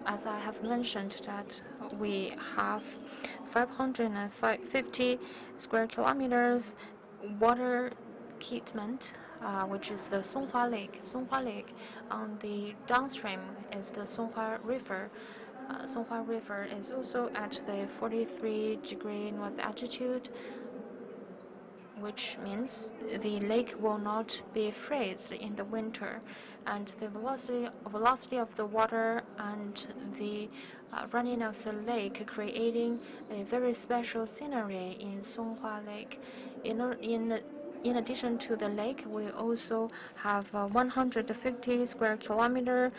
Speaker 4: As I have mentioned, that we have 550 square kilometers water catchment, which is the Songhua Lake. Songhua Lake on the downstream is the Songhua River. Songhua River is also at the 43-degree north altitude, which means the lake will not be freezed in the winter, and the velocity of the water and the running of the lake, creating a very special scenery in Songhua Lake. In addition to the lake, we also have a 150 square kilometer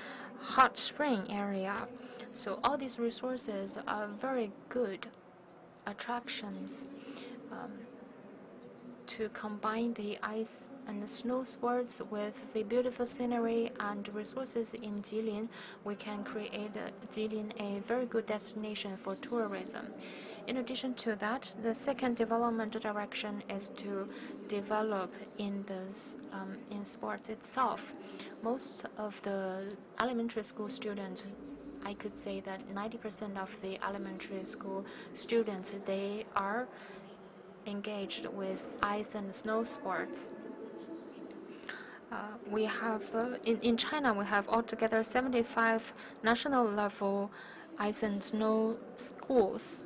Speaker 4: hot spring area. So all these resources are very good attractions to combine the ice and the snow sports with the beautiful scenery and resources in Jilin. We can create Jilin a very good destination for tourism. In addition to that, the second development direction is to develop in sports itself. Most of the elementary school students, I could say that 90% of the elementary school students, they are engaged with ice and snow sports. We have in China, we have altogether 75 national level ice and snow schools.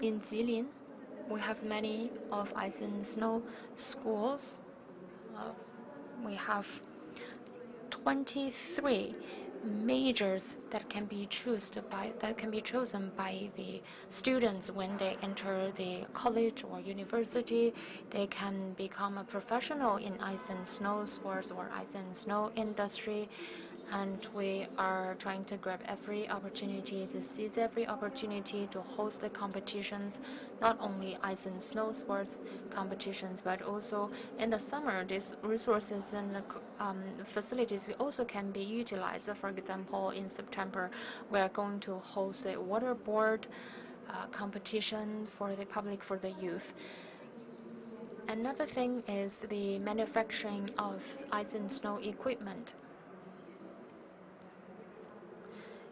Speaker 4: In Jilin, we have many of ice and snow schools. We have 23 majors that can be chosen by the students when they enter the college or university. They can become a professional in ice and snow sports or ice and snow industry. And we are trying to grab every opportunity, to seize every opportunity to host the competitions, not only ice and snow sports competitions, but also in the summer, these resources and facilities also can be utilized. For example, in September, we are going to host a waterboard competition for the public, for the youth. Another thing is the manufacturing of ice and snow equipment.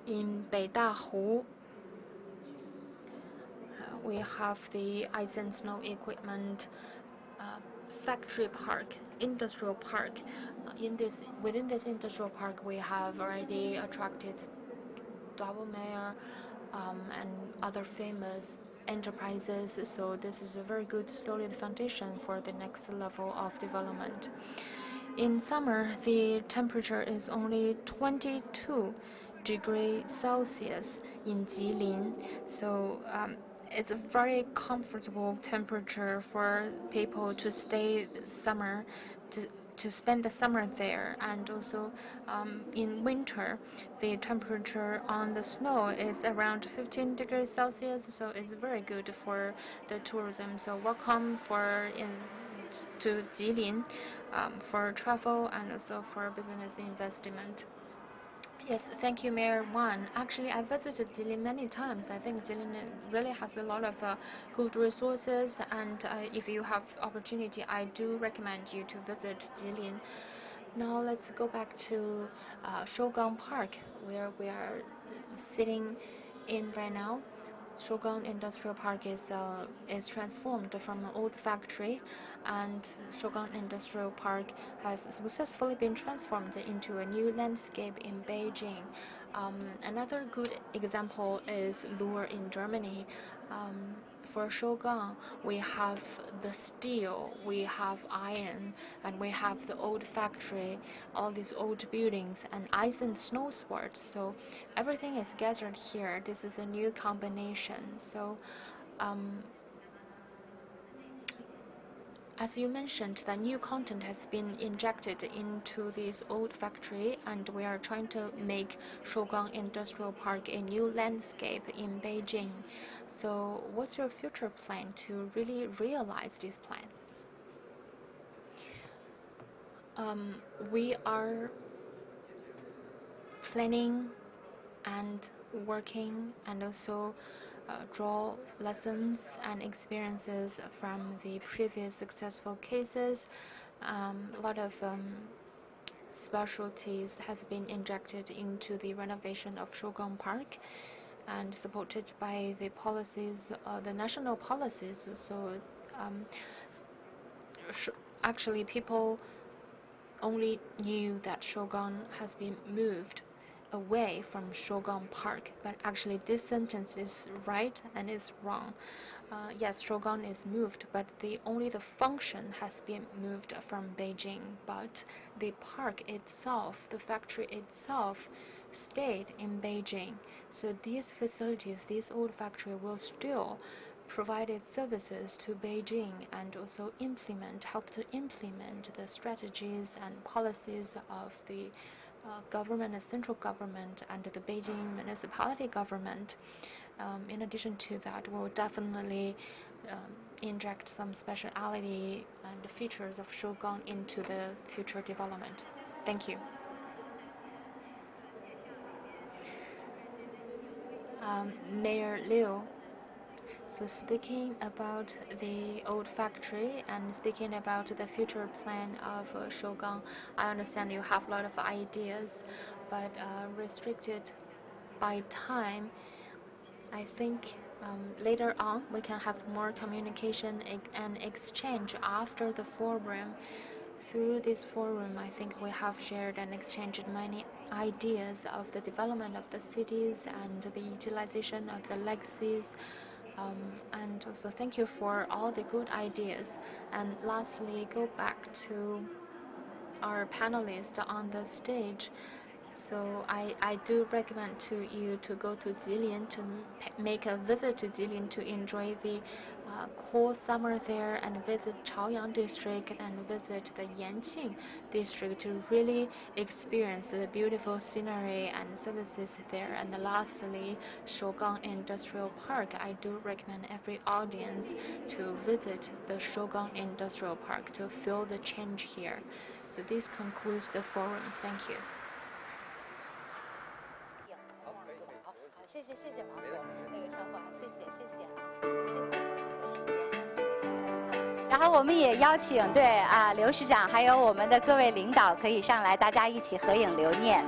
Speaker 4: In Beidahu, we have the ice and snow equipment factory park, industrial park. Within this industrial park, we have already attracted Double Mayor and other famous enterprises. So this is a very good, solid foundation for the next level of development. In summer, the temperature is only 22 degrees Celsius in Jilin, so it's a very comfortable temperature for people to stay summer, to spend the summer there. And also in winter, the temperature on the snow is around 15 degrees Celsius, so it's very good for the tourism. So welcome to Jilin for travel and also for business investment. Yes, thank you, Mayor Wan. Actually, I visited Jilin many times. I think Jilin really has a lot of good resources, and if you have opportunity, I do recommend you to visit Jilin. Now let's go back to Shougang Park, where we are sitting in right now. Shougang Industrial Park is transformed from an old factory, and Shougang Industrial Park has successfully been transformed into a new landscape in Beijing. Another good example is Lohr in Germany. For Shougang, we have the steel, we have iron, and we have the old factory, all these old buildings, and ice and snow sports. So everything is gathered here. This is a new combination. So as you mentioned, the new content has been injected into this old factory, and we are trying to make Shougang Industrial Park a new landscape in Beijing. So what's your future plan to really realize this plan? We are planning and working, and also draw lessons and experiences from the previous successful cases. A lot of specialties has been injected into the renovation of Shougang Park, and supported by the policies, the national policies. So actually, people only knew that Shougang has been moved away from Shougang Park, but actually this sentence is right and is wrong. Yes, Shougang is moved, but only the function has been moved from Beijing, but the park itself, the factory itself, stayed in Beijing. So these facilities, this old factory will still provide its services to Beijing, and also help to implement the strategies and policies of the government, the central government, and the Beijing municipality government. In addition to that, we'll definitely inject some speciality and features of Shougang into the future development. Thank you. Mayor Liu. So speaking about the old factory and speaking about the future plan of Shougang, I understand you have a lot of ideas, but restricted by time, I think later on we can have more communication and exchange after the forum. Through this forum, I think we have shared and exchanged many ideas of the development of the cities and the utilization of the legacies. And also thank you for all the good ideas. And lastly, go back to our panelists on the stage. So I do recommend to you to go to Jilin, to make a visit to Jilin, to enjoy the cool summer there, and visit Chaoyang district and visit the Yanqing district to really experience the beautiful scenery and services there. And lastly, Shougang Industrial Park. I do recommend every audience to visit the Shougang Industrial Park to feel the change here. So this concludes the forum. Thank you.
Speaker 12: 谢谢王总那个传话，谢谢。然后我们也邀请刘市长还有我们的各位领导可以上来，大家一起合影留念。